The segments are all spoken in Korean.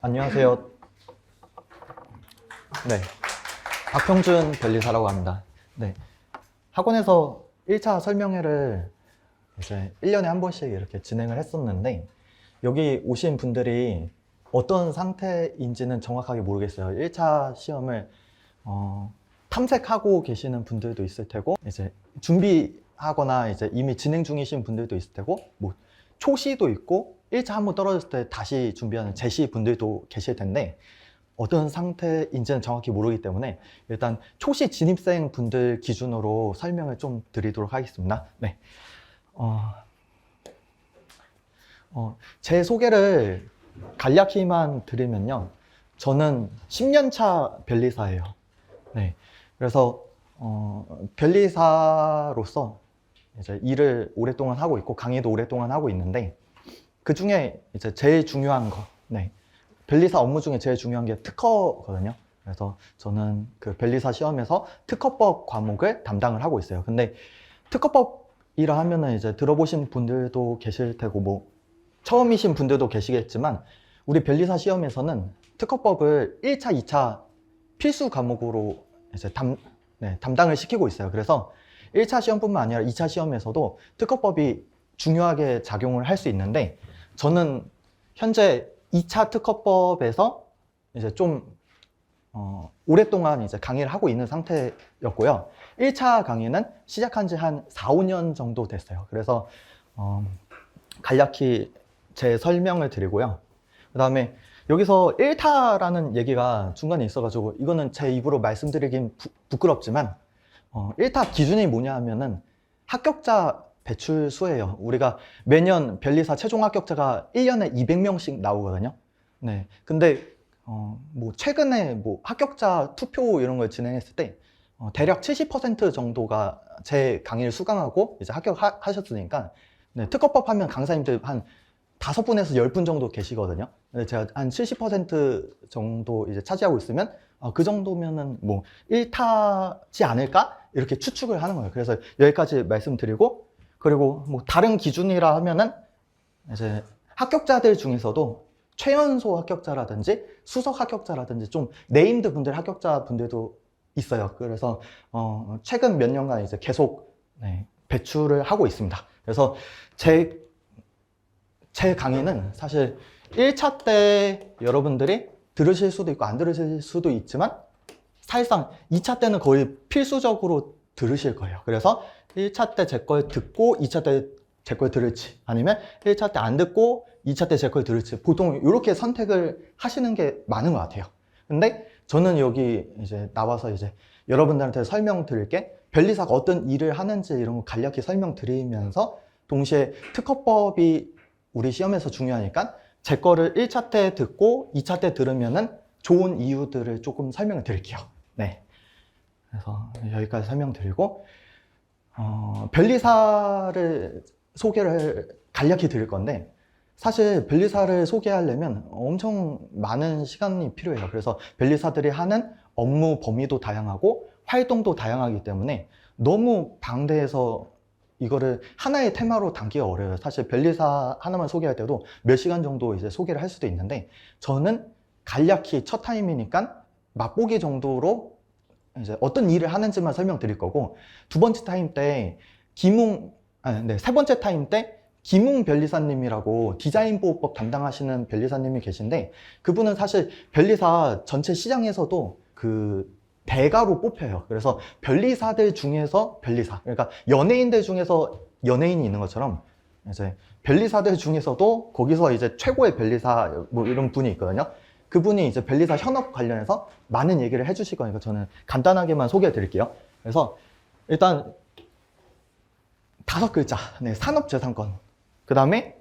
안녕하세요. 네, 박형준 변리사라고 합니다. 네, 학원에서 1차 설명회를 이제 1년에 한 번씩 이렇게 진행을 했었는데, 여기 오신 분들이 어떤 상태인지는 정확하게 모르겠어요. 1차 시험을 탐색하고 계시는 분들도 있을 테고, 이제 준비하거나 이제 이미 진행 중이신 분들도 있을 테고, 뭐 초시도 있고 1차 한번 떨어졌을 때 다시 준비하는 재시 분들도 계실 텐데, 어떤 상태인지는 정확히 모르기 때문에 일단 초시 진입생 분들 기준으로 설명을 좀 드리도록 하겠습니다. 네. 제 소개를 간략히만 드리면요, 저는 10년차 변리사예요. 네. 그래서 변리사로서 이제 일을 오랫동안 하고 있고 강의도 오랫동안 하고 있는데, 그 중에 이제 제일 중요한 거, 네, 변리사 업무 중에 제일 중요한 게 특허거든요. 그래서 저는 그 변리사 시험에서 특허법 과목을 담당을 하고 있어요. 근데 특허법이라 하면은 이제 들어보신 분들도 계실 테고, 뭐 처음이신 분들도 계시겠지만, 우리 변리사 시험에서는 특허법을 1차, 2차 필수 과목으로 이제 담당을 시키고 있어요. 그래서 1차 시험뿐만 아니라 2차 시험에서도 특허법이 중요하게 작용을 할 수 있는데, 저는 현재 2차 특허법에서 이제 좀 오랫동안 이제 강의를 하고 있는 상태였고요. 1차 강의는 시작한 지 한 4, 5년 정도 됐어요. 그래서 간략히 제 설명을 드리고요. 그 다음에 여기서 1타라는 얘기가 중간에 있어가지고 이거는 제 입으로 말씀드리긴 부끄럽지만, 1타 기준이 뭐냐 하면은 합격자 배출수예요. 우리가 매년 변리사 최종 합격자가 1년에 200명씩 나오거든요. 네. 근데 뭐 최근에 뭐 합격자 투표 이런 걸 진행했을 때 대략 70% 정도가 제 강의를 수강하고 이제 합격하셨으니까, 네, 특허법 하면 강사님들 한 5분에서 10분 정도 계시거든요. 근데 제가 한 70% 정도 이제 차지하고 있으면 그 정도면은 뭐 1타지 않을까? 이렇게 추측을 하는 거예요. 그래서 여기까지 말씀드리고, 그리고 뭐 다른 기준이라 하면은 이제 합격자들 중에서도 최연소 합격자라든지 수석 합격자라든지 좀 네임드 분들 합격자 분들도 있어요. 그래서 최근 몇 년간 이제 계속 배출을 하고 있습니다. 그래서 제 강의는 사실 1차 때 여러분들이 들으실 수도 있고 안 들으실 수도 있지만, 사실상 2차 때는 거의 필수적으로 들으실 거예요. 그래서 1차 때 제 걸 듣고 2차 때 제 걸 들을지, 아니면 1차 때 안 듣고 2차 때 제 걸 들을지, 보통 이렇게 선택을 하시는 게 많은 것 같아요. 근데 저는 여기 이제 나와서 이제 여러분들한테 설명드릴 게, 변리사가 어떤 일을 하는지 이런 거 간략히 설명드리면서, 동시에 특허법이 우리 시험에서 중요하니까 제 거를 1차 때 듣고 2차 때 들으면은 좋은 이유들을 조금 설명을 드릴게요. 네. 그래서 여기까지 설명드리고, 변리사를 소개를 간략히 드릴 건데, 사실 변리사를 소개하려면 엄청 많은 시간이 필요해요. 그래서 변리사들이 하는 업무 범위도 다양하고 활동도 다양하기 때문에 너무 방대해서 이거를 하나의 테마로 담기가 어려워요. 사실 변리사 하나만 소개할 때도 몇 시간 정도 이제 소개를 할 수도 있는데, 저는 간략히 첫 타임이니까 맛보기 정도로 이제 어떤 일을 하는지만 설명드릴 거고, 두 번째 타임 때 세 번째 타임 때 김웅 변리사님이라고 디자인 보호법 담당하시는 변리사님이 계신데, 그분은 사실 변리사 전체 시장에서도 그 대가로 뽑혀요. 그래서 변리사들 중에서 변리사, 그러니까 연예인들 중에서 연예인이 있는 것처럼 이제 변리사들 중에서도 거기서 이제 최고의 변리사 뭐 이런 분이 있거든요. 그분이 이제 변리사 현업 관련해서 많은 얘기를 해주실 거니까 저는 간단하게만 소개해 드릴게요. 그래서 일단 5글자, 네, 산업재산권. 그 다음에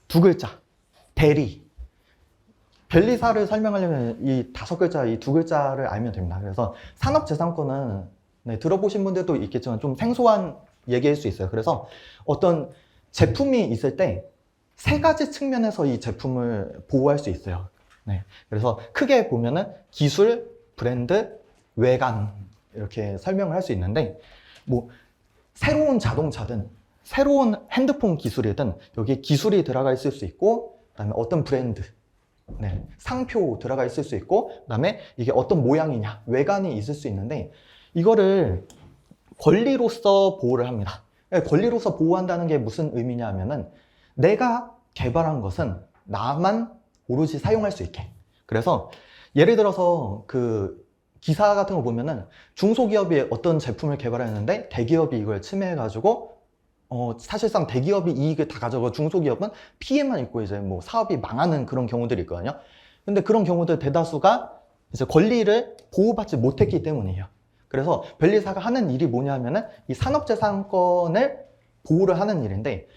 2글자, 대리. 변리사를 설명하려면 이 5글자, 이 2글자를 알면 됩니다. 그래서 산업재산권은 들어보신 분들도 있겠지만 좀 생소한 얘기일 수 있어요. 그래서 어떤 제품이 있을 때 3가지 측면에서 이 제품을 보호할 수 있어요. 네. 그래서 크게 보면은 기술, 브랜드, 외관 이렇게 설명을 할 수 있는데, 뭐 새로운 자동차든 새로운 핸드폰 기술이든 여기에 기술이 들어가 있을 수 있고, 그다음에 어떤 브랜드, 네, 상표 들어가 있을 수 있고, 그 다음에 이게 어떤 모양이냐, 외관이 있을 수 있는데, 이거를 권리로서 보호를 합니다. 권리로서 보호한다는 게 무슨 의미냐 하면은, 내가 개발한 것은 나만 오로지 사용할 수 있게. 그래서 예를 들어서 그 기사 같은 거 보면은 중소기업이 어떤 제품을 개발했는데 대기업이 이걸 침해해가지고 사실상 대기업이 이익을 다 가져가고 중소기업은 피해만 입고 이제 뭐 사업이 망하는 그런 경우들이 있거든요. 근데 그런 경우들 대다수가 이제 권리를 보호받지 못했기 때문이에요. 그래서 변리사가 하는 일이 뭐냐면은 이 산업재산권을 보호를 하는 일인데,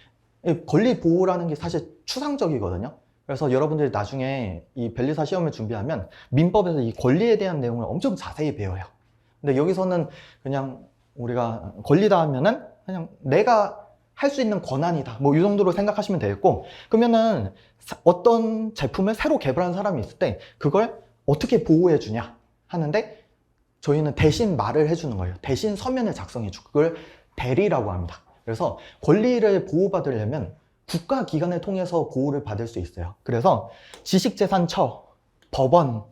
이 권리 보호라는 게 사실 추상적이거든요. 그래서 여러분들이 나중에 이 변리사 시험을 준비하면 민법에서 이 권리에 대한 내용을 엄청 자세히 배워요. 근데 여기서는 그냥 우리가 권리다 하면은 그냥 내가 할 수 있는 권한이다, 뭐 이 정도로 생각하시면 되겠고, 그러면은 어떤 제품을 새로 개발한 사람이 있을 때 그걸 어떻게 보호해 주냐 하는데, 저희는 대신 말을 해주는 거예요. 대신 서면을 작성해 주고, 그걸 대리라고 합니다. 그래서 권리를 보호받으려면 국가기관을 통해서 보호를 받을 수 있어요. 그래서 지식재산처, 법원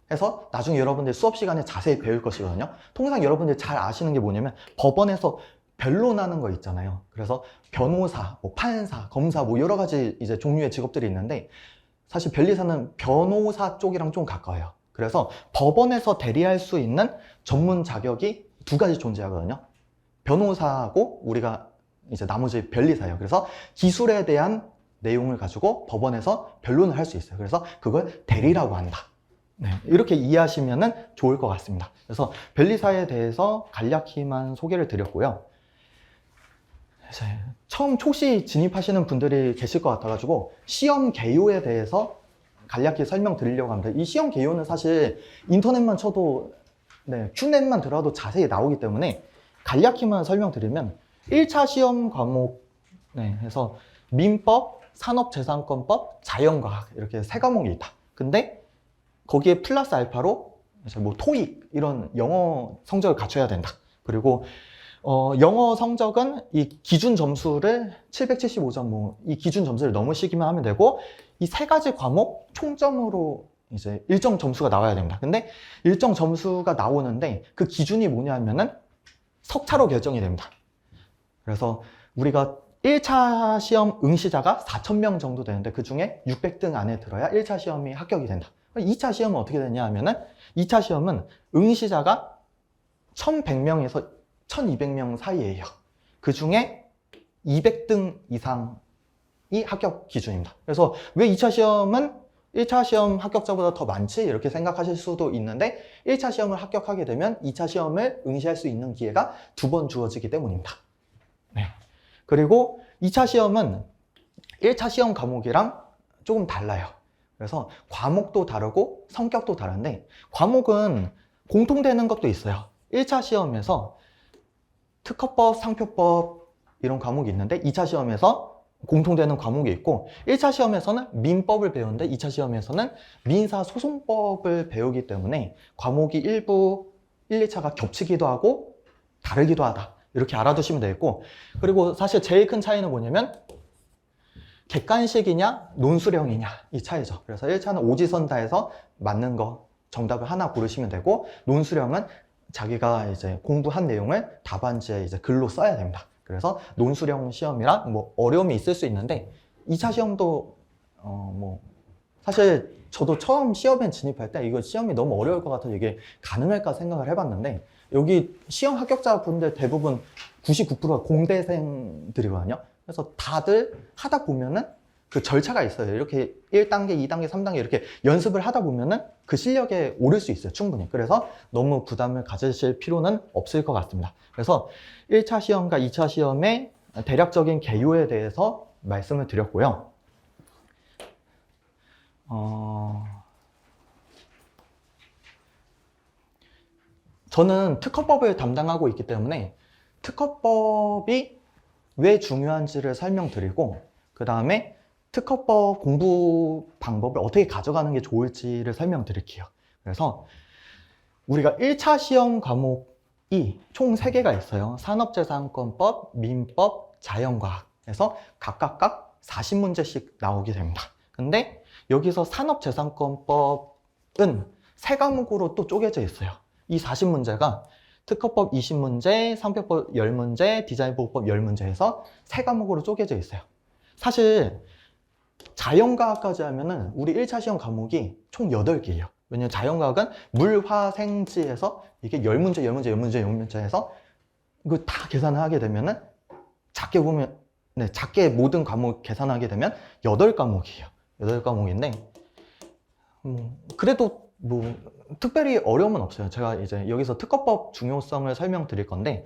해서 나중에 여러분들 수업 시간에 자세히 배울 것이거든요. 통상 여러분들 잘 아시는 게 뭐냐면 법원에서 변론하는 거 있잖아요. 그래서 변호사, 뭐 판사, 검사, 뭐 여러 가지 이제 종류의 직업들이 있는데, 사실 변리사는 변호사 쪽이랑 좀 가까워요. 그래서 법원에서 대리할 수 있는 전문 자격이 두 가지 존재하거든요. 변호사하고 우리가 이제 나머지 변리사예요. 그래서 기술에 대한 내용을 가지고 법원에서 변론을 할 수 있어요. 그래서 그걸 대리라고 한다. 네, 이렇게 이해하시면 좋을 것 같습니다. 그래서 변리사에 대해서 간략히만 소개를 드렸고요. 이제 처음 초시 진입하시는 분들이 계실 것 같아가지고 시험 개요에 대해서 간략히 설명드리려고 합니다. 이 시험 개요는 사실 인터넷만 쳐도, 큐넷만 들어도 자세히 나오기 때문에 간략히만 설명드리면 1차 시험 과목 해서 민법, 산업재산권법, 자연과학 이렇게 세 과목이 있다. 근데 거기에 플러스 알파로 이제 뭐 토익 이런 영어 성적을 갖춰야 된다. 그리고 영어 성적은 이 기준 점수를 775점, 뭐 이 기준 점수를 넘으시기만 하면 되고, 이 세 가지 과목 총점으로 이제 일정 점수가 나와야 됩니다. 근데 일정 점수가 나오는데 그 기준이 뭐냐면은 석차로 결정이 됩니다. 그래서 우리가 1차 시험 응시자가 4,000명 정도 되는데 그 중에 600등 안에 들어야 1차 시험이 합격이 된다. 2차 시험은 어떻게 되냐 하면은 2차 시험은 응시자가 1,100명에서 1,200명 사이예요. 그 중에 200등 이상이 합격 기준입니다. 그래서 왜 2차 시험은 1차 시험 합격자보다 더 많지? 이렇게 생각하실 수도 있는데, 1차 시험을 합격하게 되면 2차 시험을 응시할 수 있는 기회가 2번 주어지기 때문입니다. 네. 그리고 2차 시험은 1차 시험 과목이랑 조금 달라요. 그래서 과목도 다르고 성격도 다른데, 과목은 공통되는 것도 있어요. 1차 시험에서 특허법, 상표법 이런 과목이 있는데 2차 시험에서 공통되는 과목이 있고, 1차 시험에서는 민법을 배우는데 2차 시험에서는 민사소송법을 배우기 때문에 과목이 일부 1, 2차가 겹치기도 하고 다르기도 하다. 이렇게 알아두시면 되겠고, 그리고 사실 제일 큰 차이는 뭐냐면 객관식이냐 논술형이냐 이 차이죠. 그래서 1차는 오지선다해서 맞는 거 정답을 하나 고르시면 되고, 논술형은 자기가 이제 공부한 내용을 답안지에 이제 글로 써야 됩니다. 그래서 논술형 시험이라 뭐 어려움이 있을 수 있는데, 2차 시험도 뭐 사실 저도 처음 시험에 진입할 때 이거 시험이 너무 어려울 것 같아서 이게 가능할까 생각을 해봤는데, 여기 시험 합격자분들 대부분 99%가 공대생들이거든요. 그래서 다들 하다 보면은 그 절차가 있어요. 이렇게 1단계, 2단계, 3단계 이렇게 연습을 하다 보면은 그 실력에 오를 수 있어요, 충분히. 그래서 너무 부담을 가지실 필요는 없을 것 같습니다. 그래서 1차 시험과 2차 시험의 대략적인 개요에 대해서 말씀을 드렸고요. 저는 특허법을 담당하고 있기 때문에 특허법이 왜 중요한지를 설명드리고, 그 다음에 특허법 공부 방법을 어떻게 가져가는 게 좋을지를 설명드릴게요. 그래서 우리가 1차 시험 과목이 총 3개가 있어요. 산업재산권법, 민법, 자연과학. 그래서 각각 40문제씩 나오게 됩니다. 근데 여기서 산업재산권법은 세 과목으로 또 쪼개져 있어요. 이 40문제가 특허법 20문제, 상표법 10문제, 디자인보호법 10문제 해서 세 과목으로 쪼개져 있어요. 사실 자연과학까지 하면은 우리 1차 시험 과목이 총 8개예요. 왜냐면 자연과학은 물, 화, 생, 지에서 이게 10문제, 10문제, 10문제, 10문제 해서 이거 다 계산을 하게 되면은 작게 보면, 작게 모든 과목 계산하게 되면 8과목이에요. 8과목인데, 그래도 특별히 어려움은 없어요. 제가 이제 여기서 특허법 중요성을 설명드릴 건데,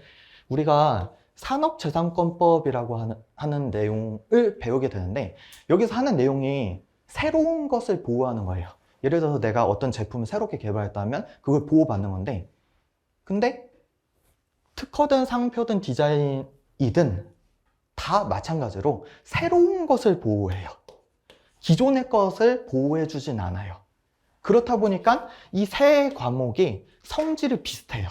우리가 산업재산권법이라고 하는 내용을 배우게 되는데, 여기서 하는 내용이 새로운 것을 보호하는 거예요. 예를 들어서 내가 어떤 제품을 새롭게 개발했다면 그걸 보호받는 건데, 근데 특허든 상표든 디자인이든 다 마찬가지로 새로운 것을 보호해요. 기존의 것을 보호해 주진 않아요. 그렇다 보니까 이 세 과목이 성질이 비슷해요.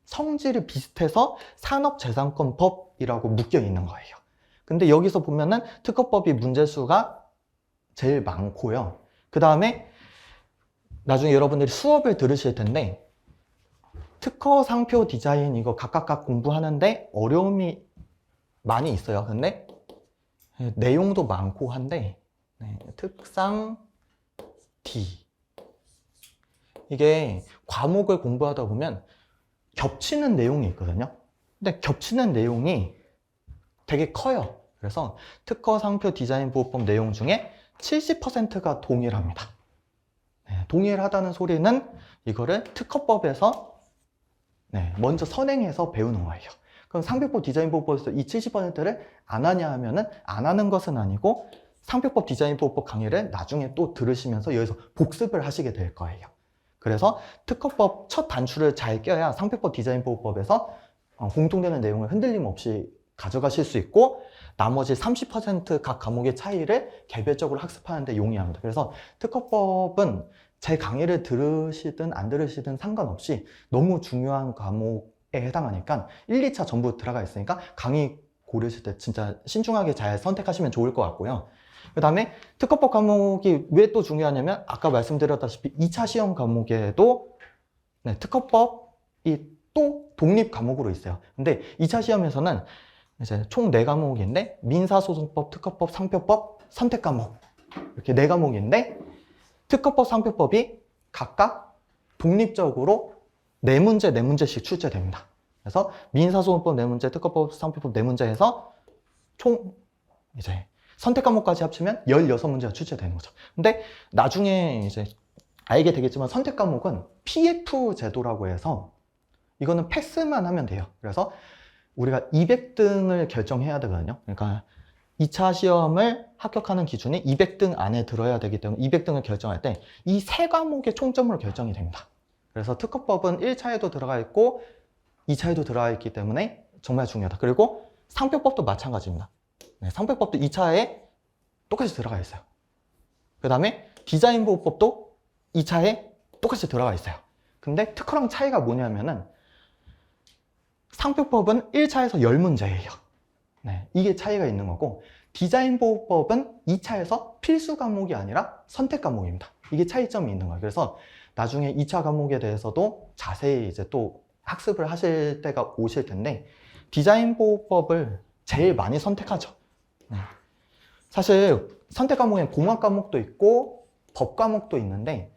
성질이 비슷해서 산업재산권법이라고 묶여 있는 거예요. 근데 여기서 보면은 특허법이 문제수가 제일 많고요. 그 다음에 나중에 여러분들이 수업을 들으실 텐데, 특허, 상표, 디자인 이거 각각 공부하는데 어려움이 많이 있어요. 근데 내용도 많고 한데, 특상 D 이게 과목을 공부하다 보면 겹치는 내용이 있거든요. 근데 겹치는 내용이 되게 커요. 그래서 특허, 상표, 디자인 보호법 내용 중에 70%가 동일합니다. 동일하다는 소리는 이거를 특허법에서 먼저 선행해서 배우는 거예요. 그럼 상표법, 디자인보호법에서 이 70%를 안 하냐 하면은 안 하는 것은 아니고, 상표법, 디자인보호법 강의를 나중에 또 들으시면서 여기서 복습을 하시게 될 거예요. 그래서 특허법 첫 단추를 잘 껴야 상표법, 디자인보호법에서 공통되는 내용을 흔들림 없이 가져가실 수 있고, 나머지 30% 각 과목의 차이를 개별적으로 학습하는 데 용이합니다. 그래서 특허법은 제 강의를 들으시든 안 들으시든 상관없이 너무 중요한 과목에 해당하니까 1, 2차 전부 들어가 있으니까 강의 고르실 때 진짜 신중하게 잘 선택하시면 좋을 것 같고요. 그 다음에 특허법 과목이 왜 또 중요하냐면, 아까 말씀드렸다시피 2차 시험 과목에도 특허법이 또 독립 과목으로 있어요. 근데 2차 시험에서는 이제 총 4과목인데 민사소송법, 특허법, 상표법, 선택 과목 이렇게 4과목인데, 특허법, 상표법이 각각 독립적으로 4문제, 4문제씩 출제됩니다. 그래서 민사소송법 4문제, 특허법, 상표법 4문제 해서 총 이제 선택 과목까지 합치면 16문제가 출제되는 거죠. 근데 나중에 이제 알게 되겠지만 선택 과목은 PF 제도라고 해서 이거는 패스만 하면 돼요. 그래서 우리가 200등을 결정해야 되거든요. 그러니까 2차 시험을 합격하는 기준이 200등 안에 들어야 되기 때문에 200등을 결정할 때 이 세 과목의 총점으로 결정이 됩니다. 그래서 특허법은 1차에도 들어가 있고 2차에도 들어가 있기 때문에 정말 중요하다. 그리고 상표법도 마찬가지입니다. 상표법도 2차에 똑같이 들어가 있어요. 그 다음에 디자인보호법도 2차에 똑같이 들어가 있어요. 근데 특허랑 차이가 뭐냐면은, 상표법은 1차에서 10문제예요. 이게 차이가 있는 거고, 디자인보호법은 2차에서 필수 과목이 아니라 선택 과목입니다. 이게 차이점이 있는 거예요. 그래서 나중에 2차 과목에 대해서도 자세히 이제 또 학습을 하실 때가 오실 텐데, 디자인보호법을 제일 많이 선택하죠. 사실 선택 과목엔 공학 과목도 있고 법 과목도 있는데,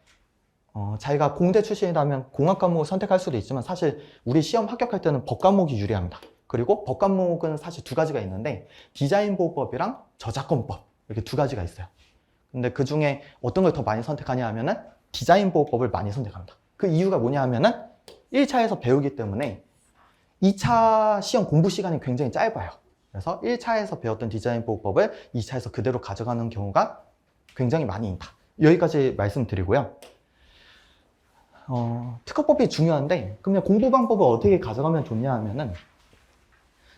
자기가 공대 출신이라면 공학 과목을 선택할 수도 있지만 사실 우리 시험 합격할 때는 법 과목이 유리합니다. 그리고 법 과목은 사실 2가지가 있는데, 디자인보호법이랑 저작권법 이렇게 2가지가 있어요. 근데 그 중에 어떤 걸 더 많이 선택하냐 하면은 디자인보호법을 많이 선택합니다. 그 이유가 뭐냐 하면은 1차에서 배우기 때문에 2차 시험 공부 시간이 굉장히 짧아요. 그래서 1차에서 배웠던 디자인보호법을 2차에서 그대로 가져가는 경우가 굉장히 많이 있다. 여기까지 말씀드리고요. 특허법이 중요한데, 그러면 공부 방법을 어떻게 가져가면 좋냐 하면은,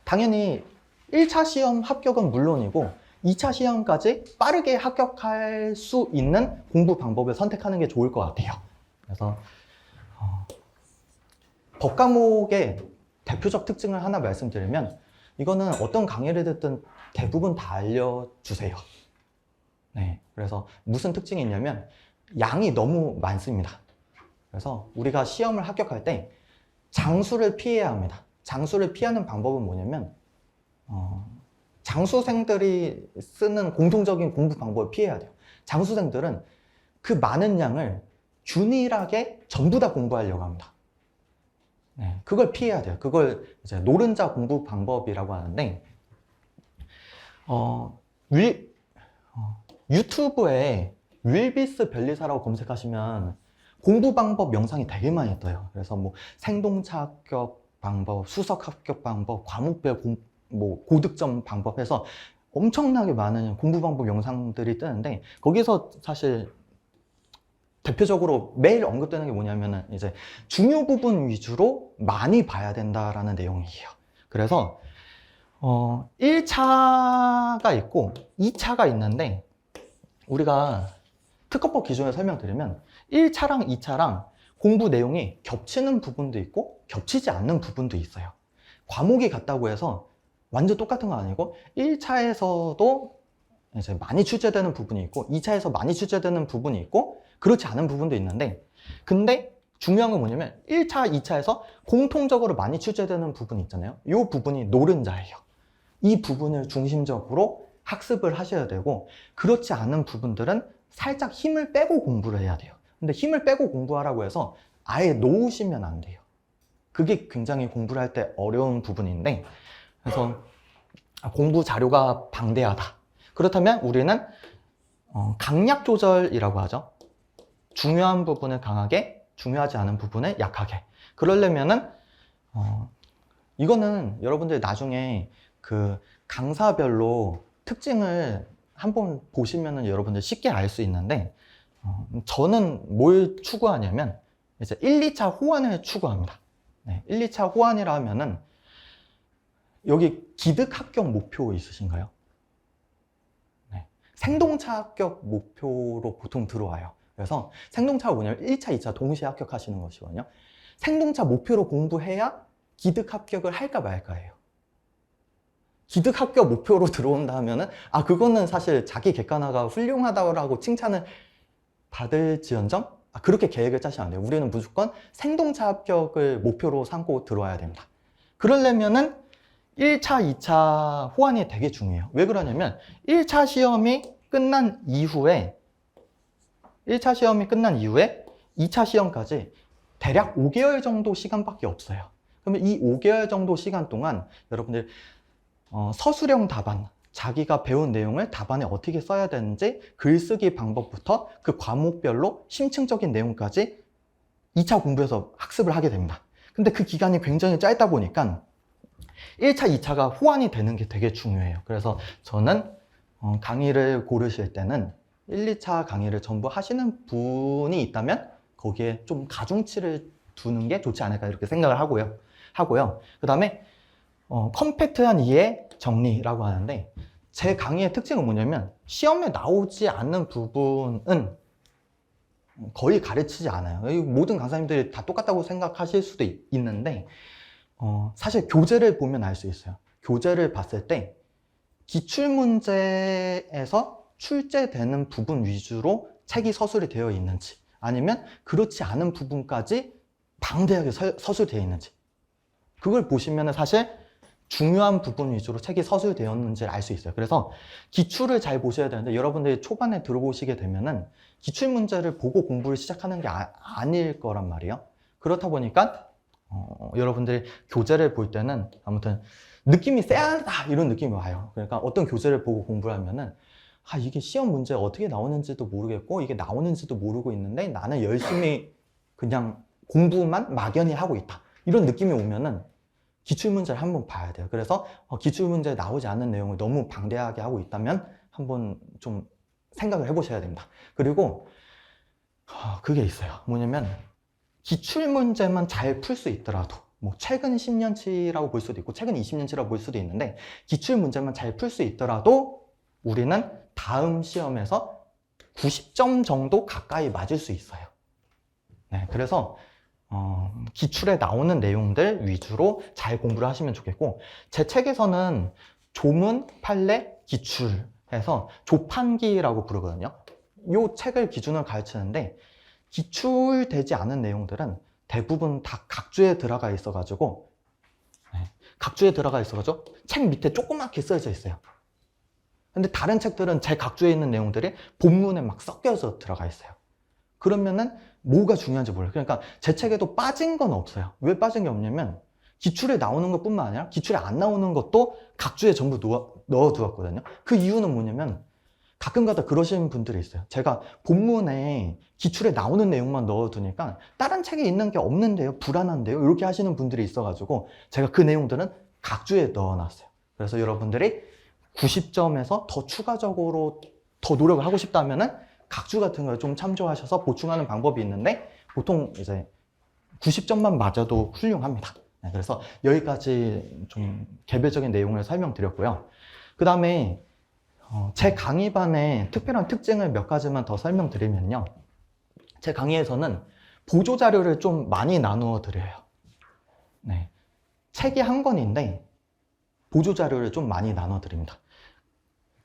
당연히 1차 시험 합격은 물론이고 2차 시험까지 빠르게 합격할 수 있는 공부 방법을 선택하는 게 좋을 것 같아요. 그래서 법 과목의 대표적 특징을 하나 말씀드리면, 이거는 어떤 강의를 듣든 대부분 다 알려주세요. 네, 그래서 무슨 특징이 있냐면 양이 너무 많습니다. 그래서 우리가 시험을 합격할 때 장수를 피해야 합니다. 장수를 피하는 방법은 뭐냐면 장수생들이 쓰는 공통적인 공부 방법을 피해야 돼요. 장수생들은 그 많은 양을 균일하게 전부 다 공부하려고 합니다. 네, 그걸 피해야 돼요. 그걸 이제 노른자 공부 방법이라고 하는데 유튜브에 윌비스 변리사라고 검색하시면 공부 방법 영상이 되게 많이 떠요. 그래서 뭐 생동차 합격 방법, 수석 합격 방법, 과목별 고득점 방법 해서 엄청나게 많은 공부 방법 영상들이 뜨는데 거기서 사실 대표적으로 매일 언급되는 게 뭐냐면은 이제 중요 부분 위주로 많이 봐야 된다라는 내용이에요. 그래서 1차가 있고 2차가 있는데 우리가 특허법 기준을 설명드리면 1차랑 2차랑 공부 내용이 겹치는 부분도 있고 겹치지 않는 부분도 있어요. 과목이 같다고 해서 완전 똑같은 건 아니고 1차에서도 이제 많이 출제되는 부분이 있고 2차에서 많이 출제되는 부분이 있고 그렇지 않은 부분도 있는데 근데 중요한 건 뭐냐면 1차, 2차에서 공통적으로 많이 출제되는 부분이 있잖아요. 이 부분이 노른자예요. 이 부분을 중심적으로 학습을 하셔야 되고 그렇지 않은 부분들은 살짝 힘을 빼고 공부를 해야 돼요. 근데 힘을 빼고 공부하라고 해서 아예 놓으시면 안 돼요. 그게 굉장히 공부를 할 때 어려운 부분인데 그래서 공부 자료가 방대하다. 그렇다면 우리는 강약 조절이라고 하죠. 중요한 부분을 강하게, 중요하지 않은 부분을 약하게. 그러려면은 이거는 여러분들 나중에 그 강사별로 특징을 한번 보시면은 여러분들 쉽게 알 수 있는데 저는 뭘 추구하냐면 이제 1, 2차 호환을 추구합니다. 네, 1, 2차 호환이라 하면은 여기 기득 합격 목표 있으신가요? 네, 생동차 합격 목표로 보통 들어와요. 그래서 생동차가 뭐냐면 1차, 2차 동시에 합격하시는 것이거든요. 생동차 목표로 공부해야 기득 합격을 할까 말까예요. 기득 합격 목표로 들어온다 하면은 그거는 사실 자기 객관화가 훌륭하다고 칭찬을 받을지언정 그렇게 계획을 짜시면 안 돼요. 우리는 무조건 생동차 합격을 목표로 삼고 들어와야 됩니다. 그러려면은 1차, 2차 호환이 되게 중요해요. 왜 그러냐면 1차 시험이 끝난 이후에 2차 시험까지 대략 5개월 정도 시간밖에 없어요. 그러면 이 5개월 정도 시간 동안 여러분들 서술형 답안, 자기가 배운 내용을 답안에 어떻게 써야 되는지 글쓰기 방법부터 그 과목별로 심층적인 내용까지 2차 공부에서 학습을 하게 됩니다. 근데 그 기간이 굉장히 짧다 보니까 1차, 2차가 호환이 되는 게 되게 중요해요. 그래서 저는 강의를 고르실 때는 1, 2차 강의를 전부 하시는 분이 있다면 거기에 좀 가중치를 두는 게 좋지 않을까 이렇게 생각을 하고요. 그 다음에 컴팩트한 이해 정리라고 하는데 제 강의의 특징은 뭐냐면 시험에 나오지 않는 부분은 거의 가르치지 않아요. 모든 강사님들이 다 똑같다고 생각하실 수도 있는데 사실 교재를 보면 알 수 있어요. 교재를 봤을 때 기출문제에서 출제되는 부분 위주로 책이 서술이 되어 있는지 아니면 그렇지 않은 부분까지 방대하게 서술되어 있는지 그걸 보시면 사실 중요한 부분 위주로 책이 서술되었는지를 알 수 있어요. 그래서 기출을 잘 보셔야 되는데 여러분들이 초반에 들어보시게 되면은 기출문제를 보고 공부를 시작하는 게 아닐 거란 말이에요. 그렇다 보니까 여러분들이 교재를 볼 때는 아무튼 느낌이 쎄하다 이런 느낌이 와요. 그러니까 어떤 교재를 보고 공부를 하면은 이게 시험 문제 어떻게 나오는지도 모르겠고 이게 나오는지도 모르고 있는데 나는 열심히 그냥 공부만 막연히 하고 있다. 이런 느낌이 오면은 기출문제를 한번 봐야 돼요. 그래서 기출문제에 나오지 않는 내용을 너무 방대하게 하고 있다면 한번 좀 생각을 해보셔야 됩니다. 그리고 그게 있어요. 뭐냐면 기출문제만 잘 풀 수 있더라도 뭐 최근 10년치라고 볼 수도 있고 최근 20년치라고 볼 수도 있는데 기출문제만 잘 풀 수 있더라도 우리는 다음 시험에서 90점 정도 가까이 맞을 수 있어요. 네, 그래서 기출에 나오는 내용들 위주로 잘 공부를 하시면 좋겠고 제 책에서는 조문, 판례, 기출 해서 조판기라고 부르거든요. 이 책을 기준으로 가르치는데 기출되지 않은 내용들은 대부분 다 각주에 들어가 있어가지고 책 밑에 조그맣게 써져 있어요. 근데 다른 책들은 제 각주에 있는 내용들이 본문에 막 섞여서 들어가 있어요. 그러면은 뭐가 중요한지 몰라요. 그러니까 제 책에도 빠진 건 없어요. 왜 빠진 게 없냐면 기출에 나오는 것뿐만 아니라 기출에 안 나오는 것도 각주에 전부 넣어두었거든요. 그 이유는 뭐냐면 가끔가다 그러시는 분들이 있어요. 제가 본문에 기출에 나오는 내용만 넣어두니까 다른 책에 있는 게 없는데요, 불안한데요, 이렇게 하시는 분들이 있어가지고 제가 그 내용들은 각주에 넣어놨어요. 그래서 여러분들이 90점에서 더 추가적으로 더 노력을 하고 싶다면은 각주 같은 걸 좀 참조하셔서 보충하는 방법이 있는데 보통 이제 90점만 맞아도 훌륭합니다. 그래서 여기까지 좀 개별적인 내용을 설명드렸고요. 그 다음에 제 강의반의 특별한 특징을 몇 가지만 더 설명드리면요. 제 강의에서는 보조자료를 좀 많이 나누어 드려요. 네. 책이 한 권인데 보조자료를 좀 많이 나눠 드립니다.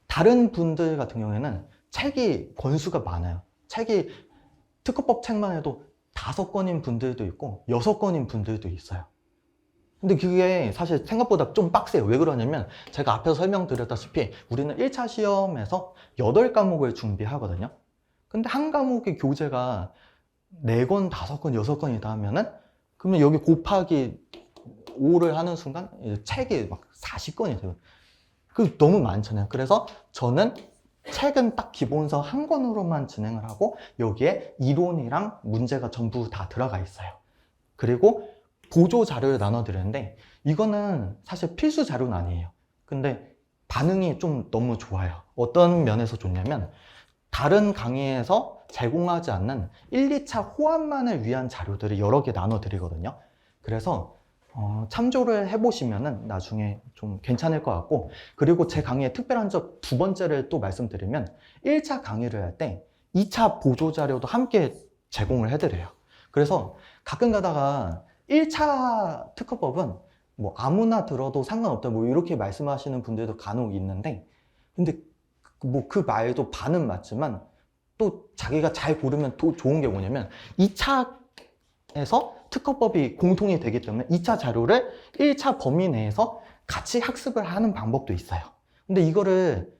다른 분들 같은 경우에는 책이 권수가 많아요. 책이 특허법 책만 해도 5권인 분들도 있고 6권인 분들도 있어요. 근데 그게 사실 생각보다 좀 빡세요. 왜 그러냐면 제가 앞에서 설명드렸다시피 우리는 1차 시험에서 8과목을 준비하거든요. 근데 한 과목의 교재가 4권, 5권, 6권이다 하면은 그러면 여기 곱하기 5를 하는 순간 책이 막 40권이 돼요. 그 너무 많잖아요. 그래서 저는 책은 딱 기본서 한 권으로만 진행을 하고 여기에 이론이랑 문제가 전부 다 들어가 있어요. 그리고 보조 자료를 나눠드렸는데 이거는 사실 필수 자료는 아니에요. 근데 반응이 좀 너무 좋아요. 어떤 면에서 좋냐면 다른 강의에서 제공하지 않는 1, 2차 호환만을 위한 자료들을 여러 개 나눠드리거든요. 그래서 참조를 해보시면은 나중에 좀 괜찮을 것 같고, 그리고 제 강의의 특별한 점 두 번째를 또 말씀드리면 1차 강의를 할 때 2차 보조 자료도 함께 제공을 해드려요. 그래서 가끔 가다가 1차 특허법은 뭐 아무나 들어도 상관없다 뭐 이렇게 말씀하시는 분들도 간혹 있는데, 근데 뭐 그 말도 반은 맞지만 또 자기가 잘 고르면 또 좋은 게 뭐냐면 2차에서 특허법이 공통이 되기 때문에 2차 자료를 1차 범위 내에서 같이 학습을 하는 방법도 있어요. 근데 이거를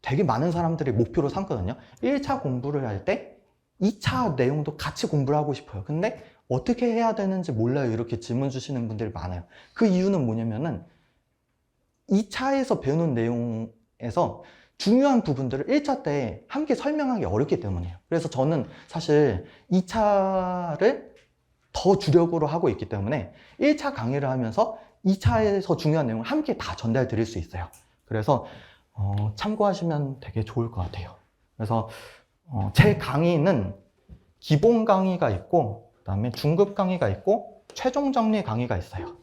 되게 많은 사람들이 목표로 삼거든요. 1차 공부를 할 때 2차 내용도 같이 공부를 하고 싶어요. 근데 어떻게 해야 되는지 몰라요. 이렇게 질문 주시는 분들이 많아요. 그 이유는 뭐냐면은 2차에서 배우는 내용에서 중요한 부분들을 1차 때 함께 설명하기 어렵기 때문이에요. 그래서 저는 사실 2차를 더 주력으로 하고 있기 때문에 1차 강의를 하면서 2차에서 중요한 내용을 함께 다 전달 드릴 수 있어요. 그래서 참고하시면 되게 좋을 것 같아요. 그래서 제 강의는 기본 강의가 있고 그 다음에 중급 강의가 있고 최종 정리 강의가 있어요.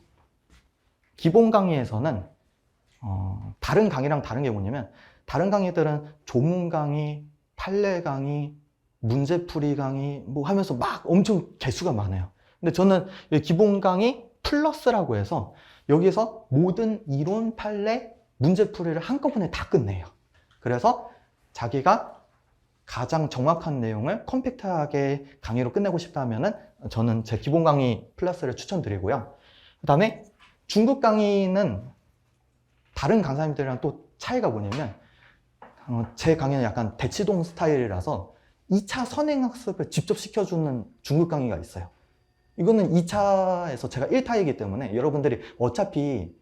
기본 강의에서는 다른 강의랑 다른 게 뭐냐면 다른 강의들은 조문 강의, 판례 강의, 문제풀이 강의 뭐 하면서 막 엄청 개수가 많아요. 근데 저는 기본 강의 플러스라고 해서 여기서 모든 이론, 판례, 문제풀이를 한꺼번에 다 끝내요. 그래서 자기가 가장 정확한 내용을 컴팩트하게 강의로 끝내고 싶다면은 저는 제 기본 강의 플러스를 추천드리고요. 그 다음에 중급 강의는 다른 강사님들이랑 또 차이가 뭐냐면 제 강의는 약간 대치동 스타일이라서 2차 선행학습을 직접 시켜주는 중급 강의가 있어요. 이거는 2차에서 제가 1타이기 때문에 여러분들이 어차피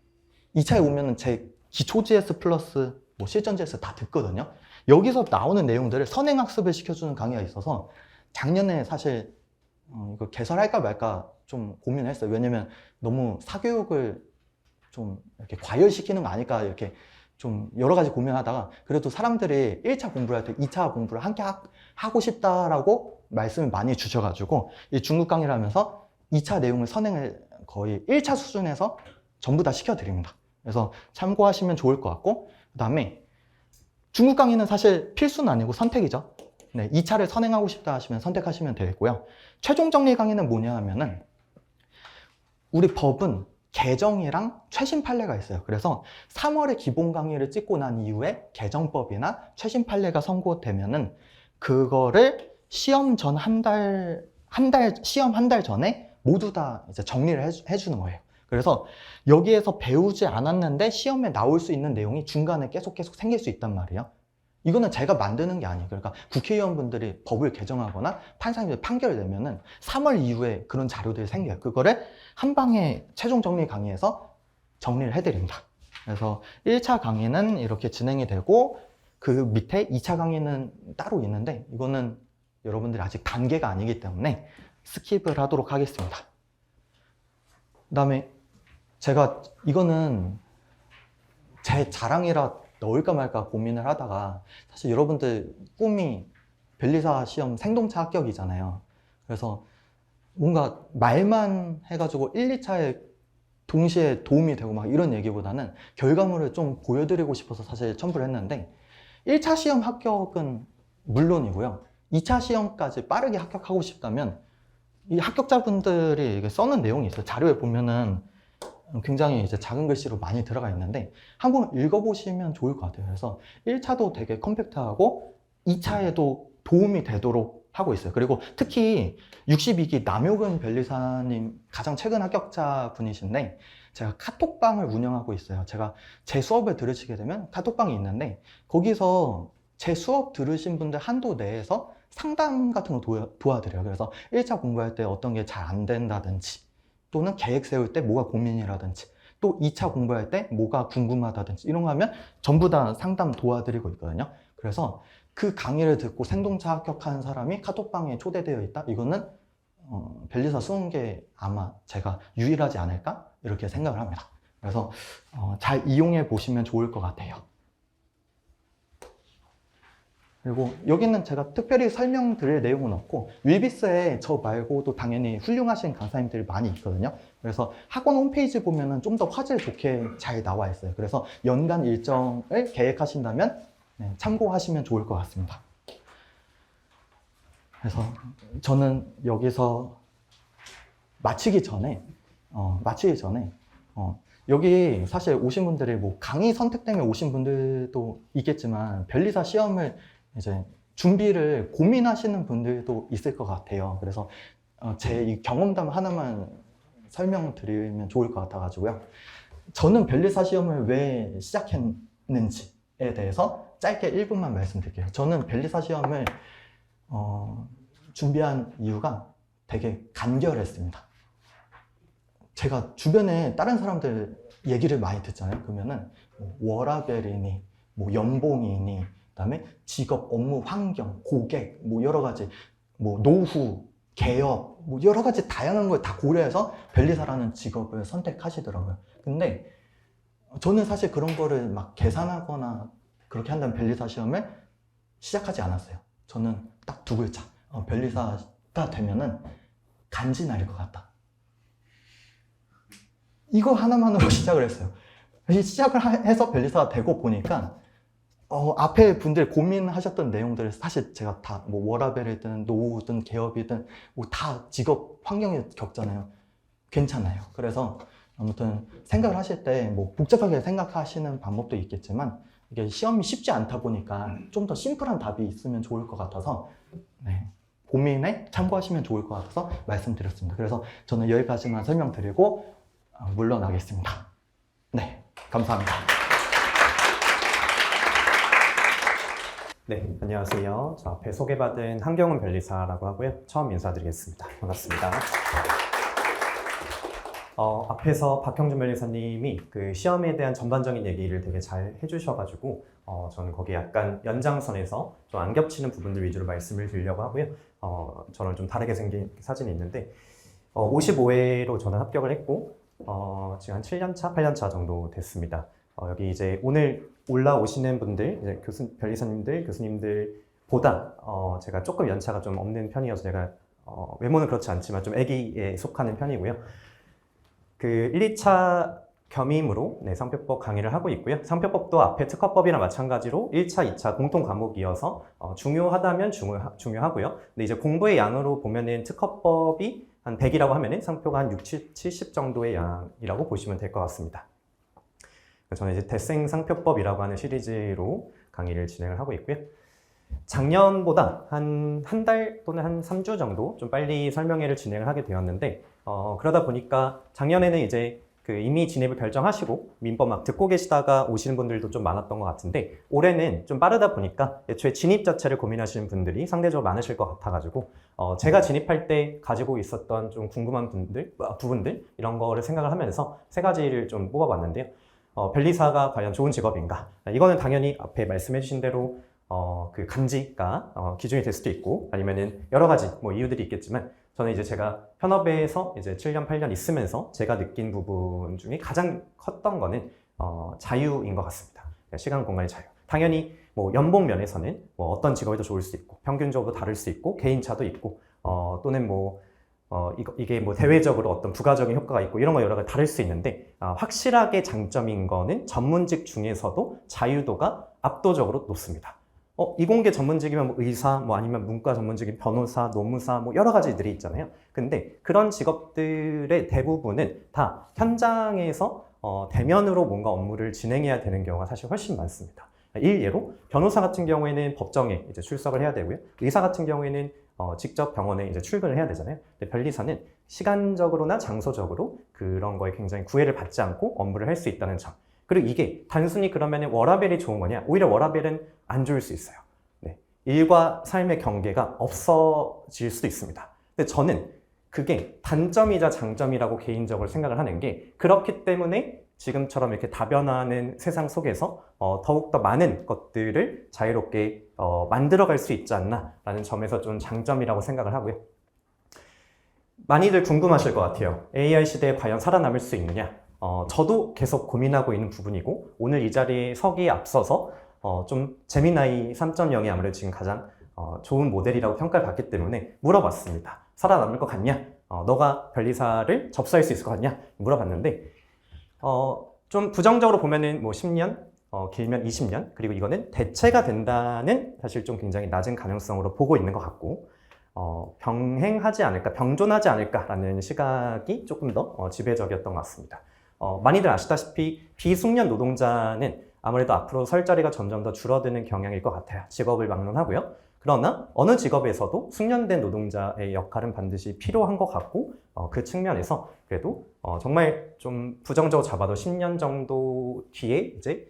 2차에 오면은 제 기초 GS 플러스 뭐 실전 GS 다 듣거든요. 여기서 나오는 내용들을 선행학습을 시켜주는 강의가 있어서 작년에 사실 이거 개설할까 말까 좀 고민했어요. 왜냐면 너무 사교육을 좀 이렇게 과열시키는 거 아닐까 이렇게 좀 여러 가지 고민하다가 그래도 사람들이 1차 공부를 할 때 2차 공부를 함께 하고 싶다라고 말씀을 많이 주셔가지고 이 중급 강의를 하면서 2차 내용을 선행을 거의 1차 수준에서 전부 다 시켜드립니다. 그래서 참고하시면 좋을 것 같고, 그 다음에 중급 강의는 사실 필수는 아니고 선택이죠. 네, 2차를 선행하고 싶다 하시면 선택하시면 되겠고요. 최종 정리 강의는 뭐냐 하면은 우리 법은 개정이랑 최신 판례가 있어요. 그래서 3월에 기본 강의를 찍고 난 이후에 개정법이나 최신 판례가 선고되면은 그거를 시험 전 시험 한 달 전에 모두 다 이제 정리를 해주는 거예요. 그래서 여기에서 배우지 않았는데 시험에 나올 수 있는 내용이 중간에 계속 생길 수 있단 말이에요. 이거는 제가 만드는 게 아니에요. 그러니까 국회의원분들이 법을 개정하거나 판사님들이 판결을 내면은 3월 이후에 그런 자료들이 생겨요. 그거를 한 방에 최종 정리 강의에서 정리를 해드립니다. 그래서 1차 강의는 이렇게 진행이 되고 그 밑에 2차 강의는 따로 있는데 이거는 여러분들이 아직 단계가 아니기 때문에 스킵을 하도록 하겠습니다. 그 다음에 제가 이거는 제 자랑이라 넣을까 말까 고민을 하다가 사실 여러분들 꿈이 변리사 시험 생동차 합격이잖아요. 그래서 뭔가 말만 해가지고 1, 2차에 동시에 도움이 되고 막 이런 얘기보다는 결과물을 좀 보여드리고 싶어서 사실 첨부를 했는데 1차 시험 합격은 물론이고요. 2차 시험까지 빠르게 합격하고 싶다면 이 합격자분들이 써놓은 내용이 있어요. 자료에 보면은 굉장히 이제 작은 글씨로 많이 들어가 있는데 한번 읽어보시면 좋을 것 같아요. 그래서 1차도 되게 컴팩트하고 2차에도 도움이 되도록 하고 있어요. 그리고 특히 62기 남효근 변리사님 가장 최근 합격자 분이신데 제가 카톡방을 운영하고 있어요. 제가 제 수업을 들으시게 되면 카톡방이 있는데 거기서 제 수업 들으신 분들 한도 내에서 상담 같은 거 도와드려요. 그래서 1차 공부할 때 어떤 게 잘 안 된다든지 또는 계획 세울 때 뭐가 고민이라든지 또 2차 공부할 때 뭐가 궁금하다든지 이런 거 하면 전부 다 상담 도와드리고 있거든요. 그래서 그 강의를 듣고 생동차 합격한 사람이 카톡방에 초대되어 있다? 이거는 변리사 수능 게 아마 제가 유일하지 않을까? 이렇게 생각을 합니다. 그래서 잘 이용해 보시면 좋을 것 같아요. 그리고 여기는 제가 특별히 설명드릴 내용은 없고 윌비스에 저 말고도 당연히 훌륭하신 강사님들이 많이 있거든요. 그래서 학원 홈페이지 보면은 좀 더 화질 좋게 잘 나와 있어요. 그래서 연간 일정을 계획하신다면 참고하시면 좋을 것 같습니다. 그래서 저는 여기서 마치기 전에 여기 사실 오신 분들이 뭐 강의 선택 때문에 오신 분들도 있겠지만 변리사 시험을 이제 준비를 고민하시는 분들도 있을 것 같아요. 그래서 제 이 경험담 하나만 설명드리면 좋을 것 같아가지고요. 저는 변리사 시험을 왜 시작했는지에 대해서 짧게 1분만 말씀드릴게요. 저는 변리사 시험을 준비한 이유가 되게 간결했습니다. 제가 주변에 다른 사람들 얘기를 많이 듣잖아요. 그러면은 워라밸이니 뭐 연봉이니 그다음에 직업, 업무 환경, 고객, 뭐 여러 가지 뭐 노후, 개업, 뭐 여러 가지 다양한 걸 다 고려해서 변리사라는 직업을 선택하시더라고요. 근데 저는 사실 그런 거를 막 계산하거나 그렇게 한다면 변리사 시험을 시작하지 않았어요. 저는 딱 두 글자. 변리사가 되면은 간지 날 것 같다. 이거 하나만으로 시작을 했어요. 시작을 해서 변리사가 되고 보니까 앞에 분들 고민하셨던 내용들을 사실 제가 다 뭐 워라밸이든 노후든 개업이든 뭐 다 직업 환경이 겪잖아요. 괜찮아요. 그래서 아무튼 생각을 하실 때 뭐 복잡하게 생각하시는 방법도 있겠지만 이게 시험이 쉽지 않다 보니까 좀 더 심플한 답이 있으면 좋을 것 같아서 고민에 참고하시면 좋을 것 같아서 말씀드렸습니다. 그래서 저는 여기까지만 설명드리고 물러나겠습니다. 네, 감사합니다. 네, 안녕하세요. 저 앞에 소개받은 한경훈 변리사라고 하고요. 처음 인사드리겠습니다. 반갑습니다. 앞에서 박형준 변리사님이 그 시험에 대한 전반적인 얘기를 되게 잘 해주셔가지고 저는 거기에 약간 연장선에서 좀 안 겹치는 부분들 위주로 말씀을 드리려고 하고요. 저는 좀 다르게 생긴 사진이 있는데 55회로 저는 합격을 했고 지금 한 7년차, 8년차 정도 됐습니다. 여기 이제 오늘 올라오시는 분들, 이제 변리사님들, 교수님들보다 제가 조금 연차가 좀 없는 편이어서 제가 외모는 그렇지 않지만 좀 애기에 속하는 편이고요. 그 1, 2차 겸임으로 상표법 강의를 하고 있고요. 상표법도 앞에 특허법이랑 마찬가지로 1차, 2차 공통 과목이어서 중요하다면 중요하고요. 근데 이제 공부의 양으로 보면은 특허법이 한 100이라고 하면은 상표가 한 60, 70 정도의 양이라고 보시면 될 것 같습니다. 저는 이제 대생상표법이라고 하는 시리즈로 강의를 진행을 하고 있고요. 작년보다 한 달 또는 한 3주 정도 좀 빨리 설명회를 진행을 하게 되었는데, 그러다 보니까 작년에는 이제 이미 진입을 결정하시고 민법 막 듣고 계시다가 오시는 분들도 좀 많았던 것 같은데, 올해는 좀 빠르다 보니까 애초에 진입 자체를 고민하시는 분들이 상대적으로 많으실 것 같아가지고 제가 진입할 때 가지고 있었던 좀 궁금한 부분들 이런 거를 생각을 하면서 세 가지를 좀 뽑아봤는데요. 변리사가 과연 좋은 직업인가? 이거는 당연히 앞에 말씀해 주신 대로 그 간지가 기준이 될 수도 있고, 아니면은 여러 가지 뭐 이유들이 있겠지만, 저는 이제 제가 현업에서 이제 7년, 8년 있으면서 제가 느낀 부분 중에 가장 컸던 거는 자유인 것 같습니다. 시간, 공간의 자유. 당연히 뭐 연봉 면에서는 뭐 어떤 직업이 더 좋을 수 있고, 평균적으로 다를 수 있고, 개인차도 있고, 또는 뭐 이게 뭐 대외적으로 어떤 부가적인 효과가 있고, 이런 거 여러 가지 다를 수 있는데, 확실하게 장점인 거는 전문직 중에서도 자유도가 압도적으로 높습니다. 이공계 전문직이면 뭐 의사, 뭐 아니면 문과 전문직인 변호사, 노무사, 뭐 여러 가지들이 있잖아요. 근데 그런 직업들의 대부분은 다 현장에서 대면으로 뭔가 업무를 진행해야 되는 경우가 사실 훨씬 많습니다. 일례로 변호사 같은 경우에는 법정에 이제 출석을 해야 되고요. 의사 같은 경우에는 직접 병원에 이제 출근을 해야 되잖아요. 근데 변리사는 시간적으로나 장소적으로 그런 거에 굉장히 구애를 받지 않고 업무를 할 수 있다는 점. 그리고 이게 단순히 그러면 워라밸이 좋은 거냐? 오히려 워라밸은 안 좋을 수 있어요. 네. 일과 삶의 경계가 없어질 수도 있습니다. 근데 저는 그게 단점이자 장점이라고 개인적으로 생각을 하는 게, 그렇기 때문에 지금처럼 이렇게 다변화하는 세상 속에서 더욱더 많은 것들을 자유롭게 만들어갈 수 있지 않나라는 점에서 좀 장점이라고 생각을 하고요. 많이들 궁금하실 것 같아요. AI 시대에 과연 살아남을 수 있느냐? 저도 계속 고민하고 있는 부분이고, 오늘 이 자리에 서기에 앞서서 좀 제미나이 3.0이 아무래도 지금 가장 좋은 모델이라고 평가를 받기 때문에 물어봤습니다. 살아남을 것 같냐? 너가 변리사를 접수할 수 있을 것 같냐? 물어봤는데, 좀 부정적으로 보면은 뭐 10년, 길면 20년, 그리고 이거는 대체가 된다는 사실 좀 굉장히 낮은 가능성으로 보고 있는 것 같고, 병행하지 않을까, 병존하지 않을까라는 시각이 조금 더 지배적이었던 것 같습니다. 많이들 아시다시피 비숙련 노동자는 아무래도 앞으로 설 자리가 점점 더 줄어드는 경향일 것 같아요. 직업을 막론하고요. 그러나 어느 직업에서도 숙련된 노동자의 역할은 반드시 필요한 것 같고, 그 측면에서 그래도 정말 좀 부정적으로 잡아도 10년 정도 뒤에 이제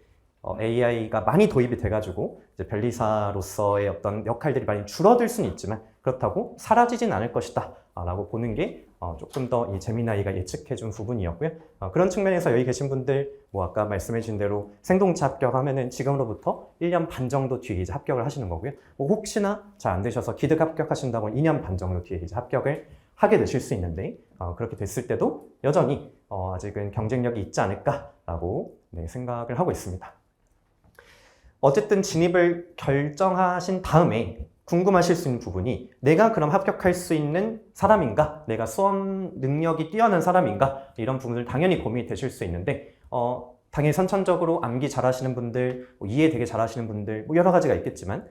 AI가 많이 도입이 돼가지고 이제 변리사로서의 어떤 역할들이 많이 줄어들 수는 있지만, 그렇다고 사라지진 않을 것이다 라고 보는 게 조금 더 이 제미나이가 예측해준 부분이었고요. 그런 측면에서 여기 계신 분들, 뭐 아까 말씀해 주신 대로 생동차 합격하면은 지금으로부터 1년 반 정도 뒤에 이제 합격을 하시는 거고요. 뭐 혹시나 잘 안 되셔서 기득 합격하신다고 2년 반 정도 뒤에 이제 합격을 하게 되실 수 있는데, 그렇게 됐을 때도 여전히 아직은 경쟁력이 있지 않을까라고 생각을 하고 있습니다. 어쨌든 진입을 결정하신 다음에 궁금하실 수 있는 부분이, 내가 그럼 합격할 수 있는 사람인가? 내가 수험 능력이 뛰어난 사람인가? 이런 부분들 당연히 고민이 되실 수 있는데, 당연히 선천적으로 암기 잘하시는 분들, 뭐 이해 되게 잘하시는 분들, 뭐 여러 가지가 있겠지만,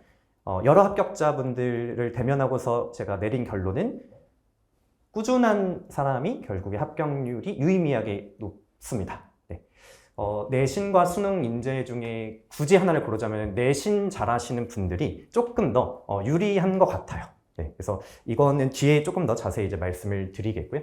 여러 합격자분들을 대면하고서 제가 내린 결론은, 꾸준한 사람이 결국에 합격률이 유의미하게 높습니다. 내신과 수능 인재 중에 굳이 하나를 고르자면 내신 잘하시는 분들이 조금 더 유리한 것 같아요. 그래서 이거는 뒤에 조금 더 자세히 이제 말씀을 드리겠고요.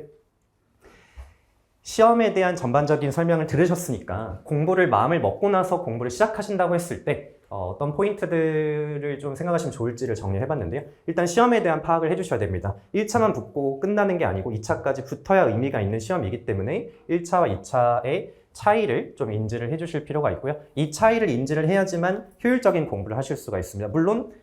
시험에 대한 전반적인 설명을 들으셨으니까 공부를 마음을 먹고 나서 공부를 시작하신다고 했을 때 어떤 포인트들을 좀 생각하시면 좋을지를 정리해봤는데요. 일단 시험에 대한 파악을 해주셔야 됩니다. 1차만 붙고 끝나는 게 아니고 2차까지 붙어야 의미가 있는 시험이기 때문에 1차와 2차의 차이를 좀 인지를 해주실 필요가 있고요. 이 차이를 인지를 해야지만 효율적인 공부를 하실 수가 있습니다. 물론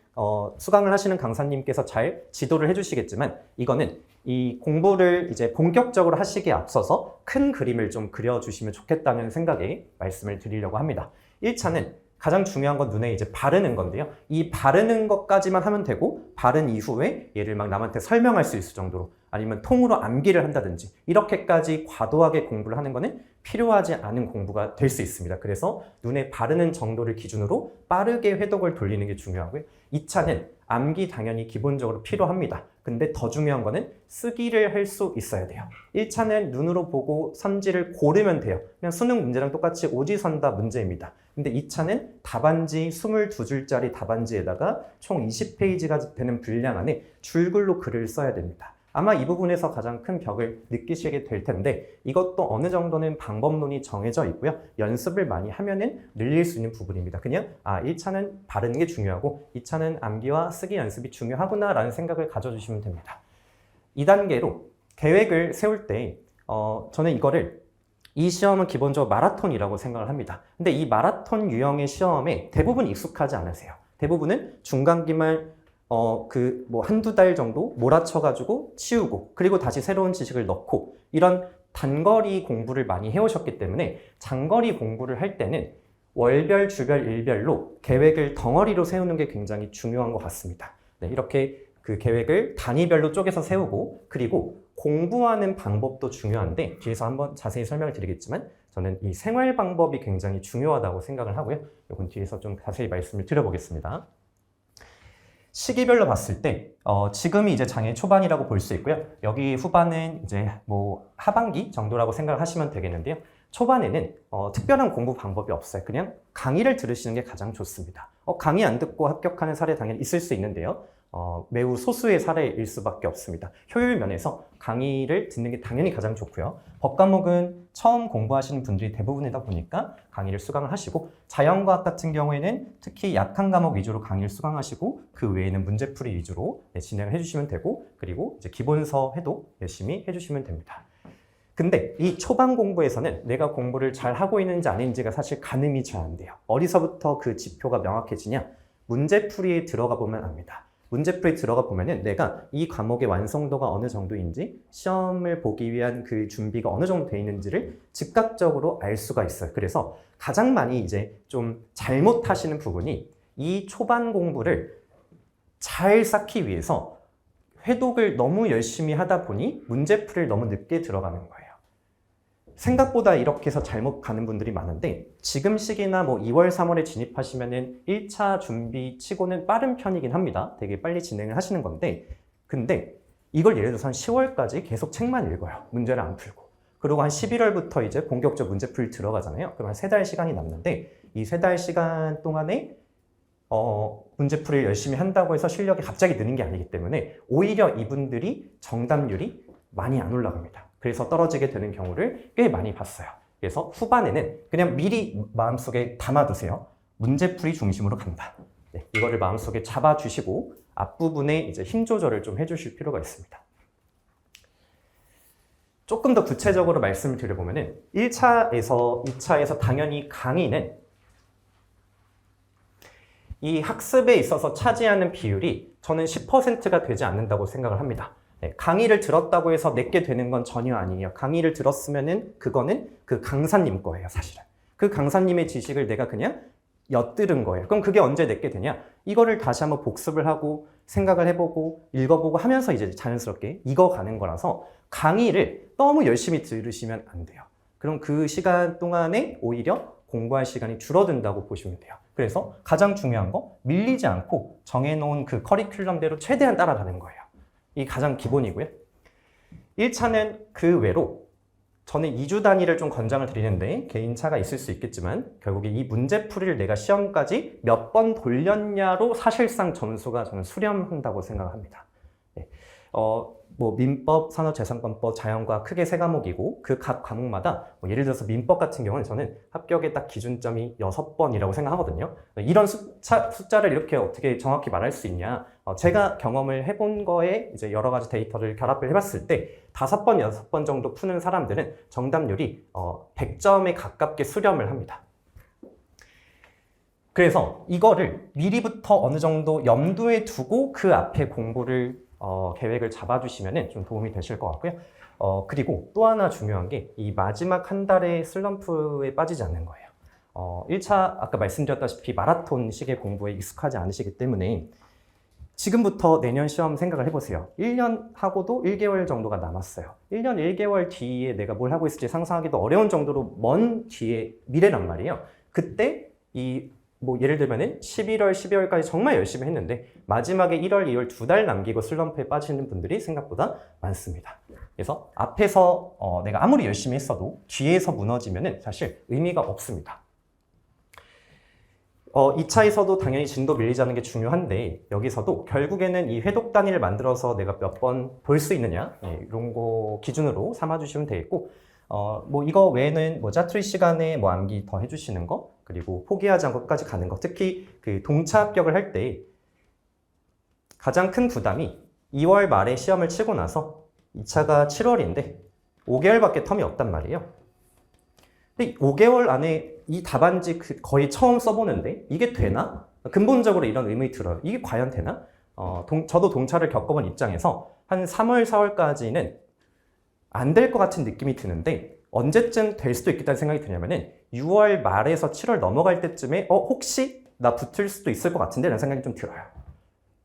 수강을 하시는 강사님께서 잘 지도를 해주시겠지만, 이거는 이 공부를 이제 본격적으로 하시기에 앞서서 큰 그림을 좀 그려주시면 좋겠다는 생각에 말씀을 드리려고 합니다. 1차는 가장 중요한 건 눈에 이제 바르는 건데요. 이 바르는 것까지만 하면 되고, 바른 이후에 얘를 막 남한테 설명할 수 있을 정도로, 아니면 통으로 암기를 한다든지 이렇게까지 과도하게 공부를 하는 거는 필요하지 않은 공부가 될 수 있습니다. 그래서 눈에 바르는 정도를 기준으로 빠르게 회독을 돌리는 게 중요하고요. 2차는 암기 당연히 기본적으로 필요합니다. 근데 더 중요한 거는 쓰기를 할 수 있어야 돼요. 1차는 눈으로 보고 선지를 고르면 돼요. 그냥 수능 문제랑 똑같이 오지선다 문제입니다. 근데 2차는 답안지 22줄짜리 답안지에다가 총 20페이지가 되는 분량 안에 줄글로 글을 써야 됩니다. 아마 이 부분에서 가장 큰 벽을 느끼시게 될 텐데 이것도 어느 정도는 방법론이 정해져 있고요. 연습을 많이 하면은 늘릴 수 있는 부분입니다. 그냥 1차는 바르는 게 중요하고 2차는 암기와 쓰기 연습이 중요하구나 라는 생각을 가져주시면 됩니다. 2단계로 계획을 세울 때 저는 이 시험은 기본적으로 마라톤이라고 생각을 합니다. 근데 이 마라톤 유형의 시험에 대부분 익숙하지 않으세요. 대부분은 중간기말 한두 달 정도 몰아쳐가지고 치우고 그리고 다시 새로운 지식을 넣고 이런 단거리 공부를 많이 해오셨기 때문에 장거리 공부를 할 때는 월별, 주별, 일별로 계획을 덩어리로 세우는 게 굉장히 중요한 것 같습니다. 네, 이렇게 그 계획을 단위별로 쪼개서 세우고 그리고 공부하는 방법도 중요한데 뒤에서 한번 자세히 설명을 드리겠지만 저는 이 생활 방법이 굉장히 중요하다고 생각을 하고요. 이건 뒤에서 좀 자세히 말씀을 드려보겠습니다. 시기별로 봤을 때 지금이 이제 장애 초반이라고 볼 수 있고요. 여기 후반은 이제 하반기 정도라고 생각을 하시면 되겠는데요. 초반에는 특별한 공부 방법이 없어요. 그냥 강의를 들으시는 게 가장 좋습니다. 강의 안 듣고 합격하는 사례 당연히 있을 수 있는데요. 매우 소수의 사례일 수밖에 없습니다. 효율 면에서 강의를 듣는 게 당연히 가장 좋고요. 법 과목은 처음 공부하시는 분들이 대부분이다 보니까 강의를 수강을 하시고 자연과학 같은 경우에는 특히 약한 과목 위주로 강의를 수강하시고 그 외에는 문제풀이 위주로 진행을 해주시면 되고 그리고 이제 기본서 해도 열심히 해주시면 됩니다. 근데 이 초반 공부에서는 내가 공부를 잘 하고 있는지 아닌지가 사실 가늠이 잘 안 돼요. 어디서부터 그 지표가 명확해지냐? 문제풀이에 들어가 보면 압니다. 문제풀이 들어가 보면은 내가 이 과목의 완성도가 어느 정도인지 시험을 보기 위한 그 준비가 어느 정도 돼 있는지를 즉각적으로 알 수가 있어요. 그래서 가장 많이 이제 좀 잘못하시는 부분이 이 초반 공부를 잘 쌓기 위해서 회독을 너무 열심히 하다 보니 문제풀이를 너무 늦게 들어가는 거예요. 생각보다 이렇게 해서 잘못 가는 분들이 많은데 지금 시기나 2월, 3월에 진입하시면은 1차 준비 치고는 빠른 편이긴 합니다. 되게 빨리 진행을 하시는 건데 근데 이걸 예를 들어서 한 10월까지 계속 책만 읽어요. 문제를 안 풀고. 그리고 한 11월부터 이제 본격적 문제풀이 들어가잖아요. 그럼 한 3달 시간이 남는데 이 3달 시간 동안에 문제풀이를 열심히 한다고 해서 실력이 갑자기 느는 게 아니기 때문에 오히려 이분들이 정답률이 많이 안 올라갑니다. 그래서 떨어지게 되는 경우를 꽤 많이 봤어요. 그래서 후반에는 그냥 미리 마음속에 담아두세요. 문제풀이 중심으로 간다. 네, 이거를 마음속에 잡아주시고 앞부분에 이제 힘 조절을 좀 해주실 필요가 있습니다. 조금 더 구체적으로 말씀을 드려보면은 1차에서 2차에서 당연히 강의는 이 학습에 있어서 차지하는 비율이 저는 10%가 되지 않는다고 생각을 합니다. 네, 강의를 들었다고 해서 내게 되는 건 전혀 아니에요. 강의를 들었으면은 그거는 그 강사님 거예요, 사실은. 그 강사님의 지식을 내가 그냥 엿들은 거예요. 그럼 그게 언제 내게 되냐? 이거를 다시 한번 복습을 하고 생각을 해보고 읽어보고 하면서 이제 자연스럽게 익어가는 거라서 강의를 너무 열심히 들으시면 안 돼요. 그럼 그 시간 동안에 오히려 공부할 시간이 줄어든다고 보시면 돼요. 그래서 가장 중요한 거 밀리지 않고 정해놓은 그 커리큘럼대로 최대한 따라가는 거예요. 이게 가장 기본이고요. 1차는 그 외로 저는 2주 단위를 좀 권장을 드리는데 개인차가 있을 수 있겠지만 결국에 이 문제풀이를 내가 시험까지 몇 번 돌렸냐로 사실상 점수가 저는 수렴한다고 생각합니다. 네. 민법, 산업재산권법, 자연과학 크게 3과목이고 그 각 과목마다 예를 들어서 민법 같은 경우는 저는 합격의 딱 기준점이 6번이라고 생각하거든요. 이런 숫자를 이렇게 어떻게 정확히 말할 수 있냐? 제가 경험을 해본 거에 이제 여러 가지 데이터를 결합을 해봤을 때 5번, 6번 정도 푸는 사람들은 정답률이 100점에 가깝게 수렴을 합니다. 그래서 이거를 미리부터 어느 정도 염두에 두고 그 앞에 공부를 계획을 잡아주시면 좀 도움이 되실 것 같고요. 그리고 또 하나 중요한 게 이 마지막 한 달의 슬럼프에 빠지지 않는 거예요. 1차 아까 말씀드렸다시피 마라톤식의 공부에 익숙하지 않으시기 때문에 지금부터 내년 시험 생각을 해보세요. 1년 하고도 1개월 정도가 남았어요. 1년 1개월 뒤에 내가 뭘 하고 있을지 상상하기도 어려운 정도로 먼 뒤에 미래란 말이에요. 그때 이 뭐 예를 들면은 11월, 12월까지 정말 열심히 했는데 마지막에 1월, 2월 2달 남기고 슬럼프에 빠지는 분들이 생각보다 많습니다. 그래서 앞에서 내가 아무리 열심히 했어도 뒤에서 무너지면은 사실 의미가 없습니다. 2차에서도 당연히 진도 밀리지 않는 게 중요한데 여기서도 결국에는 이 회독 단위를 만들어서 내가 몇 번 볼 수 있느냐 이런 거 기준으로 삼아주시면 되겠고 뭐 이거 외에는 뭐 짜투리 시간에 뭐 암기 더 해주시는 거 그리고 포기하지 않고 끝까지 가는 거 특히 그 동차 합격을 할 때 가장 큰 부담이 2월 말에 시험을 치고 나서 2차가 7월인데 5개월밖에 텀이 없단 말이에요. 근데 5개월 안에 이 답안지 거의 처음 써보는데 이게 되나? 근본적으로 이런 의문이 들어요. 이게 과연 되나? 저도 동차를 겪어본 입장에서 한 3월, 4월까지는 안 될 것 같은 느낌이 드는데 언제쯤 될 수도 있겠다는 생각이 드냐면은 6월 말에서 7월 넘어갈 때쯤에 혹시 나 붙을 수도 있을 것 같은데 라는 생각이 좀 들어요.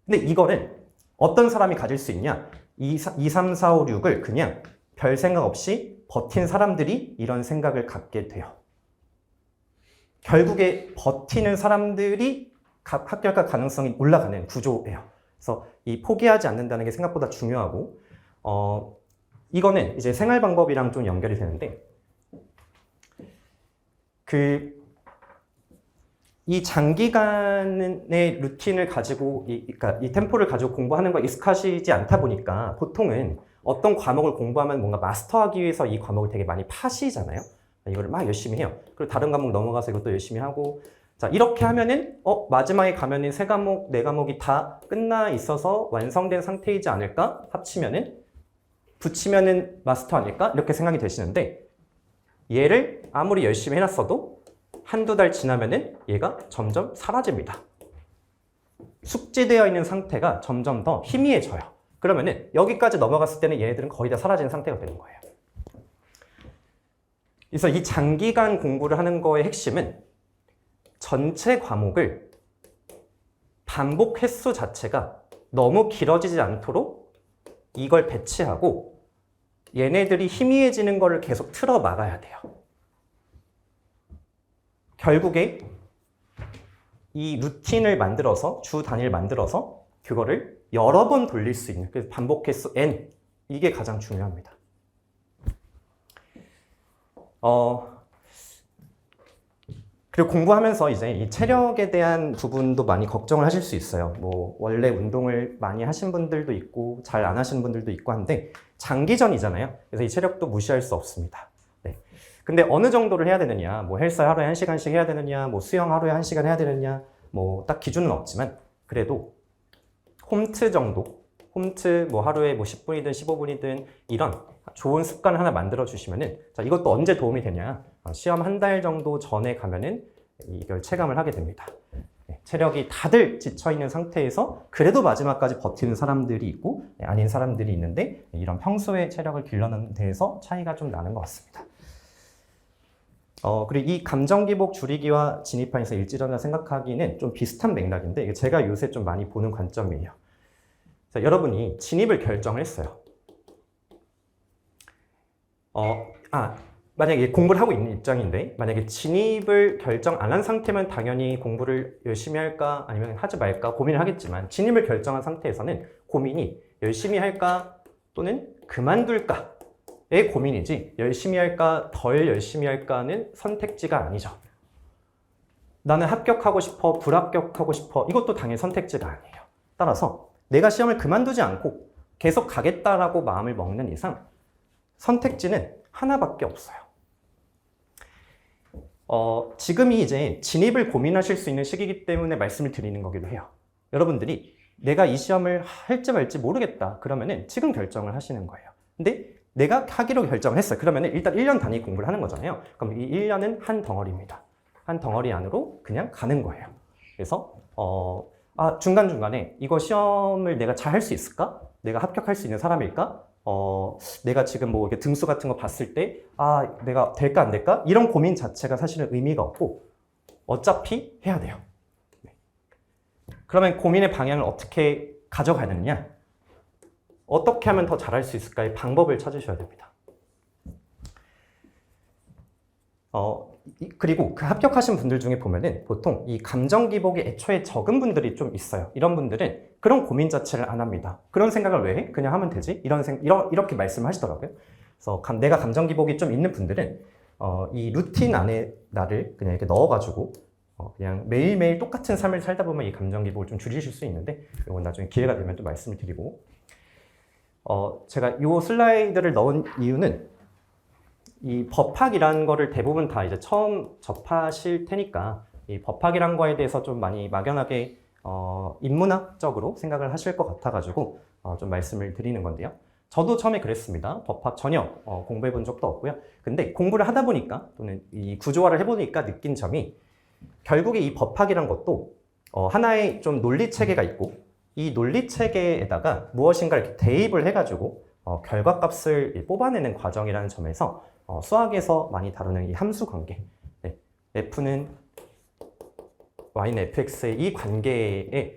근데 이거는 어떤 사람이 가질 수 있냐? 2, 3, 4, 5, 6을 그냥 별 생각 없이 버틴 사람들이 이런 생각을 갖게 돼요. 결국에 버티는 사람들이 합격할 가능성이 올라가는 구조예요. 그래서 이 포기하지 않는다는 게 생각보다 중요하고 이거는 이제 생활 방법이랑 좀 연결이 되는데 이 장기간의 루틴을 가지고 그러니까 이 템포를 가지고 공부하는 거 익숙하시지 않다 보니까 보통은 어떤 과목을 공부하면 뭔가 마스터하기 위해서 이 과목을 되게 많이 파시잖아요. 이거를 막 열심히 해요. 그리고 다른 과목 넘어가서 이것도 열심히 하고 자 이렇게 하면은 마지막에 가면은 3과목, 4과목이 다 끝나 있어서 완성된 상태이지 않을까? 합치면은 붙이면은 마스터 아닐까? 이렇게 생각이 되시는데 얘를 아무리 열심히 해놨어도 한두 달 지나면은 얘가 점점 사라집니다. 숙지되어 있는 상태가 점점 더 희미해져요. 그러면은 여기까지 넘어갔을 때는 얘네들은 거의 다 사라지는 상태가 되는 거예요. 그래서 이 장기간 공부를 하는 거의 핵심은 전체 과목을 반복 횟수 자체가 너무 길어지지 않도록 이걸 배치하고 얘네들이 희미해지는 거를 계속 틀어 막아야 돼요. 결국에 이 루틴을 만들어서 주 단위를 만들어서 그거를 여러 번 돌릴 수 있는 그래서 반복 횟수 n 이게 가장 중요합니다. 그리고 공부하면서 이제 이 체력에 대한 부분도 많이 걱정을 하실 수 있어요. 뭐 원래 운동을 많이 하신 분들도 있고 잘 안 하시는 분들도 있고 한데 장기전이잖아요. 그래서 이 체력도 무시할 수 없습니다. 네. 근데 어느 정도를 해야 되느냐, 뭐 헬스 하루에 1시간씩 해야 되느냐, 뭐 수영 하루에 1시간 해야 되느냐, 뭐 딱 기준은 없지만 그래도 홈트 정도, 홈트 뭐 하루에 뭐 10분이든 15분이든 이런 좋은 습관을 하나 만들어 주시면은 자 이것도 언제 도움이 되냐? 시험 한 달 정도 전에 가면은 이걸 체감을 하게 됩니다. 체력이 다들 지쳐 있는 상태에서 그래도 마지막까지 버티는 사람들이 있고 아닌 사람들이 있는데 이런 평소에 체력을 길러내는 데에서 차이가 좀 나는 것 같습니다. 그리고 이 감정 기복 줄이기와 진입판에서 일치라고 생각하기는 좀 비슷한 맥락인데 이게 제가 요새 좀 많이 보는 관점이에요. 자, 여러분이 진입을 결정을 했어요. 만약에 공부를 하고 있는 입장인데 만약에 진입을 결정 안 한 상태면 당연히 공부를 열심히 할까 아니면 하지 말까 고민을 하겠지만 진입을 결정한 상태에서는 고민이 열심히 할까 또는 그만둘까의 고민이지 열심히 할까 덜 열심히 할까는 선택지가 아니죠. 나는 합격하고 싶어 불합격하고 싶어 이것도 당연히 선택지가 아니에요. 따라서 내가 시험을 그만두지 않고 계속 가겠다라고 마음을 먹는 이상 선택지는 하나밖에 없어요. 지금이 이제 진입을 고민하실 수 있는 시기이기 때문에 말씀을 드리는 거기도 해요. 여러분들이 내가 이 시험을 할지 말지 모르겠다 그러면은 지금 결정을 하시는 거예요. 근데 내가 하기로 결정을 했어요. 그러면은 일단 1년 단위 공부를 하는 거잖아요. 그럼 이 1년은 한 덩어리입니다. 한 덩어리 안으로 그냥 가는 거예요. 그래서 중간중간에 이거 시험을 내가 잘 할 수 있을까? 내가 합격할 수 있는 사람일까? 내가 지금 뭐 이렇게 등수 같은 거 봤을 때, 내가 될까 안 될까? 이런 고민 자체가 사실은 의미가 없고, 어차피 해야 돼요. 그러면 고민의 방향을 어떻게 가져가느냐? 어떻게 하면 더 잘할 수 있을까의 방법을 찾으셔야 됩니다. 그리고 그 합격하신 분들 중에 보면은 보통 이 감정 기복이 애초에 적은 분들이 좀 있어요. 이런 분들은 그런 고민 자체를 안 합니다. 그런 생각을 왜 해? 그냥 하면 되지? 이렇게 말씀하시더라고요. 그래서 내가 감정 기복이 좀 있는 분들은 이 루틴 안에 나를 그냥 이렇게 넣어가지고 그냥 매일매일 똑같은 삶을 살다 보면 이 감정 기복을 좀 줄이실 수 있는데, 이건 나중에 기회가 되면 또 말씀을 드리고, 제가 이 슬라이드를 넣은 이유는 이 법학이라는 거를 대부분 다 이제 처음 접하실 테니까 이 법학이란 거에 대해서 좀 많이 막연하게 인문학적으로 생각을 하실 것 같아가지고 좀 말씀을 드리는 건데요. 저도 처음에 그랬습니다. 법학 전혀 공부해 본 적도 없고요. 근데 공부를 하다 보니까 또는 이 구조화를 해보니까 느낀 점이, 결국에 이 법학이란 것도 하나의 좀 논리 체계가 있고, 이 논리 체계에다가 무엇인가 이렇게 대입을 해가지고 결과값을 뽑아내는 과정이라는 점에서 수학에서 많이 다루는 이 함수 관계, 네. F는 Y는 Fx의 이 관계에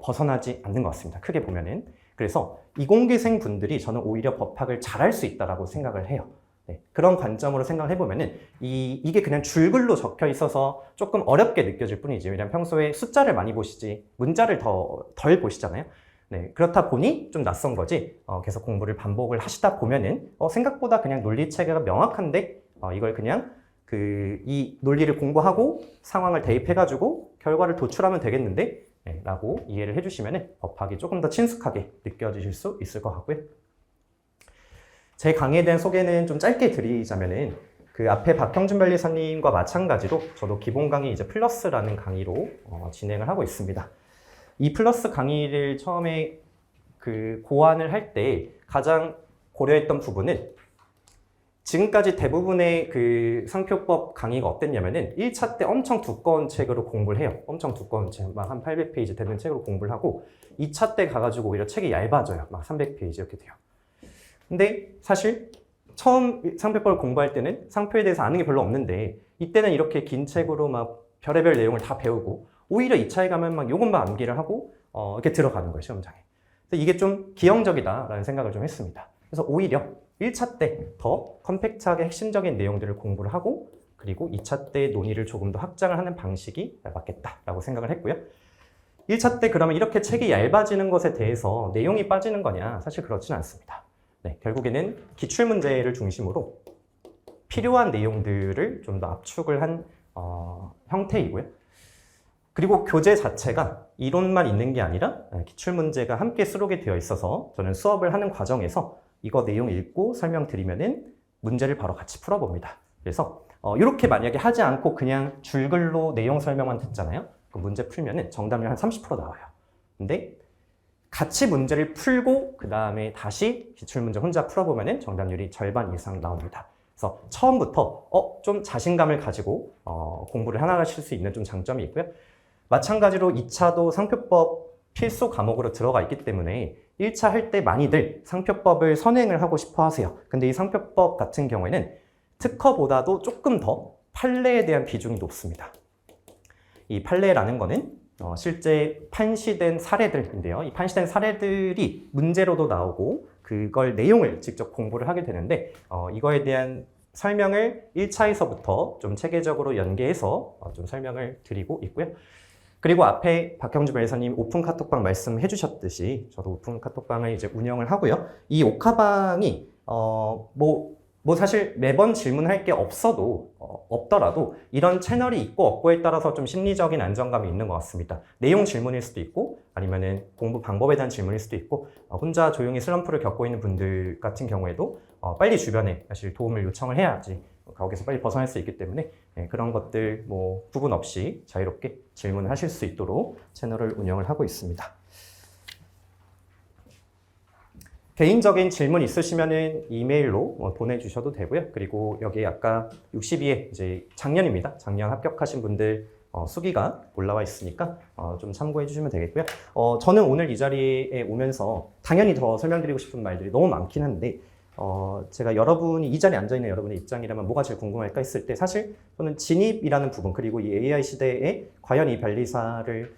벗어나지 않는 것 같습니다. 크게 보면은. 그래서 이공계생 분들이 저는 오히려 법학을 잘할 수 있다라고 생각을 해요. 네. 그런 관점으로 생각을 해보면은 이게 그냥 줄글로 적혀 있어서 조금 어렵게 느껴질 뿐이지, 왜냐면 평소에 숫자를 많이 보시지 문자를 덜 보시잖아요. 네, 그렇다 보니 좀 낯선 거지, 계속 공부를 반복을 하시다 보면은 생각보다 그냥 논리 체계가 명확한데 이걸 그냥 이 논리를 공부하고 상황을 대입해가지고 결과를 도출하면 되겠는데, 네, 라고 이해를 해주시면 법학이 조금 더 친숙하게 느껴지실 수 있을 것 같고요. 제 강의에 대한 소개는 좀 짧게 드리자면은, 그 앞에 박형준 변리사님과 마찬가지로 저도 기본 강의 이제 플러스라는 강의로 진행을 하고 있습니다. 이 플러스 강의를 처음에 그 고안을 할 때 가장 고려했던 부분은, 지금까지 대부분의 그 상표법 강의가 어땠냐면은 1차 때 엄청 두꺼운 책으로 공부를 해요. 엄청 두꺼운 책, 막 한 800페이지 되는 책으로 공부를 하고, 2차 때 가가지고 오히려 책이 얇아져요. 막 300페이지 이렇게 돼요. 근데 사실 처음 상표법을 공부할 때는 상표에 대해서 아는 게 별로 없는데, 이때는 이렇게 긴 책으로 막 별의별 내용을 다 배우고, 오히려 2차에 가면 막 요것만 암기를 하고 이렇게 들어가는 거예요, 시험장에. 그래서 이게 좀 기형적이다라는 생각을 좀 했습니다. 그래서 오히려 1차 때 더 컴팩트하게 핵심적인 내용들을 공부를 하고, 그리고 2차 때 논의를 조금 더 확장을 하는 방식이 맞겠다라고 생각을 했고요. 1차 때 그러면 이렇게 책이 얇아지는 것에 대해서 내용이 빠지는 거냐? 사실 그렇지는 않습니다. 네, 결국에는 기출문제를 중심으로 필요한 내용들을 좀 더 압축을 한 형태이고요. 그리고 교재 자체가 이론만 있는 게 아니라 기출문제가 함께 수록이 되어 있어서, 저는 수업을 하는 과정에서 이거 내용 읽고 설명드리면은 문제를 바로 같이 풀어봅니다. 그래서 이렇게 만약에 하지 않고 그냥 줄글로 내용 설명만 듣잖아요. 그 문제 풀면은 정답률 한 30% 나와요. 근데 같이 문제를 풀고 그 다음에 다시 기출문제 혼자 풀어보면은 정답률이 절반 이상 나옵니다. 그래서 처음부터 좀 자신감을 가지고 공부를 해나가실 수 있는 좀 장점이 있고요. 마찬가지로 2차도 상표법 필수 과목으로 들어가 있기 때문에 1차 할 때 많이들 상표법을 선행을 하고 싶어 하세요. 근데 이 상표법 같은 경우에는 특허보다도 조금 더 판례에 대한 비중이 높습니다. 이 판례라는 거는 실제 판시된 사례들인데요. 이 판시된 사례들이 문제로도 나오고 그걸 내용을 직접 공부를 하게 되는데, 이거에 대한 설명을 1차에서부터 좀 체계적으로 연계해서 좀 설명을 드리고 있고요. 그리고 앞에 박형준 변호사님 오픈 카톡방 말씀해 주셨듯이 저도 오픈 카톡방을 이제 운영을 하고요. 이 오카방이 뭐 사실 매번 질문할 게 없더라도 이런 채널이 있고 없고에 따라서 좀 심리적인 안정감이 있는 것 같습니다. 내용 질문일 수도 있고, 아니면은 공부 방법에 대한 질문일 수도 있고, 혼자 조용히 슬럼프를 겪고 있는 분들 같은 경우에도 빨리 주변에 사실 도움을 요청을 해야지 거기서 빨리 벗어날 수 있기 때문에, 그런 것들 뭐 구분 없이 자유롭게 질문을 하실 수 있도록 채널을 운영을 하고 있습니다. 개인적인 질문 있으시면은 이메일로 보내주셔도 되고요. 그리고 여기 아까 62회 이제 작년입니다. 작년 합격하신 분들 수기가 올라와 있으니까 좀 참고해 주시면 되겠고요. 저는 오늘 이 자리에 오면서 당연히 더 설명드리고 싶은 말들이 너무 많긴 한데, 제가 여러분이 이 자리에 앉아있는 여러분의 입장이라면 뭐가 제일 궁금할까 했을 때, 사실 저는 진입이라는 부분, 그리고 이 AI 시대에 과연 이 변리사를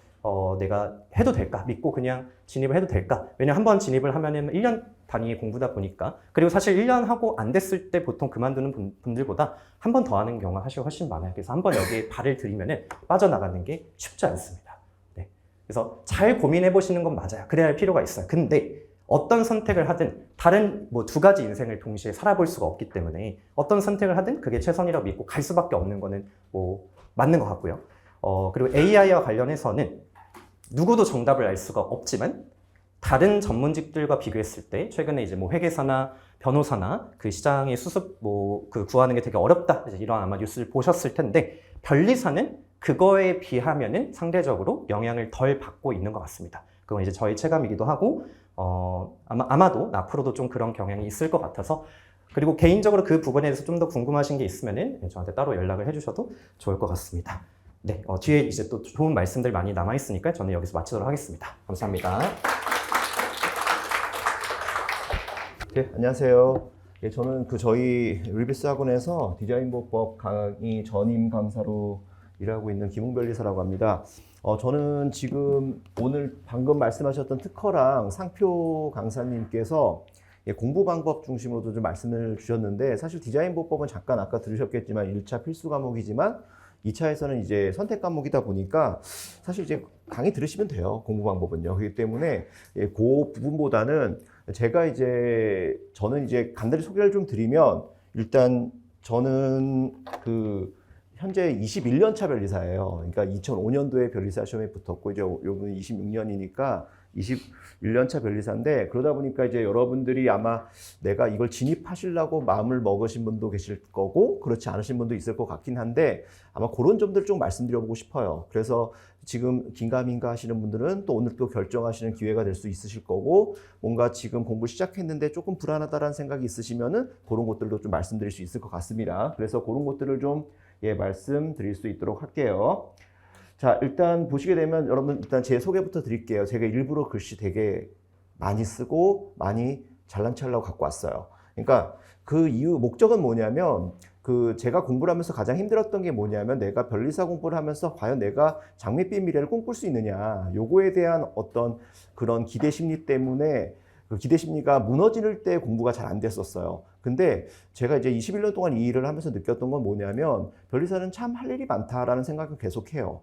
내가 해도 될까? 믿고 그냥 진입을 해도 될까? 왜냐면 한번 진입을 하면은 1년 단위의 공부다 보니까, 그리고 사실 1년 하고 안 됐을 때 보통 그만두는 분들보다 한 번 더 하는 경우가 사실 훨씬 많아요. 그래서 한 번 여기에 발을 들이면은 빠져나가는 게 쉽지 않습니다. 네. 그래서 잘 고민해 보시는 건 맞아요. 그래야 할 필요가 있어요. 근데 어떤 선택을 하든 다른 뭐 두 가지 인생을 동시에 살아볼 수가 없기 때문에 어떤 선택을 하든 그게 최선이라고 믿고 갈 수밖에 없는 거는 뭐 맞는 것 같고요. 그리고 AI와 관련해서는 누구도 정답을 알 수가 없지만 다른 전문직들과 비교했을 때 최근에 이제 뭐 회계사나 변호사나 그 시장의 수습 뭐 그 구하는 게 되게 어렵다, 이제 이런 아마 뉴스를 보셨을 텐데 변리사는 그거에 비하면은 상대적으로 영향을 덜 받고 있는 것 같습니다. 그건 이제 저희 체감이기도 하고 아마도 앞으로도 좀 그런 경향이 있을 것 같아서, 그리고 개인적으로 그 부분에 대해서 좀 더 궁금하신 게 있으면은 저한테 따로 연락을 해주셔도 좋을 것 같습니다. 네, 뒤에 이제 또 좋은 말씀들 많이 남아 있으니까 저는 여기서 마치도록 하겠습니다. 감사합니다. 네, 안녕하세요. 예, 저는 저희 르비스 학원에서 디자인보법 강의 전임 강사로 일하고 있는 김웅별리사라고 합니다. 저는 지금 오늘 방금 말씀하셨던 특허랑 상표 강사님께서 공부 방법 중심으로도 좀 말씀을 주셨는데, 사실 디자인보법은 잠깐 아까 들으셨겠지만 1차 필수 과목이지만 2차에서는 이제 선택 과목이다 보니까 사실 이제 강의 들으시면 돼요. 공부 방법은요. 그렇기 때문에 그 부분보다는 저는 이제 간단히 소개를 좀 드리면, 일단 저는 현재 21년 차 변리사예요. 그러니까 2005년도에 변리사 시험에 붙었고, 이제 요번 26년이니까 21년 차 변리사인데, 그러다 보니까 이제 여러분들이 아마 내가 이걸 진입하시려고 마음을 먹으신 분도 계실 거고, 그렇지 않으신 분도 있을 것 같긴 한데, 아마 그런 점들 좀 말씀드려보고 싶어요. 그래서 지금 긴가민가 하시는 분들은 또 오늘 또 결정하시는 기회가 될 수 있으실 거고, 뭔가 지금 공부 시작했는데 조금 불안하다라는 생각이 있으시면은 그런 것들도 좀 말씀드릴 수 있을 것 같습니다. 그래서 그런 것들을 좀 말씀드릴 수 있도록 할게요. 자, 일단 보시게 되면 여러분 일단 제 소개부터 드릴게요. 제가 일부러 글씨 되게 많이 쓰고 많이 잘난 체하려고 갖고 왔어요. 그러니까 그 이유, 목적은 뭐냐면, 제가 공부를 하면서 가장 힘들었던 게 뭐냐면, 내가 변리사 공부를 하면서 과연 내가 장밋빛 미래를 꿈꿀 수 있느냐, 요거에 대한 어떤 그런 기대 심리 때문에 그 기대 심리가 무너질 때 공부가 잘 안 됐었어요. 근데 제가 이제 21년 동안 이 일을 하면서 느꼈던 건 뭐냐면, 변리사는 참 할 일이 많다라는 생각을 계속 해요.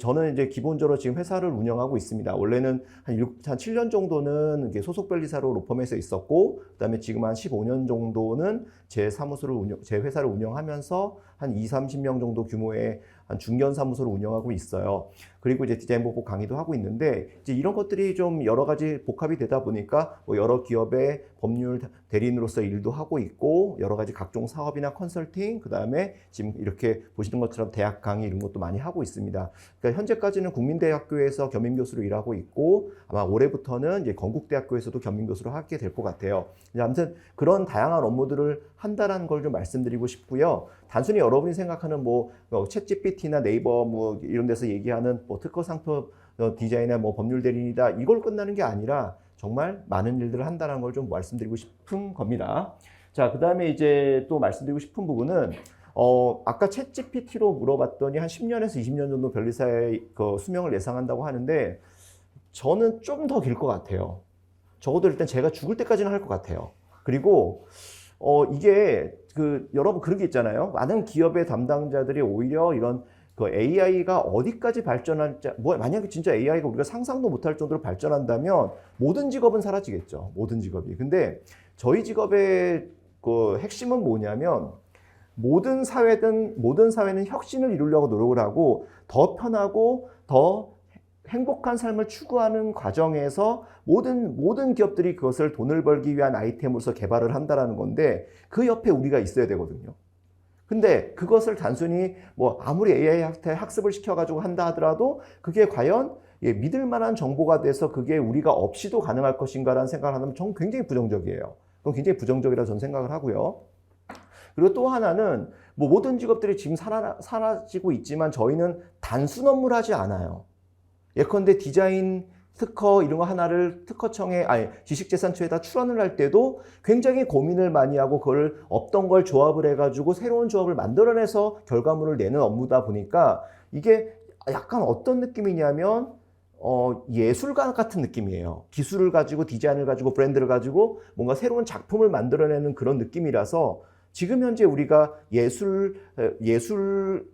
저는 이제 기본적으로 지금 회사를 운영하고 있습니다. 원래는 한 7년 정도는 소속 변리사로 로펌에서 있었고, 그다음에 지금 한 15년 정도는 제 회사를 운영하면서 한 20-30명 정도 규모의 한 중견 사무소를 운영하고 있어요. 그리고 이제 디자인 보복 강의도 하고 있는데, 이제 이런 것들이 좀 여러 가지 복합이 되다 보니까 여러 기업의 법률 대리인으로서 일도 하고 있고, 여러 가지 각종 사업이나 컨설팅, 그다음에 지금 이렇게 보시는 것처럼 대학 강의 이런 것도 많이 하고 있습니다. 그러니까 현재까지는 국민대학교에서 겸임교수로 일하고 있고, 아마 올해부터는 이제 건국대학교에서도 겸임교수로 하게 될 것 같아요. 아무튼 그런 다양한 업무들을 한다라는 걸 좀 말씀드리고 싶고요. 단순히 여러분이 생각하는 챗GPT나 네이버 이런 데서 얘기하는 특허 상표 디자인이나 법률 대리인이다, 이걸 끝나는 게 아니라 정말 많은 일들을 한다는 걸 좀 말씀드리고 싶은 겁니다. 자, 그 다음에 이제 또 말씀드리고 싶은 부분은, 아까 챗GPT로 물어봤더니 한 10년에서 20년 정도 변리사의 수명을 예상한다고 하는데, 저는 좀 더 길 것 같아요. 적어도 일단 제가 죽을 때까지는 할 것 같아요. 그리고 이게 여러분 그런 게 있잖아요. 많은 기업의 담당자들이 오히려 이런 AI가 어디까지 발전할지, 만약에 진짜 AI가 우리가 상상도 못할 정도로 발전한다면 모든 직업은 사라지겠죠. 모든 직업이. 근데 저희 직업의 핵심은 뭐냐면, 모든 사회는 혁신을 이루려고 노력을 하고, 더 편하고 더 행복한 삶을 추구하는 과정에서 모든 기업들이 그것을 돈을 벌기 위한 아이템으로서 개발을 한다라는 건데, 그 옆에 우리가 있어야 되거든요. 근데 그것을 단순히 아무리 AI한테 학습을 시켜가지고 한다 하더라도 그게 과연 믿을 만한 정보가 돼서 그게 우리가 없이도 가능할 것인가라는 생각을 한다면 저는 굉장히 부정적이에요. 그건 굉장히 부정적이라고 저는 생각을 하고요. 그리고 또 하나는 모든 직업들이 지금 사라지고 있지만 저희는 단순 업무를 하지 않아요. 예컨대 디자인 특허 이런 거 하나를 지식재산처에다 출원을 할 때도 굉장히 고민을 많이 하고, 그걸 없던 걸 조합을 해가지고 새로운 조합을 만들어내서 결과물을 내는 업무다 보니까, 이게 약간 어떤 느낌이냐면 예술가 같은 느낌이에요. 기술을 가지고 디자인을 가지고 브랜드를 가지고 뭔가 새로운 작품을 만들어내는 그런 느낌이라서 지금 현재 우리가 예술적인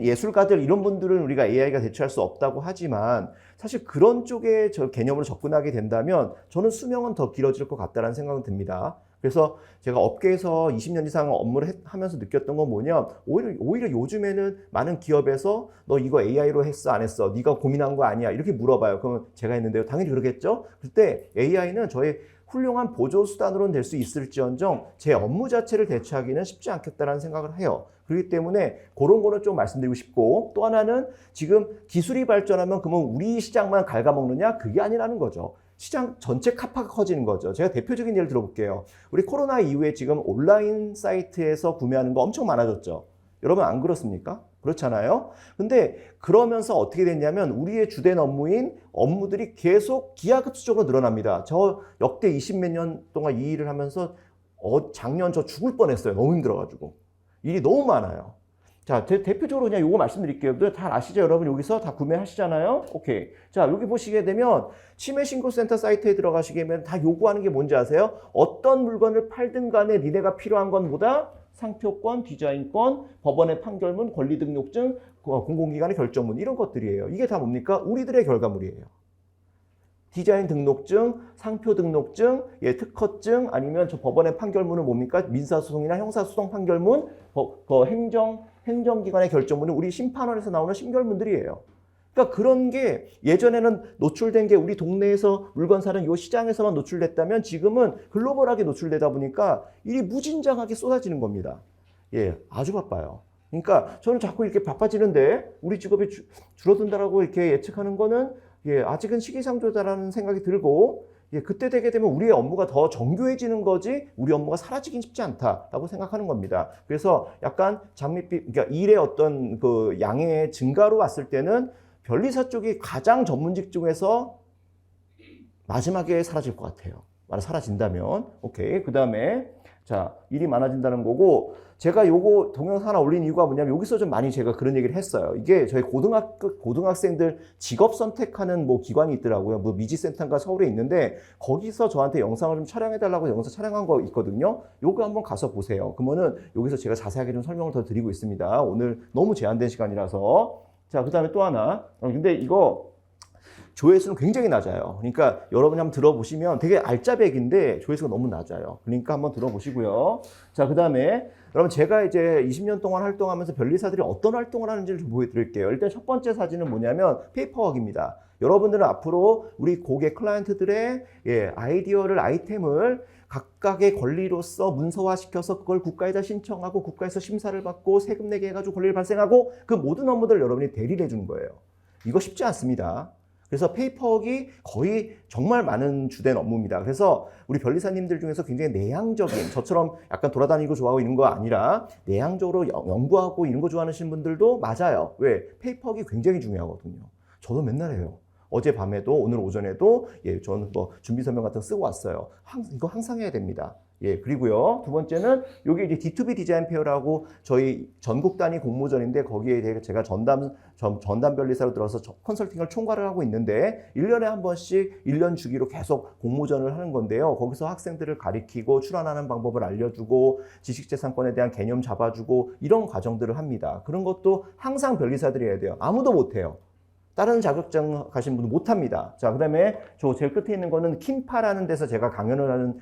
예술가들 이런 분들은 우리가 AI가 대체할 수 없다고 하지만 사실 그런 쪽의 개념으로 접근하게 된다면 저는 수명은 더 길어질 것 같다는 생각은 듭니다. 그래서 제가 업계에서 20년 이상 업무를 하면서 느꼈던 건 뭐냐, 오히려 요즘에는 많은 기업에서 너 이거 AI로 했어 안 했어? 네가 고민한 거 아니야? 이렇게 물어봐요. 그러면 제가 했는데요. 당연히 그러겠죠? 그때 AI는 저의 훌륭한 보조 수단으로는 될 수 있을지언정 제 업무 자체를 대체하기는 쉽지 않겠다라는 생각을 해요. 그렇기 때문에 그런 거는 좀 말씀드리고 싶고, 또 하나는 지금 기술이 발전하면 그러면 우리 시장만 갉아먹느냐? 그게 아니라는 거죠. 시장 전체 카파가 커지는 거죠. 제가 대표적인 예를 들어볼게요. 우리 코로나 이후에 지금 온라인 사이트에서 구매하는 거 엄청 많아졌죠. 여러분 안 그렇습니까? 그렇잖아요. 근데 그러면서 어떻게 됐냐면 우리의 주된 업무인 업무들이 계속 기하급수적으로 늘어납니다. 저 역대 20몇 년 동안 이 일을 하면서 작년 저 죽을 뻔했어요. 너무 힘들어가지고. 일이 너무 많아요. 자, 대표적으로 그냥 요거 말씀드릴게요. 다 아시죠? 여러분 여기서 다 구매하시잖아요? 오케이. 자, 여기 보시게 되면 치매 신고센터 사이트에 들어가시게 되면 다 요구하는 게 뭔지 아세요? 어떤 물건을 팔든 간에 니네가 필요한 건 뭐다? 상표권, 디자인권, 법원의 판결문, 권리등록증, 공공기관의 결정문 이런 것들이에요. 이게 다 뭡니까? 우리들의 결과물이에요. 디자인 등록증, 상표 등록증, 특허증, 아니면 저 법원의 판결문은 뭡니까? 민사소송이나 형사소송 판결문, 행정기관의 결정문은 우리 심판원에서 나오는 심결문들이에요. 그러니까 그런 게 예전에는 노출된 게 우리 동네에서 물건 사는 요 시장에서만 노출됐다면 지금은 글로벌하게 노출되다 보니까 일이 무진장하게 쏟아지는 겁니다. 예, 아주 바빠요. 그러니까 저는 자꾸 이렇게 바빠지는데 우리 직업이 줄어든다라고 이렇게 예측하는 거는 아직은 시기상조다라는 생각이 들고 그때 되게 되면 우리의 업무가 더 정교해지는 거지 우리 업무가 사라지긴 쉽지 않다라고 생각하는 겁니다. 그래서 약간 그러니까 일의 어떤 그 양의 증가로 봤을 때는 변리사 쪽이 가장 전문직 중에서 마지막에 사라질 것 같아요. 사라진다면. 오케이. 그 다음에 자, 일이 많아진다는 거고, 제가 요거 동영상 하나 올린 이유가 뭐냐면 여기서 좀 많이 제가 그런 얘기를 했어요. 이게 저희 고등학생들 직업 선택하는 뭐 기관이 있더라고요. 뭐 미지센터인가 서울에 있는데 거기서 저한테 영상을 좀 촬영해달라고 영상 촬영한 거 있거든요. 요거 한번 가서 보세요. 그러면은 여기서 제가 자세하게 좀 설명을 더 드리고 있습니다. 오늘 너무 제한된 시간이라서. 자, 그 다음에 또 하나. 근데 이거 조회수는 굉장히 낮아요. 그러니까 여러분이 한번 들어보시면 되게 알짜배기인데 조회수가 너무 낮아요. 그러니까 한번 들어보시고요. 자, 그 다음에 여러분 제가 이제 20년 동안 활동하면서 변리사들이 어떤 활동을 하는지를 좀 보여드릴게요. 일단 첫 번째 사진은 뭐냐면 페이퍼워크입니다. 여러분들은 앞으로 우리 고객 클라이언트들의 아이디어를 아이템을 각각의 권리로서 문서화시켜서 그걸 국가에다 신청하고 국가에서 심사를 받고 세금 내게 해가지고 권리를 발생하고 그 모든 업무들을 여러분이 대리를 해주는 거예요. 이거 쉽지 않습니다. 그래서 페이퍼워크가 거의 정말 많은 주된 업무입니다. 그래서 우리 변리사님들 중에서 굉장히 내향적인, 저처럼 약간 돌아다니고 좋아하고 이런 거 아니라 내향적으로 연구하고 이런 거 좋아하시는 분들도 맞아요. 왜? 페이퍼워크가 굉장히 중요하거든요. 저도 맨날 해요. 어젯밤에도 오늘 오전에도 저는 뭐 준비 설명 같은 거 쓰고 왔어요. 이거 항상 해야 됩니다. 그리고요. 두 번째는 이게 이제 D2B 디자인 페어라고 저희 전국 단위 공모전인데 거기에 대해 제가 전담 변리사로 들어서 컨설팅을 총괄을 하고 있는데 1년에 한 번씩 1년 주기로 계속 공모전을 하는 건데요. 거기서 학생들을 가리키고 출안하는 방법을 알려주고 지식재산권에 대한 개념 잡아주고 이런 과정들을 합니다. 그런 것도 항상 변리사들이 해야 돼요. 아무도 못해요. 다른 자격증 가신 분은 못합니다. 자, 그 다음에 저 제일 끝에 있는 거는 킴파라는 데서 제가 강연을 하는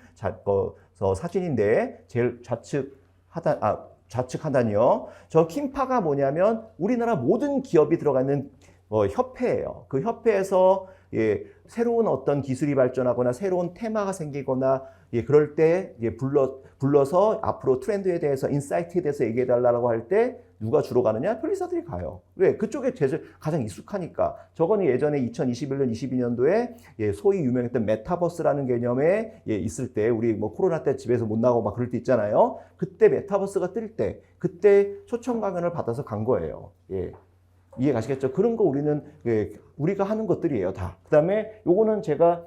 사진인데 제일 좌측 하단이요. 저 킴파가 뭐냐면 우리나라 모든 기업이 들어가 있는 협회예요. 그 협회에서 새로운 어떤 기술이 발전하거나 새로운 테마가 생기거나 그럴 때 불러서 앞으로 트렌드에 대해서 인사이트에 대해서 얘기해달라고 할 때 누가 주로 가느냐? 변리사들이 가요. 왜? 그쪽에 가장 익숙하니까. 저건 예전에 2021년, 22년도에 소위 유명했던 메타버스라는 개념에 있을 때 우리 뭐 코로나 때 집에서 못 나가고 막 그럴 때 있잖아요. 그때 메타버스가 뜰 때 그때 초청 강연을 받아서 간 거예요. 이해 가시겠죠? 그런 거 우리가 하는 것들이에요, 다. 그 다음에 요거는 제가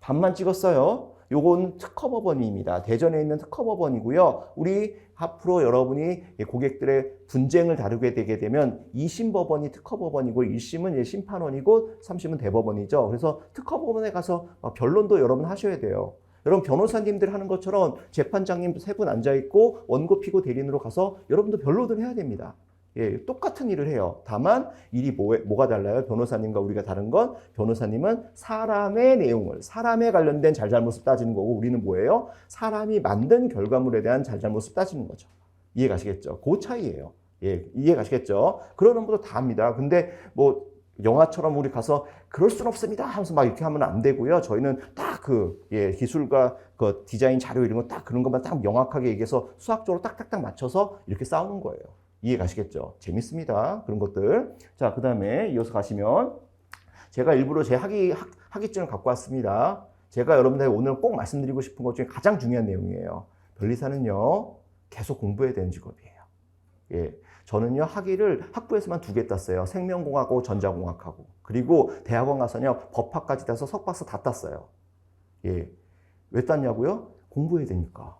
반만 찍었어요. 요건 특허법원입니다. 대전에 있는 특허법원이고요. 우리 앞으로 여러분이 고객들의 분쟁을 다루게 되게 되면 2심 법원이 특허법원이고 1심은 심판원이고 3심은 대법원이죠. 그래서 특허법원에 가서 변론도 여러분 하셔야 돼요. 여러분 변호사님들 하는 것처럼 재판장님 3분 앉아있고 원고 피고 대리인으로 가서 여러분도 변론을 해야 됩니다. 예, 똑같은 일을 해요. 다만 일이 뭐가 달라요? 변호사님과 우리가 다른 건 변호사님은 사람의 내용을, 사람에 관련된 잘잘못을 따지는 거고 우리는 뭐예요? 사람이 만든 결과물에 대한 잘잘못을 따지는 거죠. 이해가시겠죠? 그 차이예요. 예, 이해가시겠죠? 그런 업무도 다 합니다. 근데 뭐 영화처럼 우리 가서 그럴 순 없습니다 하면서 막 이렇게 하면 안 되고요. 저희는 딱 기술과 그 디자인 자료 이런 거 딱 그런 것만 딱 명확하게 얘기해서 수학적으로 딱딱딱 맞춰서 이렇게 싸우는 거예요. 이해 가시겠죠? 재밌습니다. 그런 것들. 자, 그 다음에 이어서 가시면 제가 일부러 제 학위증을 갖고 왔습니다. 제가 여러분들에게 오늘 꼭 말씀드리고 싶은 것 중에 가장 중요한 내용이에요. 변리사는요, 계속 공부해야 되는 직업이에요. 예. 저는요, 학위를 학부에서만 2개 땄어요. 생명공학하고 전자공학하고. 그리고 대학원 가서요, 법학까지 따서 석박사 다 땄어요. 예. 왜 땄냐고요? 공부해야 되니까.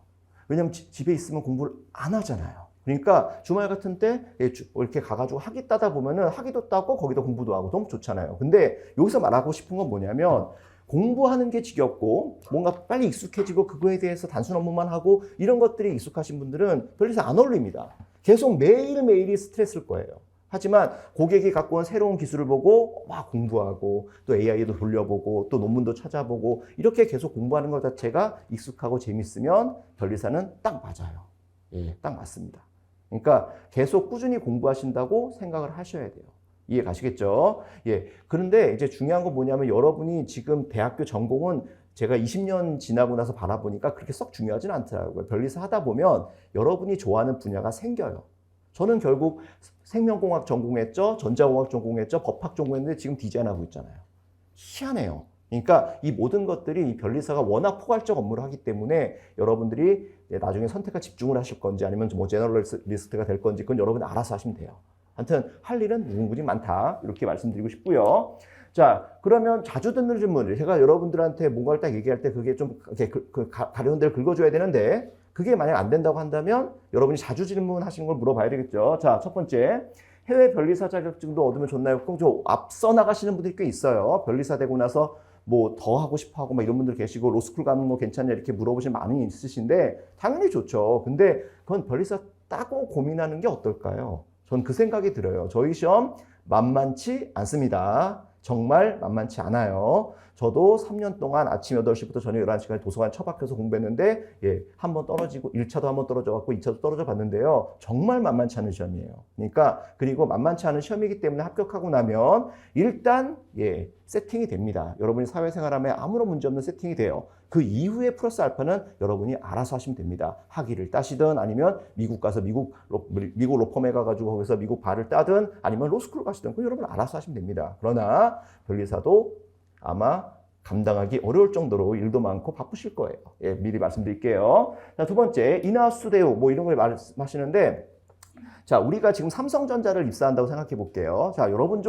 왜냐면 집에 있으면 공부를 안 하잖아요. 그러니까 주말 같은 때 이렇게 가가지고 학위 따다 보면은 학위도 따고 거기도 공부도 하고 너무 좋잖아요. 근데 여기서 말하고 싶은 건 뭐냐면 공부하는 게 지겹고 뭔가 빨리 익숙해지고 그거에 대해서 단순 업무만 하고 이런 것들이 익숙하신 분들은 별로 안 어울립니다. 계속 매일매일이 스트레스일 거예요. 하지만 고객이 갖고 온 새로운 기술을 보고 막 공부하고 또 AI도 돌려보고 또 논문도 찾아보고 이렇게 계속 공부하는 것 자체가 익숙하고 재밌으면 변리사는 딱 맞아요. 예, 딱 맞습니다. 그러니까 계속 꾸준히 공부하신다고 생각을 하셔야 돼요. 이해 가시겠죠? 예. 그런데 이제 중요한 건 뭐냐면 여러분이 지금 대학교 전공은 제가 20년 지나고 나서 바라보니까 그렇게 썩 중요하진 않더라고요. 변리사 하다 보면 여러분이 좋아하는 분야가 생겨요. 저는 결국 생명공학 전공했죠. 전자공학 전공했죠. 법학 전공했는데 지금 디자인하고 있잖아요. 희한해요. 그러니까 이 모든 것들이 이 변리사가 워낙 포괄적 업무를 하기 때문에 여러분들이 나중에 선택과 집중을 하실 건지 아니면 뭐 제너럴리스트가 될 건지 그건 여러분이 알아서 하시면 돼요. 아무튼 할 일은 무궁무진 많다. 이렇게 말씀드리고 싶고요. 자, 그러면 자주 듣는 질문. 제가 여러분들한테 뭔가를 딱 얘기할 때 그게 좀 가려운 데를 긁어줘야 되는데 그게 만약 안 된다고 한다면 여러분이 자주 질문하시는 걸 물어봐야 되겠죠. 자, 첫 번째. 해외 변리사 자격증도 얻으면 좋나요? 그럼 좀 앞서 나가시는 분들이 꽤 있어요. 변리사 되고 나서 뭐 더 하고 싶어 하고 막 이런 분들 계시고 로스쿨 가는 거 괜찮냐 이렇게 물어보시는 많이 있으신데 당연히 좋죠. 근데 그건 변리사 따고 고민하는 게 어떨까요? 전 그 생각이 들어요. 저희 시험 만만치 않습니다. 정말 만만치 않아요. 저도 3년 동안 아침 8시부터 저녁 11시까지 도서관 처박혀서 공부했는데 한 번 떨어지고 1차도 한 번 떨어져 갖고 2차도 떨어져 봤는데요. 정말 만만치 않은 시험이에요. 그러니까 그리고 만만치 않은 시험이기 때문에 합격하고 나면 일단 세팅이 됩니다. 여러분이 사회생활하면 아무런 문제 없는 세팅이 돼요. 그 이후에 플러스 알파는 여러분이 알아서 하시면 됩니다. 학위를 따시든 아니면 미국 가서 미국 로펌에 가가지고 거기서 미국 바를 따든 아니면 로스쿨 가시든 그건 여러분 알아서 하시면 됩니다. 그러나 변리사도 아마 감당하기 어려울 정도로 일도 많고 바쁘실 거예요. 예, 미리 말씀드릴게요. 자, 두 번째, 인하우스 대우 뭐 이런 걸 말씀하시는데 자, 우리가 지금 삼성전자를 입사한다고 생각해 볼게요. 자, 여러분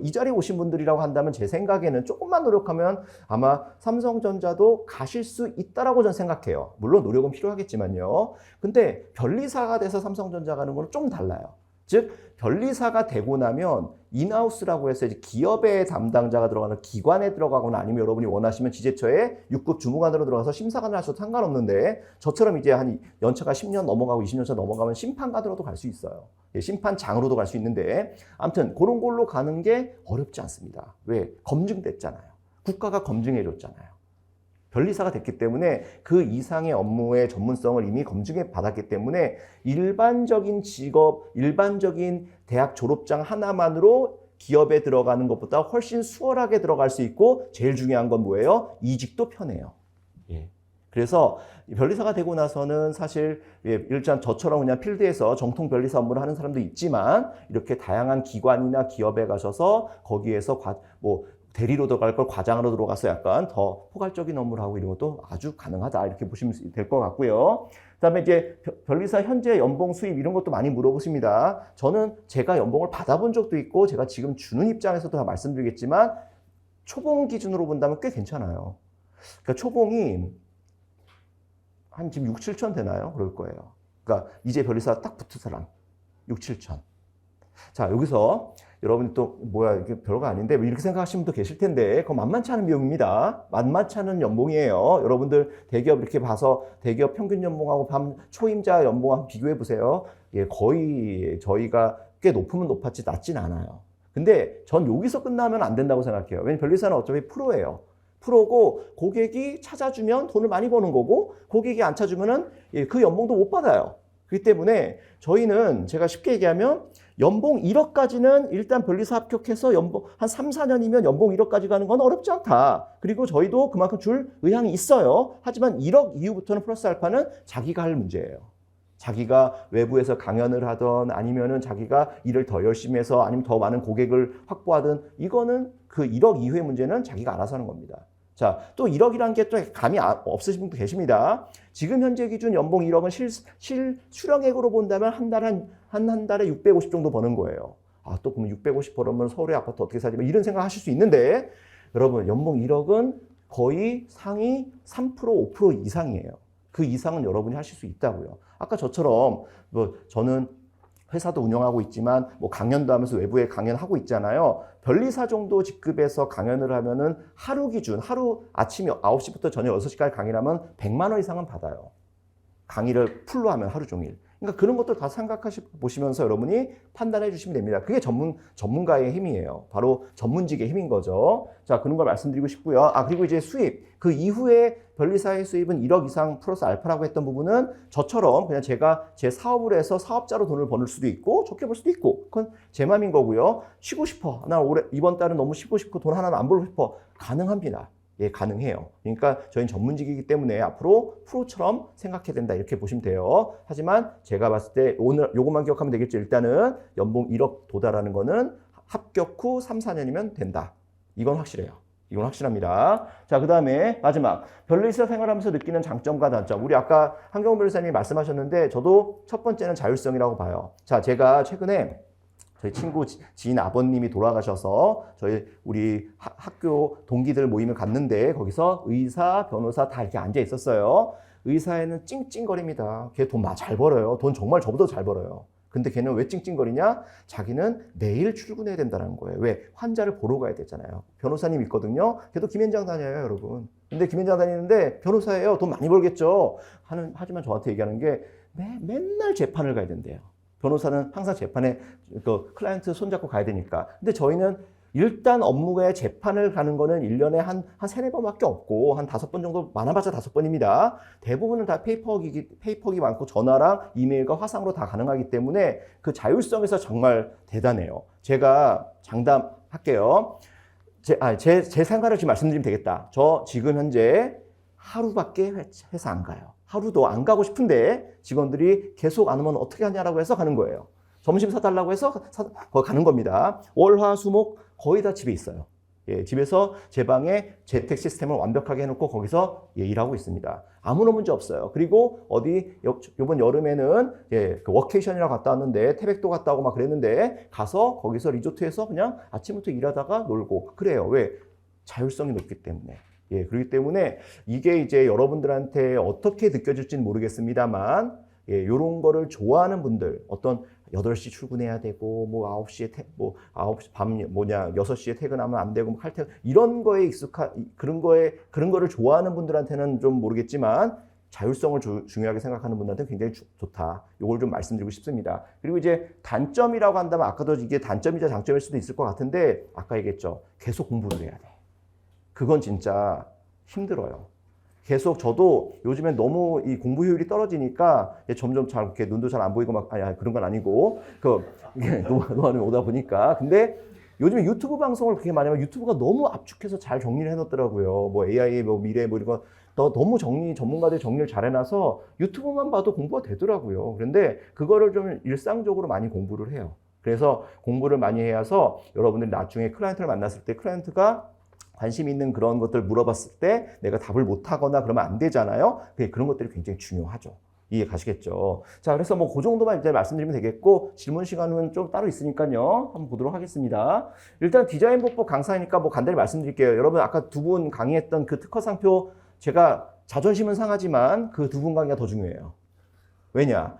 이 자리에 오신 분들이라고 한다면 제 생각에는 조금만 노력하면 아마 삼성전자도 가실 수 있다라고 저는 생각해요. 물론 노력은 필요하겠지만요. 근데 변리사가 돼서 삼성전자 가는 건 좀 달라요. 즉, 변리사가 되고 나면 인하우스라고 해서 이제 기업의 담당자가 들어가는 기관에 들어가거나 아니면 여러분이 원하시면 지재처에 6급 주무관으로 들어가서 심사관을 하셔도 상관없는데 저처럼 이제 한 연차가 10년 넘어가고 20년차 넘어가면 심판관으로도 갈 수 있어요. 심판장으로도 갈 수 있는데 아무튼 그런 걸로 가는 게 어렵지 않습니다. 왜? 검증됐잖아요. 국가가 검증해 줬잖아요. 변리사가 됐기 때문에 그 이상의 업무의 전문성을 이미 검증해 받았기 때문에 일반적인 직업, 일반적인 대학 졸업장 하나만으로 기업에 들어가는 것보다 훨씬 수월하게 들어갈 수 있고 제일 중요한 건 뭐예요? 이직도 편해요. 그래서 변리사가 되고 나서는 사실 일단 저처럼 그냥 필드에서 정통 변리사 업무를 하는 사람도 있지만 이렇게 다양한 기관이나 기업에 가셔서 거기에서 대리로 들어갈 걸 과장으로 들어가서 약간 더 포괄적인 업무를 하고 이런 것도 아주 가능하다 이렇게 보시면 될 것 같고요. 그다음에 이제 변리사 현재 연봉 수입 이런 것도 많이 물어보십니다. 저는 제가 연봉을 받아본 적도 있고 제가 지금 주는 입장에서도 다 말씀드리겠지만 초봉 기준으로 본다면 꽤 괜찮아요. 그러니까 초봉이 한 지금 6, 7천 되나요? 그럴 거예요. 그러니까 이제 변리사 딱 붙은 사람 6, 7천. 자, 여기서 여러분이 또 뭐야 이게 별거 아닌데 뭐 이렇게 생각하시는 분도 계실 텐데 그거 만만치 않은 비용입니다. 만만치 않은 연봉이에요. 여러분들 대기업 이렇게 봐서 대기업 평균 연봉하고 초임자 연봉하고 비교해 보세요. 예, 거의 저희가 꽤 높으면 높았지 낮진 않아요. 근데 전 여기서 끝나면 안 된다고 생각해요. 왜냐면 변리사는 어차피 프로예요. 프로고 고객이 찾아주면 돈을 많이 버는 거고 고객이 안 찾으면은 그 연봉도 못 받아요. 그렇기 때문에 저희는 제가 쉽게 얘기하면 연봉 1억까지는 일단 변리사 합격해서 연봉 한 3, 4년이면 연봉 1억까지 가는 건 어렵지 않다. 그리고 저희도 그만큼 줄 의향이 있어요. 하지만 1억 이후부터는 플러스 알파는 자기가 할 문제예요. 자기가 외부에서 강연을 하던 아니면은 자기가 일을 더 열심히 해서 아니면 더 많은 고객을 확보하든 이거는 그 1억 이후의 문제는 자기가 알아서 하는 겁니다. 자, 또 1억이라는 게 또 감이 없으신 분도 계십니다. 지금 현재 기준 연봉 1억은 수령액으로 본다면 한 달에 650 정도 버는 거예요. 아, 또 그러면 650 벌으면 서울의 아파트 어떻게 사지? 이런 생각 하실 수 있는데 여러분 연봉 1억은 거의 상위 3%, 5% 이상이에요. 그 이상은 여러분이 하실 수 있다고요. 아까 저처럼 뭐 저는 회사도 운영하고 있지만 뭐 강연도 하면서 외부에 강연하고 있잖아요. 변리사 정도 직급에서 강연을 하면은 하루 기준, 하루 아침 9시부터 저녁 6시까지 강의를 하면 100만 원 이상은 받아요. 강의를 풀로 하면 하루 종일. 그러니까 그런 것들 다 보시면서 여러분이 판단해 주시면 됩니다. 그게 전문가의 힘이에요. 바로 전문직의 힘인 거죠. 자, 그런 걸 말씀드리고 싶고요. 아, 그리고 이제 수입. 그 이후에 변리사의 수입은 1억 이상 플러스 알파라고 했던 부분은 저처럼 그냥 제가 제 사업을 해서 사업자로 돈을 버는 수도 있고 좋게 벌 수도 있고 그건 제 맘인 거고요. 쉬고 싶어. 나 이번 달은 너무 쉬고 싶고 돈 하나는 안 벌고 싶어. 가능합니다. 예, 가능해요. 그러니까 저희는 전문직이기 때문에 앞으로 프로처럼 생각해야 된다 이렇게 보시면 돼요. 하지만 제가 봤을 때 오늘 요것만 기억하면 되겠죠. 일단은 연봉 1억 도달하는 거는 합격 후 3, 4년이면 된다. 이건 확실해요. 이건 확실합니다. 자, 그 다음에 마지막 변리사 생활하면서 느끼는 장점과 단점. 우리 아까 한경훈 변호사님이 말씀하셨는데 저도 첫 번째는 자율성이라고 봐요. 자, 제가 최근에 저희 친구 지인 아버님이 돌아가셔서 우리 학교 동기들 모임을 갔는데 거기서 의사, 변호사 다 이렇게 앉아 있었어요. 의사에는 찡찡거립니다. 걔 돈 잘 벌어요. 돈 정말 저보다 잘 벌어요. 근데 걔는 왜 찡찡거리냐? 자기는 매일 출근해야 된다는 거예요. 왜? 환자를 보러 가야 되잖아요. 변호사님 있거든요. 걔도 김현장 다녀요, 여러분. 근데 김현장 다니는데 변호사예요. 돈 많이 벌겠죠. 하지만 저한테 얘기하는 게 맨날 재판을 가야 된대요. 변호사는 항상 재판에 그 클라이언트 손잡고 가야 되니까. 근데 저희는 일단 업무에 재판을 가는 거는 1년에 한 3, 4번밖에 없고 한 5번 정도 많아봤자 5번입니다. 대부분은 다 페이퍼기 많고 전화랑 이메일과 화상으로 다 가능하기 때문에 그 자율성에서 정말 대단해요. 제가 장담할게요. 제 생각을 지금 말씀드리면 되겠다. 저 지금 현재 하루밖에 회사 안 가요. 하루도 안 가고 싶은데 직원들이 계속 안 오면 어떻게 하냐라고 해서 가는 거예요. 점심 사달라고 해서 가는 겁니다. 월, 화, 수, 목 거의 다 집에 있어요. 예, 집에서 제 방에 재택 시스템을 완벽하게 해놓고 거기서 일하고 있습니다. 아무런 문제 없어요. 그리고 요번 여름에는 그 워케이션이라고 갔다 왔는데 태백도 갔다 오고 막 그랬는데 가서 거기서 리조트에서 그냥 아침부터 일하다가 놀고 그래요. 왜? 자율성이 높기 때문에. 예, 그렇기 때문에 이게 이제 여러분들한테 어떻게 느껴질지는 모르겠습니다만, 예, 요런 거를 좋아하는 분들, 어떤 8시 출근해야 되고, 9시에, 9시, 6시에 퇴근하면 안 되고, 칼퇴근, 이런 거에 그런 거를 좋아하는 분들한테는 좀 모르겠지만, 자율성을 중요하게 생각하는 분들한테는 굉장히 좋다. 요걸 좀 말씀드리고 싶습니다. 그리고 이제 단점이라고 한다면, 아까도 이게 단점이자 장점일 수도 있을 것 같은데, 아까 얘기했죠. 계속 공부를 해야 돼. 그건 진짜 힘들어요. 계속 저도 요즘엔 너무 이 공부 효율이 떨어지니까 점점 잘 이렇게 눈도 잘 안 보이고 막 그런 건 아니고 노안이 오다 보니까 근데 요즘에 유튜브 방송을 그렇게 많이 하면 유튜브가 너무 압축해서 잘 정리를 해놓더라고요. 뭐 AI, 뭐 미래, 뭐 이런 거 너무 전문가들이 정리를 잘 해놔서 유튜브만 봐도 공부가 되더라고요. 그런데 그거를 좀 일상적으로 많이 공부를 해요. 그래서 공부를 많이 해서 여러분들이 나중에 클라이언트를 만났을 때 클라이언트가 관심 있는 그런 것들 물어봤을 때 내가 답을 못하거나 그러면 안 되잖아요. 그런 것들이 굉장히 중요하죠. 이해 가시겠죠? 자, 그래서 뭐 그 정도만 이제 말씀드리면 되겠고 질문 시간은 좀 따로 있으니까요. 한번 보도록 하겠습니다. 일단 디자인 보법 강사니까 뭐 간단히 말씀드릴게요. 여러분 아까 두 분 강의했던 그 특허 상표 제가 자존심은 상하지만 그 두 분 강의가 더 중요해요. 왜냐?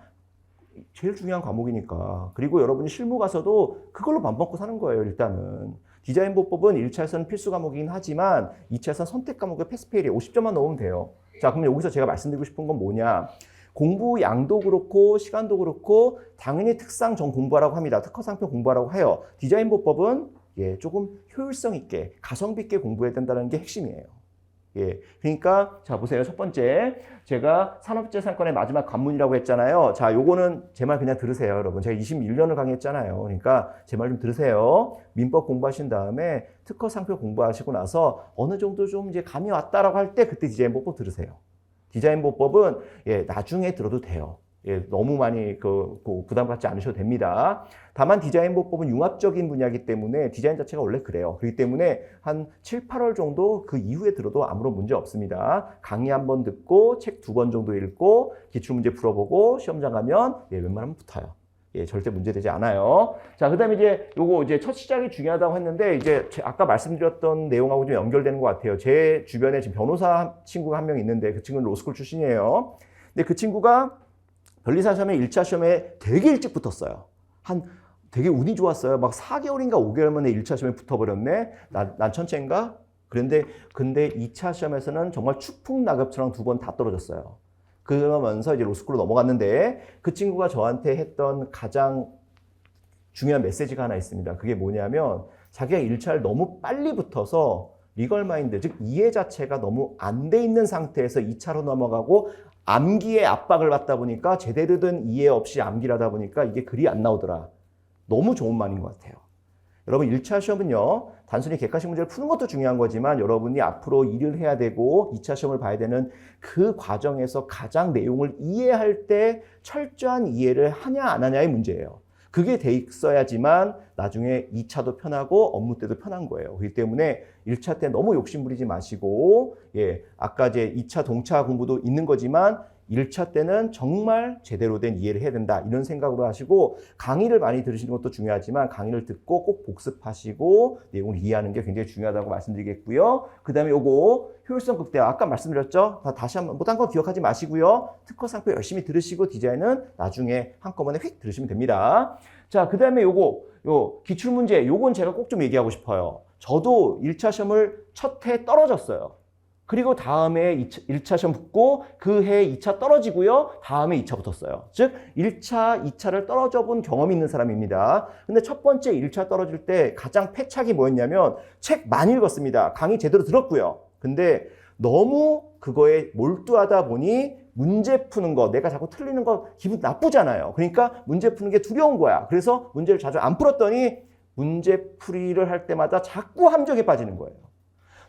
제일 중요한 과목이니까. 그리고 여러분이 실무 가서도 그걸로 밥 먹고 사는 거예요, 일단은. 디자인 보법은 1차에서는 필수 과목이긴 하지만 2차에서는 선택 과목의 패스페일에 50점만 넣으면 돼요. 자, 그럼 여기서 제가 말씀드리고 싶은 건 뭐냐? 공부 양도 그렇고 시간도 그렇고 당연히 특상 전 공부하라고 합니다. 특허 상표 공부하라고 해요. 디자인 보법은 조금 효율성 있게 가성비 있게 공부해야 된다는 게 핵심이에요. 그러니까 자 보세요. 첫 번째 제가 산업재산권의 마지막 관문이라고 했잖아요. 자, 요거는 제 말 그냥 들으세요, 여러분. 제가 21년을 강의했잖아요. 그러니까 제 말 좀 들으세요. 민법 공부하신 다음에 특허 상표 공부하시고 나서 어느 정도 좀 이제 감이 왔다라고 할 때 그때 디자인 보법 들으세요. 디자인 보법은 나중에 들어도 돼요. 너무 많이 부담 갖지 않으셔도 됩니다. 다만 디자인 보법은 융합적인 분야이기 때문에 디자인 자체가 원래 그래요. 그렇기 때문에 한 7, 8월 정도 그 이후에 들어도 아무런 문제 없습니다. 강의 한번 듣고 책 2권 정도 읽고 기출문제 풀어보고 시험장 가면 웬만하면 붙어요. 절대 문제되지 않아요. 자, 그 다음에 요거 첫 시작이 중요하다고 했는데, 아까 말씀드렸던 내용하고 좀 연결되는 것 같아요. 제 주변에 지금 변호사 친구가 한 명 있는데, 그 친구는 로스쿨 출신이에요. 근데 그 친구가 변리사 시험에 1차 시험에 되게 일찍 붙었어요. 되게 운이 좋았어요. 막 4개월인가 5개월 만에 1차 시험에 붙어버렸네? 난 천재인가? 근데 2차 시험에서는 정말 추풍낙엽처럼 2번 다 떨어졌어요. 그러면서 이제 로스쿨로 넘어갔는데 그 친구가 저한테 했던 가장 중요한 메시지가 하나 있습니다. 그게 뭐냐면 자기가 1차를 너무 빨리 붙어서 리걸 마인드, 즉 이해 자체가 너무 안 돼 있는 상태에서 2차로 넘어가고 암기에 압박을 받다 보니까 제대로 된 이해 없이 암기를 하다 보니까 이게 글이 안 나오더라. 너무 좋은 말인 것 같아요. 여러분 1차 시험은요. 단순히 객관식 문제를 푸는 것도 중요한 거지만 여러분이 앞으로 일을 해야 되고 2차 시험을 봐야 되는 그 과정에서 가장 내용을 이해할 때 철저한 이해를 하냐 안 하냐의 문제예요. 그게 돼 있어야지만 나중에 2차도 편하고 업무 때도 편한 거예요. 그렇기 때문에 1차 때 너무 욕심 부리지 마시고 아까 2차 동차 공부도 있는 거지만 1차 때는 정말 제대로 된 이해를 해야 된다. 이런 생각으로 하시고 강의를 많이 들으시는 것도 중요하지만 강의를 듣고 꼭 복습하시고 내용을 이해하는 게 굉장히 중요하다고 말씀드리겠고요. 그 다음에 요거 효율성 극대화. 아까 말씀드렸죠? 다시 한번 못한 거 기억하지 마시고요. 특허 상표 열심히 들으시고 디자인은 나중에 한꺼번에 휙 들으시면 됩니다. 자, 그 다음에 요 기출문제. 요건 제가 꼭 좀 얘기하고 싶어요. 저도 1차 시험을 첫 해 떨어졌어요. 그리고 다음에 1차 시험 붙고 그 해 2차 떨어지고요. 다음에 2차 붙었어요. 즉 1차, 2차를 떨어져 본 경험이 있는 사람입니다. 근데 첫 번째 1차 떨어질 때 가장 패착이 뭐였냐면 책 많이 읽었습니다. 강의 제대로 들었고요. 근데 너무 그거에 몰두하다 보니 문제 푸는 거, 내가 자꾸 틀리는 거 기분 나쁘잖아요. 그러니까 문제 푸는 게 두려운 거야. 그래서 문제를 자주 안 풀었더니 문제풀이를 할 때마다 자꾸 함정에 빠지는 거예요.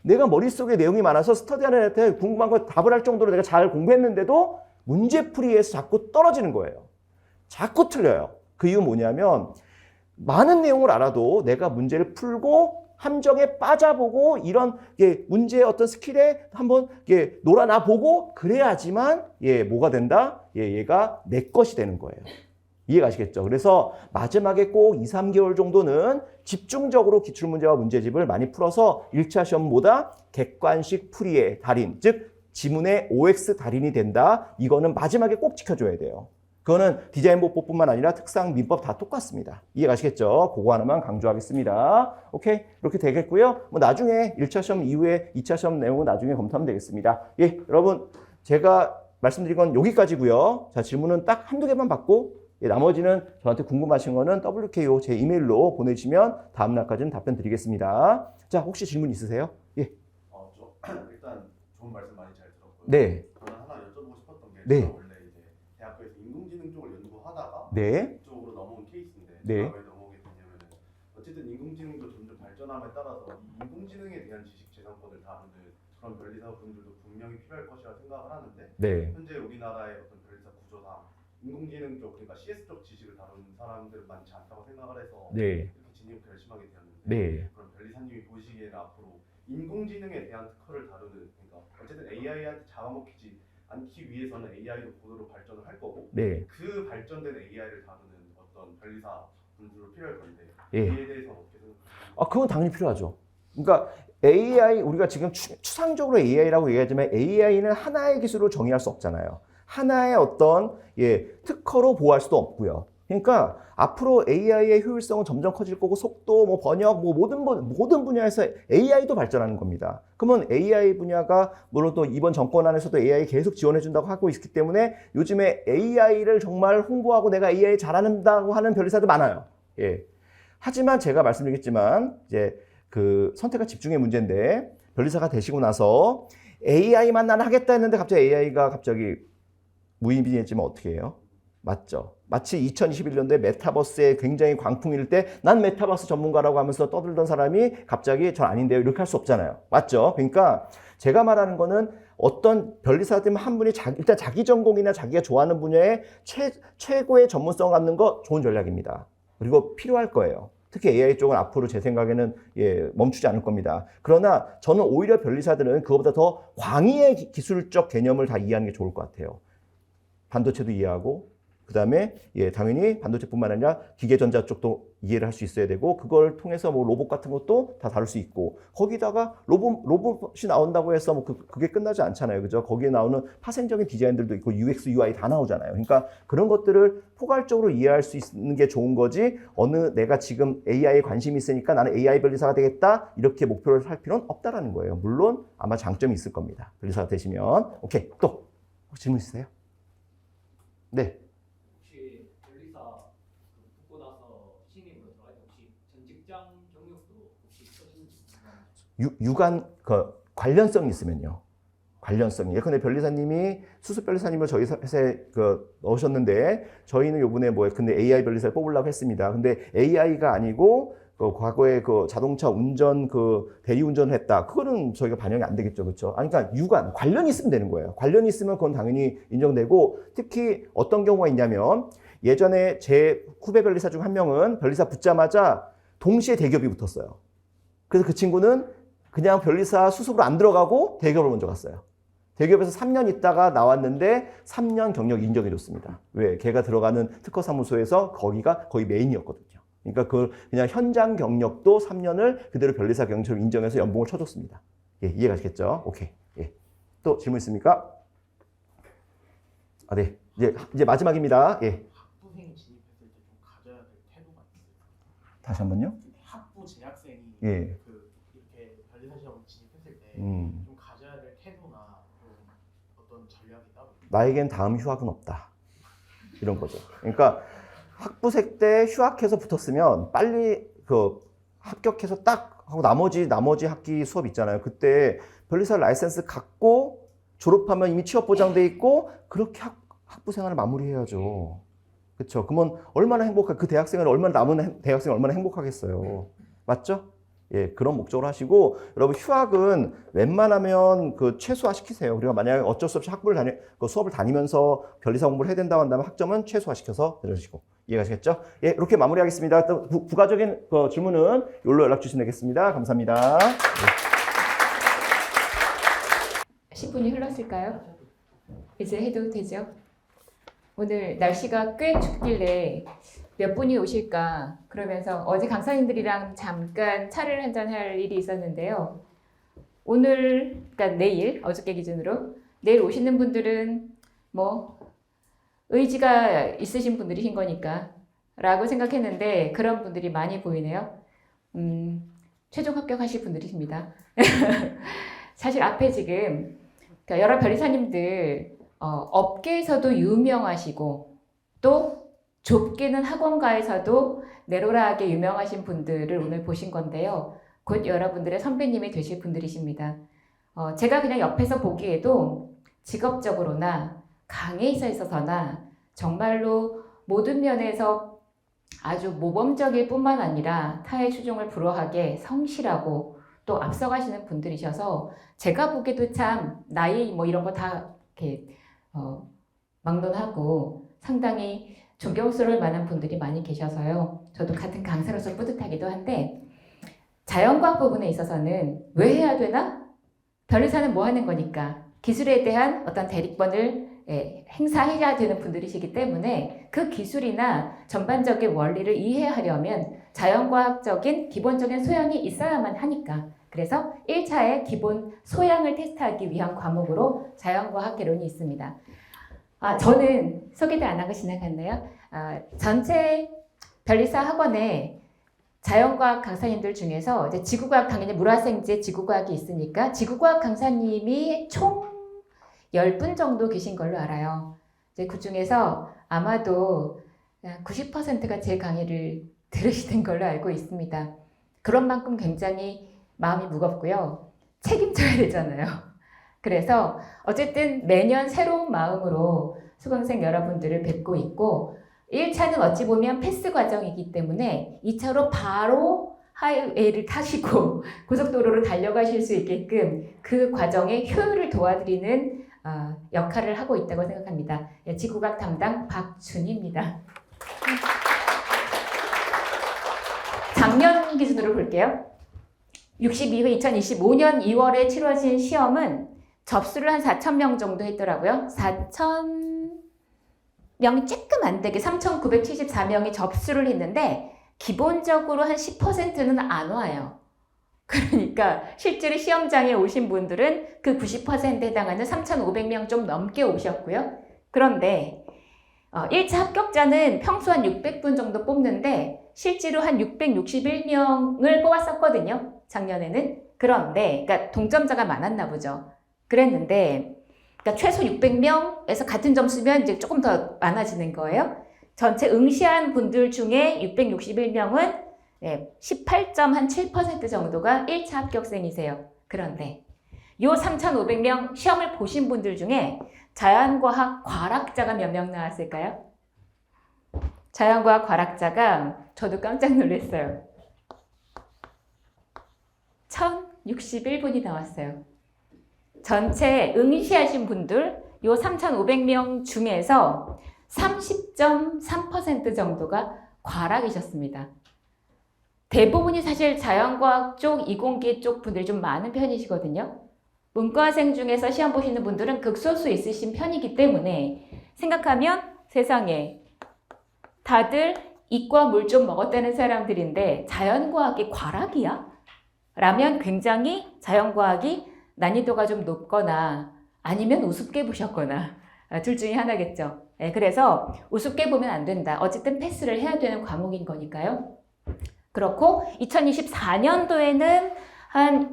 내가 머릿속에 내용이 많아서 스터디하는 애한테 궁금한 거 답을 할 정도로 내가 잘 공부했는데도 문제풀이에서 자꾸 떨어지는 거예요. 자꾸 틀려요. 그 이유 뭐냐면 많은 내용을 알아도 내가 문제를 풀고 함정에 빠져보고 이런 문제의 어떤 스킬에 한번 놀아나 보고 그래야지만 뭐가 된다? 얘가 내 것이 되는 거예요. 이해가시겠죠? 그래서 마지막에 꼭 2, 3개월 정도는 집중적으로 기출문제와 문제집을 많이 풀어서 1차 시험보다 객관식 풀이의 달인, 즉 지문의 OX 달인이 된다. 이거는 마지막에 꼭 지켜줘야 돼요. 그거는 디자인 보법뿐만 아니라 특상, 민법 다 똑같습니다. 이해가시겠죠? 그거 하나만 강조하겠습니다. 오케이? 이렇게 되겠고요. 뭐 나중에 1차 시험 이후에 2차 시험 내용은 나중에 검토하면 되겠습니다. 여러분 제가 말씀드린 건 여기까지고요. 자, 질문은 딱 한두 개만 받고 나머지는 저한테 궁금하신 거는 WKO 제 이메일로 보내주시면 다음 날까지는 답변 드리겠습니다. 자, 혹시 질문 있으세요? 저 일단 좋은 말씀 많이 잘 들었고요. 네. 저는 하나 여쭤보고 싶었던 게 네. 제가 원래 이제 대학교에서 인공지능 쪽을 연구하다가 네. 이쪽으로 넘어온 케이스인데 네. 제가 왜 넘어오게 됐냐면 어쨌든 인공지능도 점점 발전함에 따라서 이 인공지능에 대한 지식 재산권을 다루는 그런 변리사 분들도 분명히 필요할 것이라 생각을 하는데 네. 현재 우리나라의 어떤 변리사 구조상 인공지능 쪽, 그러니까 CS 쪽 지식을 다루는 사람들은 많지 않다고 생각을 해서 네. 이렇게 진입을 결심하게 되었는데 네. 그럼 변리사님이 보시기에는 앞으로 인공지능에 대한 특허를 다루는, 그러니까 어쨌든 AI한테 잡아먹히지 않기 위해서는 AI도 고도로 발전을 할 거고 네. 그 발전된 AI를 다루는 어떤 변리사 분들로 필요할 건데 예. 이에 대해서 어떻게 생각하세요? 그건 당연히 필요하죠. 그러니까 AI 우리가 지금 추상적으로 AI라고 얘기하지만 AI는 하나의 기술로 정의할 수 없잖아요. 하나의 어떤 특허로 보호할 수도 없고요. 그러니까 앞으로 AI의 효율성은 점점 커질 거고 속도, 뭐 번역, 뭐 모든 분야에서 AI도 발전하는 겁니다. 그러면 AI 분야가 물론 또 이번 정권 안에서도 AI 계속 지원해 준다고 하고 있기 때문에 요즘에 AI를 정말 홍보하고 내가 AI 잘한다고 하는 변리사도 많아요. 예. 하지만 제가 말씀드리겠지만 이제 그 선택과 집중의 문제인데 변리사가 되시고 나서 AI만 나는 하겠다 했는데 갑자기 AI가 갑자기 무의미해지면 했지만 어떻게 해요? 맞죠? 마치 2021년도에 메타버스에 굉장히 광풍일 때 난 메타버스 전문가라고 하면서 떠들던 사람이 갑자기 전 아닌데요. 이렇게 할 수 없잖아요. 맞죠? 그러니까 제가 말하는 거는 어떤 변리사들 한 분이 일단 자기 전공이나 자기가 좋아하는 분야에 최고의 전문성을 갖는 거 좋은 전략입니다. 그리고 필요할 거예요. 특히 AI 쪽은 앞으로 제 생각에는 멈추지 않을 겁니다. 그러나 저는 오히려 변리사들은 그거보다 더 광의의 기술적 개념을 다 이해하는 게 좋을 것 같아요. 반도체도 이해하고 그 다음에 당연히 반도체뿐만 아니라 기계전자 쪽도 이해를 할 수 있어야 되고 그걸 통해서 뭐 로봇 같은 것도 다 다룰 수 있고 거기다가 로봇이 나온다고 해서 뭐 그게 끝나지 않잖아요. 그죠? 거기에 나오는 파생적인 디자인들도 있고 UX, UI 다 나오잖아요. 그러니까 그런 것들을 포괄적으로 이해할 수 있는 게 좋은 거지 내가 지금 AI에 관심이 있으니까 나는 AI 변리사가 되겠다 이렇게 목표를 할 필요는 없다라는 거예요. 물론 아마 장점이 있을 겁니다. 변리사가 되시면. 오케이. 또 혹시 질문 있으세요? 네. 혹시 변리사 붙고 나서 신입으로 들어갈 때 혹시 전 직장 경력도 혹시 있으신지 궁금합니다. 유관 관련성이 있으면요. 관련성이. 예컨대 변리사님이 수습 변리사님을 저희 회사에 넣으셨는데 저희는 요번에 근데 AI 변리사를 뽑으려고 했습니다. 근데 AI가 아니고 과거에 자동차 운전 대리운전을 했다. 그거는 저희가 반영이 안 되겠죠. 그렇죠? 그러니까 관련이 있으면 되는 거예요. 관련이 있으면 그건 당연히 인정되고 특히 어떤 경우가 있냐면 예전에 제 후배 변리사 중 한 명은 변리사 붙자마자 동시에 대기업이 붙었어요. 그래서 그 친구는 그냥 변리사 수습으로 안 들어가고 대기업을 먼저 갔어요. 대기업에서 3년 있다가 나왔는데 3년 경력 인정해줬습니다. 왜? 걔가 들어가는 특허사무소에서 거기가 거의 메인이었거든요. 그러니까 그냥 현장 경력도 3년을 그대로 변리사 경력으로 인정해서 연봉을 쳐줬습니다. 이해가시겠죠? 오케이. 또 질문 있습니까? 네. 이제 마지막입니다. 학부생 진입했을 때 좀 가져야 될 태도가 있어요. 다시 한 번요. 학부 재학생이 예. 이렇게 변리사 시험 진입했을 때 좀 음. 가져야 될 태도나 좀 어떤 전략이 따로 있나요? 나에겐 다음 휴학은 없다. 이런 거죠. 그러니까 학부생 때 휴학해서 붙었으면 빨리 합격해서 딱 하고 나머지 학기 수업 있잖아요. 그때 변리사 라이센스 갖고 졸업하면 이미 취업 보장돼 있고 그렇게 학부 생활을 마무리해야죠. 그렇죠? 그러면 얼마나 그 대학생을 남은 대학생이 얼마나 행복하겠어요. 맞죠? 그런 목적으로 하시고 여러분 휴학은 웬만하면 최소화 시키세요. 그리고 만약에 어쩔 수 없이 수업을 다니면서 변리사 공부를 해야 된다고 한다면 학점은 최소화 시켜서 들으시고 이해가시겠죠? 이렇게 마무리하겠습니다. 또 부가적인 질문은 여기로 연락 주시면 되겠습니다. 감사합니다. 10분이 흘렀을까요? 이제 해도 되죠? 오늘 날씨가 꽤 춥길래 몇 분이 오실까 그러면서 어제 강사님들이랑 잠깐 차를 한잔 할 일이 있었는데요. 그러니까 내일, 어저께 기준으로 내일 오시는 분들은 의지가 있으신 분들이신 거니까 라고 생각했는데 그런 분들이 많이 보이네요. 최종 합격하실 분들이십니다. 사실 앞에 지금 여러 변리사님들 업계에서도 유명하시고 또 좁게는 학원가에서도 내로라하게 유명하신 분들을 오늘 보신 건데요. 곧 여러분들의 선배님이 되실 분들이십니다. 제가 그냥 옆에서 보기에도 직업적으로나 강의에 있어서나 정말로 모든 면에서 아주 모범적일 뿐만 아니라 타의 추종을 불허하게 성실하고 또 앞서가시는 분들이셔서 제가 보기에도 참 나이 이런 거 다 이렇게 막론하고 상당히 존경스러울 만한 분들이 많이 계셔서요. 저도 같은 강사로서 뿌듯하기도 한데 자연과학 부분에 있어서는 왜 해야 되나? 변리사는 뭐 하는 거니까 기술에 대한 어떤 대리권을 행사해야 되는 분들이시기 때문에 그 기술이나 전반적인 원리를 이해하려면 자연과학적인 기본적인 소양이 있어야만 하니까 그래서 1차의 기본 소양을 테스트하기 위한 과목으로 자연과학 개론이 있습니다. 저는 소개도 안 하고 지나갔네요. 전체 변리사 학원에 자연과학 강사님들 중에서 이제 지구과학 당연히 물화생제 지구과학이 있으니까 지구과학 강사님이 총 10분 정도 계신 걸로 알아요. 이제 그 중에서 아마도 90%가 제 강의를 들으시는 걸로 알고 있습니다. 그런 만큼 굉장히 마음이 무겁고요. 책임져야 되잖아요. 그래서 어쨌든 매년 새로운 마음으로 수강생 여러분들을 뵙고 있고 1차는 어찌 보면 패스 과정이기 때문에 2차로 바로 하이웨이를 타시고 고속도로로 달려가실 수 있게끔 그 과정의 효율을 도와드리는 역할을 하고 있다고 생각합니다. 지구과학 담당 박준희입니다. 작년 기준으로 볼게요. 62회 2025년 2월에 치러진 시험은 접수를 한 4,000명 정도 했더라고요. 4,000명이 조금 안 되게 3,974명이 접수를 했는데 기본적으로 한 10%는 안 와요. 그러니까 실제로 시험장에 오신 분들은 그 90%에 해당하는 3,500명 좀 넘게 오셨고요. 그런데 1차 합격자는 평소 한 600분 정도 뽑는데 실제로 한 661명을 뽑았었거든요. 작년에는. 그런데 그러니까 동점자가 많았나 보죠. 그랬는데 그러니까 최소 600명에서 같은 점수면 이제 조금 더 많아지는 거예요. 전체 응시한 분들 중에 661명은 18.7% 정도가 1차 합격생이세요. 그런데 요 3,500명 시험을 보신 분들 중에 자연과학 과락자가 몇 명 나왔을까요? 자연과학 과락자가 저도 깜짝 놀랐어요. 1,061분이 나왔어요. 전체 응시하신 분들 요 3,500명 중에서 30.3% 정도가 과락이셨습니다. 대부분이 사실 자연과학 쪽, 이공계 쪽 분들이 좀 많은 편이시거든요. 문과생 중에서 시험 보시는 분들은 극소수 있으신 편이기 때문에 생각하면 세상에 다들 이과 물 좀 먹었다는 사람들인데 자연과학이 과락이야? 라면 굉장히 자연과학이 난이도가 좀 높거나 아니면 우습게 보셨거나 둘 중에 하나겠죠. 그래서 우습게 보면 안 된다. 어쨌든 패스를 해야 되는 과목인 거니까요. 그렇고 2024년도에는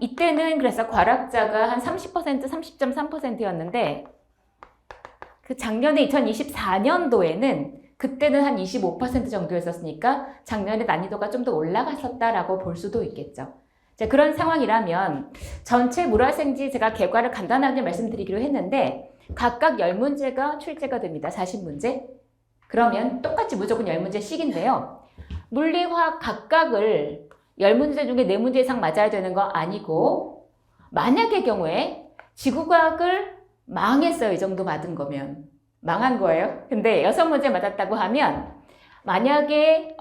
이때는 그래서 과락자가 한 30%, 30.3%였는데 그 작년에 2024년도에는 그때는 한 25% 정도였었으니까 작년에 난이도가 좀 더 올라갔었다라고 볼 수도 있겠죠. 자, 그런 상황이라면 전체 물화생지 제가 결과를 간단하게 말씀드리기로 했는데 각각 10문제가 출제가 됩니다. 40문제. 그러면 똑같이 무조건 10문제씩인데요. 물리, 화학 각각을 10문제 중에 4문제 이상 맞아야 되는 거 아니고 만약의 경우에 지구과학을 망했어요. 이 정도 맞은 거면. 망한 거예요. 근데 6문제 맞았다고 하면 만약에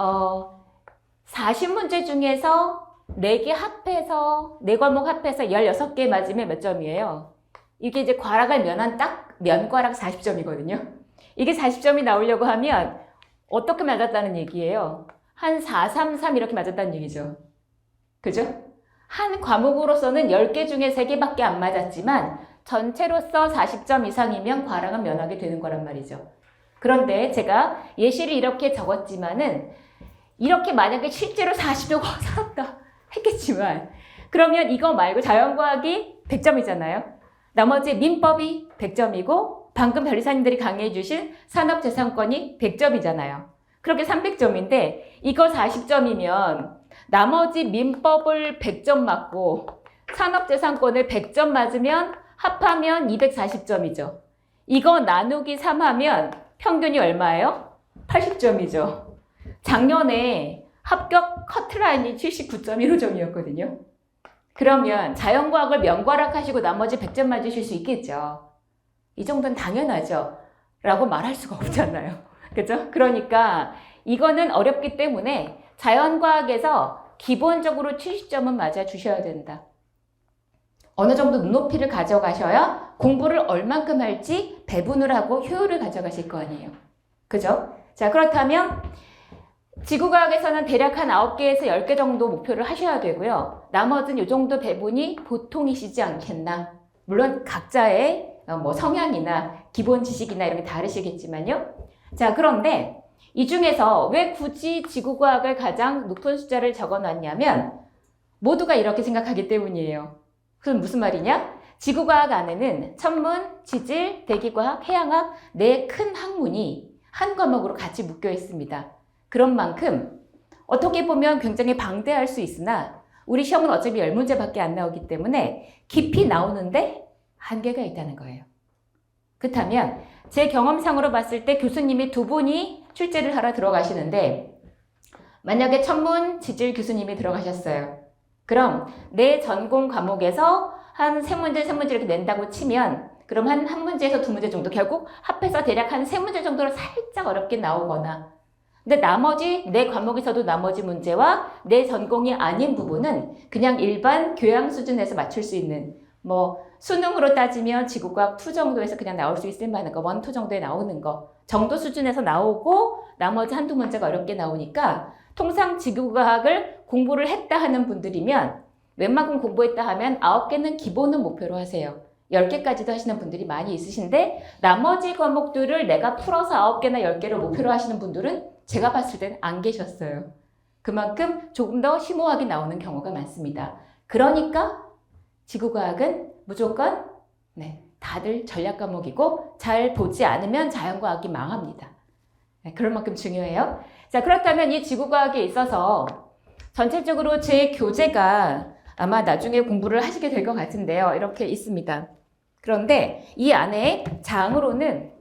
40문제 중에서 4개 합해서 4과목 합해서 16개 맞으면 몇 점이에요? 이게 이제 과락을 면한 딱 면과락 40점이거든요. 이게 40점이 나오려고 하면 어떻게 맞았다는 얘기예요? 한 4, 3, 3 이렇게 맞았다는 얘기죠. 그죠? 한 과목으로서는 10개 중에 3개밖에 안 맞았지만 전체로서 40점 이상이면 과락은 면하게 되는 거란 말이죠. 그런데 제가 예시를 이렇게 적었지만은 이렇게 만약에 실제로 40점 살았다 했겠지만 그러면 이거 말고 자연과학이 100점이잖아요. 나머지 민법이 100점이고 방금 변리사님들이 강의해 주신 산업재산권이 100점이잖아요. 그렇게 300점인데 이거 40점이면 나머지 민법을 100점 맞고 산업재산권을 100점 맞으면 합하면 240점이죠. 이거 나누기 3하면 평균이 얼마예요? 80점이죠. 작년에 합격 커트라인이 79.15점이었거든요. 그러면 자연과학을 면과락하시고 나머지 100점 맞으실 수 있겠죠. 이 정도는 당연하죠. 라고 말할 수가 없잖아요. 그죠? 그러니까 이거는 어렵기 때문에 자연과학에서 기본적으로 70점은 맞아 주셔야 된다. 어느 정도 눈높이를 가져가셔야 공부를 얼만큼 할지 배분을 하고 효율을 가져가실 거 아니에요. 그죠? 자, 그렇다면 지구과학에서는 대략 한 9개에서 10개 정도 목표를 하셔야 되고요. 나머지는 이 정도 배분이 보통이시지 않겠나. 물론 각자의 뭐 성향이나 기본 지식이나 이런 게 다르시겠지만요. 자, 그런데 이 중에서 왜 굳이 지구과학을 가장 높은 숫자를 적어놨냐면 모두가 이렇게 생각하기 때문이에요. 그럼 무슨 말이냐? 지구과학 안에는 천문, 지질, 대기과학, 해양학 네 큰 학문이 한 과목으로 같이 묶여 있습니다. 그런 만큼 어떻게 보면 굉장히 방대할 수 있으나 우리 시험은 어차피 10문제밖에 안 나오기 때문에 깊이 나오는데 한계가 있다는 거예요. 그렇다면 제 경험상으로 봤을 때 교수님이 2분이 출제를 하러 들어가시는데 만약에 천문, 지질 교수님이 들어가셨어요. 그럼 내 전공 과목에서 한 3문제, 3문제 이렇게 낸다고 치면 그럼 한 문제에서 2문제 정도 결국 합해서 대략 한 3문제 정도로 살짝 어렵게 나오거나 근데 나머지 내 과목에서도 나머지 문제와 내 전공이 아닌 부분은 그냥 일반 교양 수준에서 맞출 수 있는 뭐 수능으로 따지면 지구과학 2 정도에서 그냥 나올 수 있을 만한 거 1, 2 정도에 나오는 거 정도 수준에서 나오고 나머지 한두 문제가 어렵게 나오니까 통상 지구과학을 공부를 했다 하는 분들이면 웬만큼 공부했다 하면 9개는 기본은 목표로 하세요. 10개까지도 하시는 분들이 많이 있으신데 나머지 과목들을 내가 풀어서 9개나 10개를 목표로 하시는 분들은 제가 봤을 땐 안 계셨어요. 그만큼 조금 더 심오하게 나오는 경우가 많습니다. 그러니까 지구과학은 무조건 다들 전략 과목이고 잘 보지 않으면 자연과학이 망합니다. 그럴 만큼 중요해요. 자, 그렇다면 이 지구과학에 있어서 전체적으로 제 교재가 아마 나중에 공부를 하시게 될 것 같은데요. 이렇게 있습니다. 그런데 이 안에 장으로는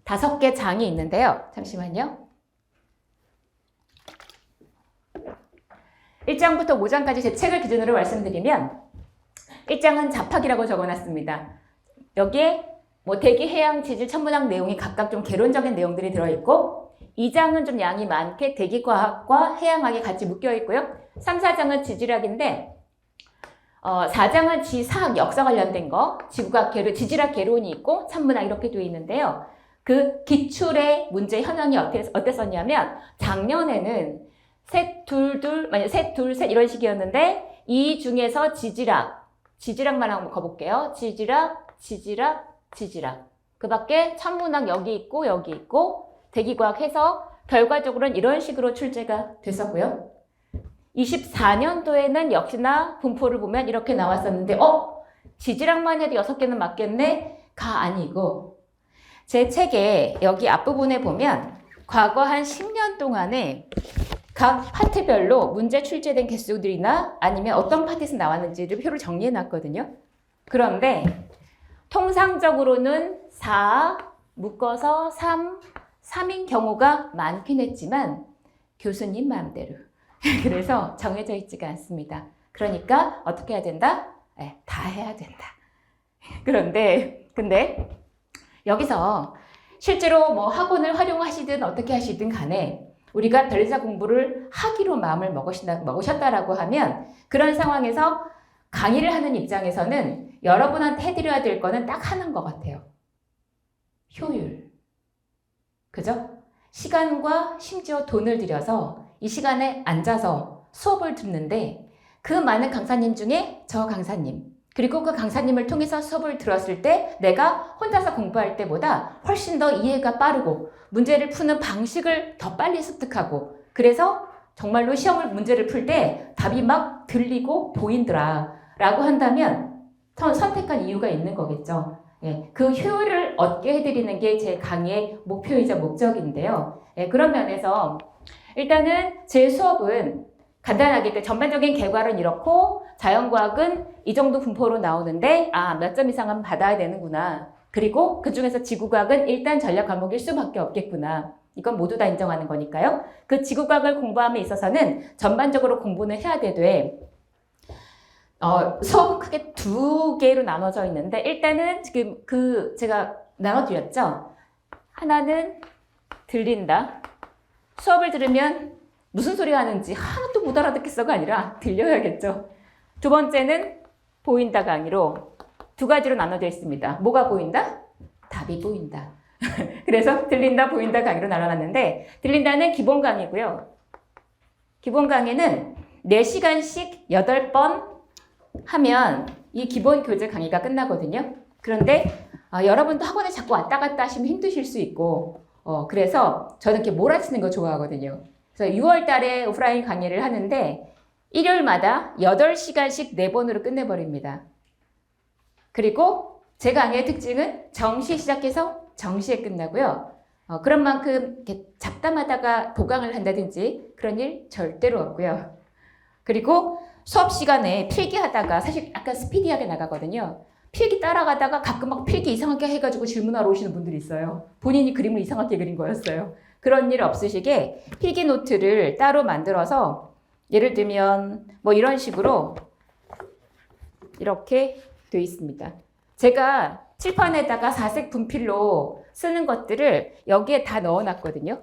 5개 장이 있는데요. 잠시만요. 1장부터 5장까지 제 책을 기준으로 말씀드리면 1장은 잡학이라고 적어놨습니다. 여기에 뭐 대기, 해양, 지질, 천문학 내용이 각각 좀 개론적인 내용들이 들어있고 2장은 좀 양이 많게 대기과학과 해양학이 같이 묶여있고요. 3, 4장은 지질학인데 4장은 지사학, 역사 관련된 거, 지구과학 개론, 지질학 개론이 있고 천문학 이렇게 되어 있는데요. 그 기출의 문제 현황이 어땠었냐면 작년에는 셋, 둘, 셋 이런 식이었는데 이 중에서 지질학만 한번 가볼게요. 지질학. 그 밖에 천문학 여기 있고 대기과학 해서 결과적으로는 이런 식으로 출제가 됐었고요. 24년도에는 역시나 분포를 보면 이렇게 나왔었는데 지질학만 해도 6개는 맞겠네? 가 아니고 제 책에 여기 앞부분에 보면 과거 한 10년 동안에 각 파트별로 문제 출제된 개수들이나 아니면 어떤 파트에서 나왔는지를 표를 정리해 놨거든요. 그런데 통상적으로는 4, 묶어서 3인 경우가 많긴 했지만 교수님 마음대로 그래서 정해져 있지가 않습니다. 그러니까 어떻게 해야 된다? 다 해야 된다. 근데 여기서 실제로 뭐 학원을 활용하시든 어떻게 하시든 간에 우리가 별리사 공부를 하기로 마음을 먹으셨다라고 하면 그런 상황에서 강의를 하는 입장에서는 여러분한테 해드려야 될 거는 딱 하나인 것 같아요. 효율. 그죠? 시간과 심지어 돈을 들여서 이 시간에 앉아서 수업을 듣는데 그 많은 강사님 중에 저 강사님 그리고 그 강사님을 통해서 수업을 들었을 때 내가 혼자서 공부할 때보다 훨씬 더 이해가 빠르고 문제를 푸는 방식을 더 빨리 습득하고 그래서 정말로 문제를 풀 때 답이 막 들리고 보인더라 라고 한다면 선택한 이유가 있는 거겠죠. 그 효율을 얻게 해드리는 게 제 강의의 목표이자 목적인데요. 그런 면에서 일단은 제 수업은 간단하게 전반적인 결과는 이렇고 자연과학은 이 정도 분포로 나오는데 몇 점 이상은 받아야 되는구나. 그리고 그중에서 지구과학은 일단 전략 과목일 수밖에 없겠구나. 이건 모두 다 인정하는 거니까요. 그 지구과학을 공부함에 있어서는 전반적으로 공부는 해야 되되 수업은 크게 2개로 나눠져 있는데 일단은 지금 제가 나눠드렸죠. 하나는 들린다. 수업을 들으면 무슨 소리 하는지 하나도 못 알아듣겠어가 아니라 들려야겠죠. 2번째는 보인다 강의로 두 가지로 나눠져 있습니다. 뭐가 보인다? 답이 보인다. 그래서 들린다, 보인다 강의로 나눠놨는데 들린다는 기본 강의고요. 기본 강의는 4시간씩 8번 하면 이 기본 교재 강의가 끝나거든요. 그런데 여러분도 학원에 자꾸 왔다 갔다 하시면 힘드실 수 있고 그래서 저는 이렇게 몰아치는 거 좋아하거든요. 그래서 6월 달에 오프라인 강의를 하는데 일요일마다 8시간씩 4번으로 끝내버립니다. 그리고 제 강의의 특징은 정시에 시작해서 정시에 끝나고요. 그런 만큼 이렇게 잡담하다가 보강을 한다든지 그런 일 절대로 없고요. 그리고 수업 시간에 필기하다가 사실 약간 스피디하게 나가거든요. 필기 따라가다가 가끔 막 필기 이상하게 해가지고 질문하러 오시는 분들이 있어요. 본인이 그림을 이상하게 그린 거였어요. 그런 일 없으시게 필기 노트를 따로 만들어서 예를 들면 뭐 이런 식으로 이렇게 되어 있습니다. 제가 칠판에다가 사색 분필로 쓰는 것들을 여기에 다 넣어놨거든요.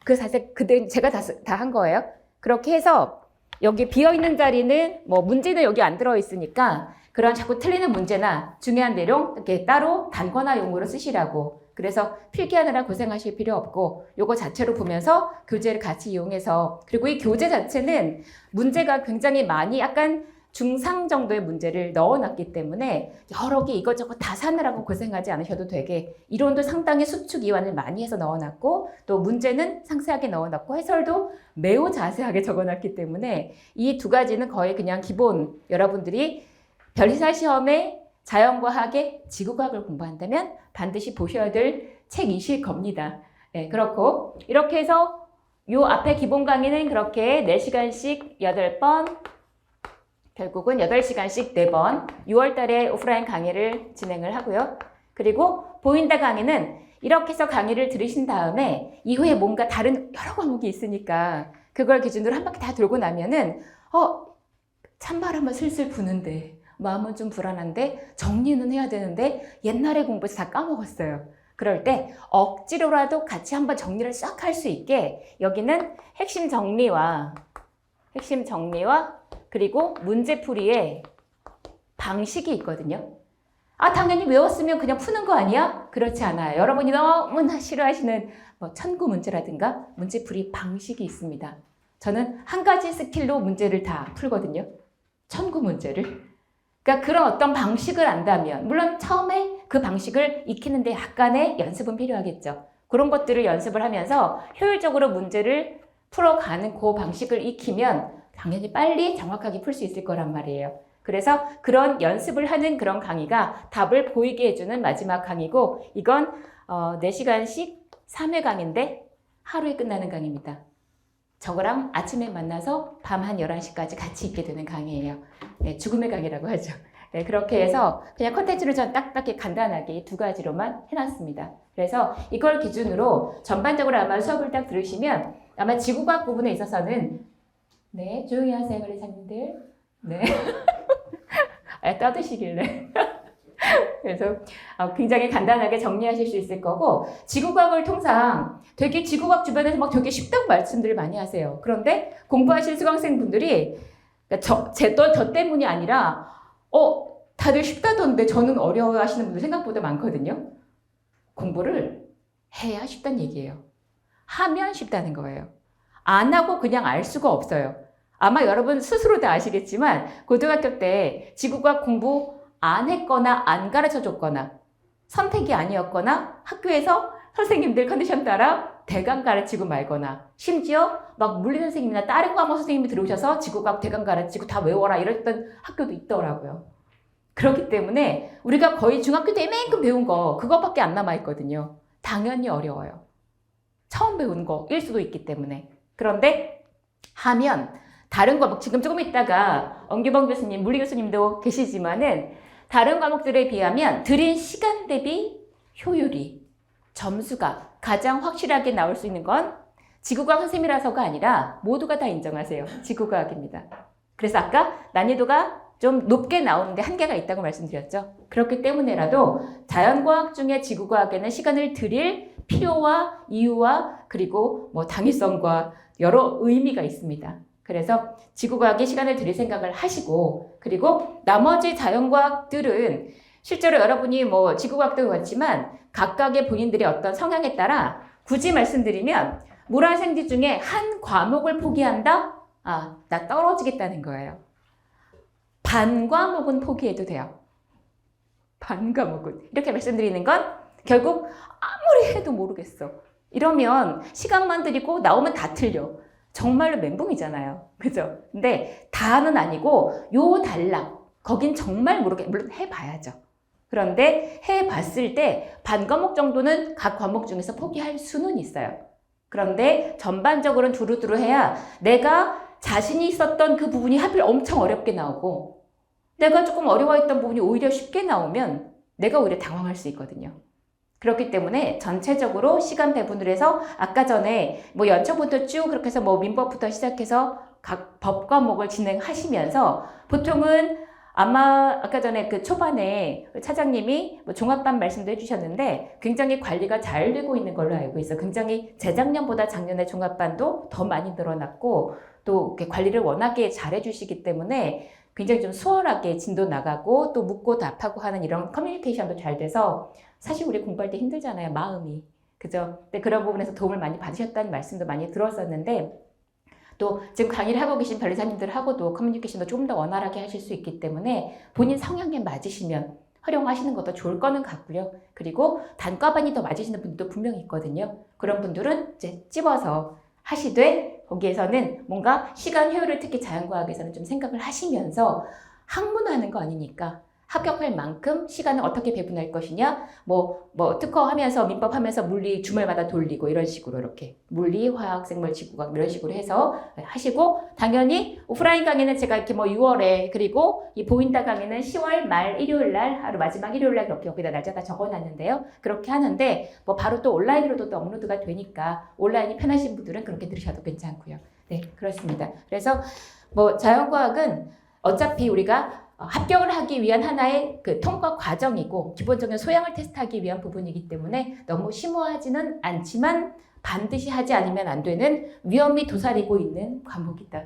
그 사색 그대로 제가 다 한 거예요. 그렇게 해서 여기 비어있는 자리는 뭐 문제는 여기 안 들어있으니까 그런 자꾸 틀리는 문제나 중요한 내용 이렇게 따로 단권화용으로 쓰시라고. 그래서 필기하느라 고생하실 필요 없고 요거 자체로 보면서 교재를 같이 이용해서 그리고 이 교재 자체는 문제가 굉장히 많이 약간 중상 정도의 문제를 넣어놨기 때문에 여러 개 이것저것 다 사느라고 고생하지 않으셔도 되게 이론도 상당히 수축 이완을 많이 해서 넣어놨고 또 문제는 상세하게 넣어놨고 해설도 매우 자세하게 적어놨기 때문에 이 두 가지는 거의 그냥 기본 여러분들이 별리사 시험에 자연과학의 지구과학을 공부한다면 반드시 보셔야 될 책이실 겁니다. 네, 그렇고 이렇게 해서 요 앞에 기본 강의는 그렇게 4시간씩 8번 결국은 8시간씩 4번 6월 달에 오프라인 강의를 진행을 하고요. 그리고 보인다 강의는 이렇게 해서 강의를 들으신 다음에 이후에 뭔가 다른 여러 과목이 있으니까 그걸 기준으로 한 바퀴 다 돌고 나면은 찬바람은 슬슬 부는데 마음은 좀 불안한데 정리는 해야 되는데 옛날에 공부해서 다 까먹었어요. 그럴 때 억지로라도 같이 한번 정리를 싹 할 수 있게 여기는 핵심 정리와 그리고 문제풀이에 방식이 있거든요. 당연히 외웠으면 그냥 푸는 거 아니야? 그렇지 않아요. 여러분이 너무나 싫어하시는 천구 문제라든가 문제풀이 방식이 있습니다. 저는 한 가지 스킬로 문제를 다 풀거든요. 천구 문제를. 그러니까 그런 어떤 방식을 안다면 물론 처음에 그 방식을 익히는데 약간의 연습은 필요하겠죠. 그런 것들을 연습을 하면서 효율적으로 문제를 풀어가는 그 방식을 익히면 당연히 빨리 정확하게 풀 수 있을 거란 말이에요. 그래서 그런 연습을 하는 그런 강의가 답을 보이게 해주는 마지막 강의고 이건 4시간씩 3회 강의인데 하루에 끝나는 강의입니다. 저거랑 아침에 만나서 밤 한 11시까지 같이 있게 되는 강의예요. 네, 죽음의 강의라고 하죠. 네, 그렇게 해서 그냥 컨텐츠를 전 딱딱히 간단하게 두 가지로만 해놨습니다. 그래서 이걸 기준으로 전반적으로 아마 수업을 딱 들으시면 아마 지구과학 부분에 있어서는 네, 조용히 하세요, 관리사님들. 네. 떠드시길래. 그래서 굉장히 간단하게 정리하실 수 있을 거고 지구과학을 통상 되게 지구과학 주변에서 막 되게 쉽다고 말씀들을 많이 하세요. 그런데 공부하실 수강생분들이 저 때문이 아니라 다들 쉽다던데 저는 어려워하시는 분들 생각보다 많거든요. 공부를 해야 쉽다는 얘기예요. 하면 쉽다는 거예요. 안 하고 그냥 알 수가 없어요. 아마 여러분 스스로 다 아시겠지만 고등학교 때 지구과학 공부 안 했거나 안 가르쳐줬거나 선택이 아니었거나 학교에서 선생님들 컨디션 따라 대강 가르치고 말거나 심지어 막 물리 선생님이나 다른 과목 선생님이 들어오셔서 지구과학 대강 가르치고 다 외워라 이랬던 학교도 있더라고요. 그렇기 때문에 우리가 거의 중학교 때 이만큼 배운 거 그것밖에 안 남아있거든요. 당연히 어려워요. 처음 배운 거일 수도 있기 때문에. 그런데 하면 다른 과목 지금 조금 있다가 엄규범 교수님, 물리 교수님도 계시지만은 다른 과목들에 비하면 들인 시간 대비 효율이 점수가 가장 확실하게 나올 수 있는 건 지구과학 선생님이라서가 아니라 모두가 다 인정하세요. 지구과학입니다. 그래서 아까 난이도가 좀 높게 나오는데 한계가 있다고 말씀드렸죠. 그렇기 때문에라도 자연과학 중에 지구과학에는 시간을 들일 필요와 이유와 그리고 당위성과 여러 의미가 있습니다. 그래서 지구과학에 시간을 들일 생각을 하시고, 그리고 나머지 자연과학들은 실제로 여러분이 뭐 지구과학도 그렇지만 각각의 본인들의 어떤 성향에 따라 굳이 말씀드리면 물화생지 중에 한 과목을 포기한다? 아, 나 떨어지겠다는 거예요. 반 과목은 포기해도 돼요. 반 과목은. 이렇게 말씀드리는 건 결국 아무리 해도 모르겠어. 이러면 시간만 들이고 나오면 다 틀려. 정말로 멘붕이잖아요. 그죠? 근데 다는 아니고 요 단락. 거긴 정말 물론 해봐야죠. 그런데 해봤을 때 반 과목 정도는 각 과목 중에서 포기할 수는 있어요. 그런데 전반적으로는 두루두루 해야 내가 자신이 있었던 그 부분이 하필 엄청 어렵게 나오고 내가 조금 어려워했던 부분이 오히려 쉽게 나오면 내가 오히려 당황할 수 있거든요. 그렇기 때문에 전체적으로 시간 배분을 해서 아까 전에 뭐 연초부터 쭉 그렇게 해서 뭐 민법부터 시작해서 각 법 과목을 진행하시면서 보통은 아마 아까 전에 그 초반에 차장님이 뭐 종합반 말씀도 해주셨는데 굉장히 관리가 잘 되고 있는 걸로 알고 있어요. 굉장히 재작년보다 작년에 종합반도 더 많이 늘어났고 또 관리를 워낙에 잘 해주시기 때문에 굉장히 좀 수월하게 진도 나가고 또 묻고 답하고 하는 이런 커뮤니케이션도 잘 돼서 사실 우리 공부할 때 힘들잖아요. 마음이. 그죠? 근데 그런 부분에서 도움을 많이 받으셨다는 말씀도 많이 들었었는데 또 지금 강의를 하고 계신 변리사님들하고도 커뮤니케이션도 조금 더 원활하게 하실 수 있기 때문에 본인 성향에 맞으시면 활용하시는 것도 좋을 거는 같고요. 그리고 단과반이 더 맞으시는 분들도 분명히 있거든요. 그런 분들은 이제 찝어서 하시되 거기에서는 뭔가 시간 효율을 특히 자연과학에서는 좀 생각을 하시면서 학문하는 거 아니니까 합격할 만큼 시간을 어떻게 배분할 것이냐, 뭐 특허하면서 민법하면서 물리 주말마다 돌리고 이런 식으로 이렇게 물리, 화학, 생물, 지구과학 이런 식으로 해서 하시고 당연히 오프라인 강의는 제가 이렇게 뭐 6월에 그리고 이 보인다 강의는 10월 말 일요일 날 하루 마지막 일요일 날 그렇게 여기다 날짜 다 적어놨는데요. 그렇게 하는데 뭐 바로 또 온라인으로도 또 업로드가 되니까 온라인이 편하신 분들은 그렇게 들으셔도 괜찮고요. 네, 그렇습니다. 그래서 뭐 자연과학은 어차피 우리가 합격을 하기 위한 하나의 그 통과 과정이고 기본적인 소양을 테스트하기 위한 부분이기 때문에 너무 심오하지는 않지만 반드시 하지 않으면 안 되는 위험이 도사리고 있는 과목이다.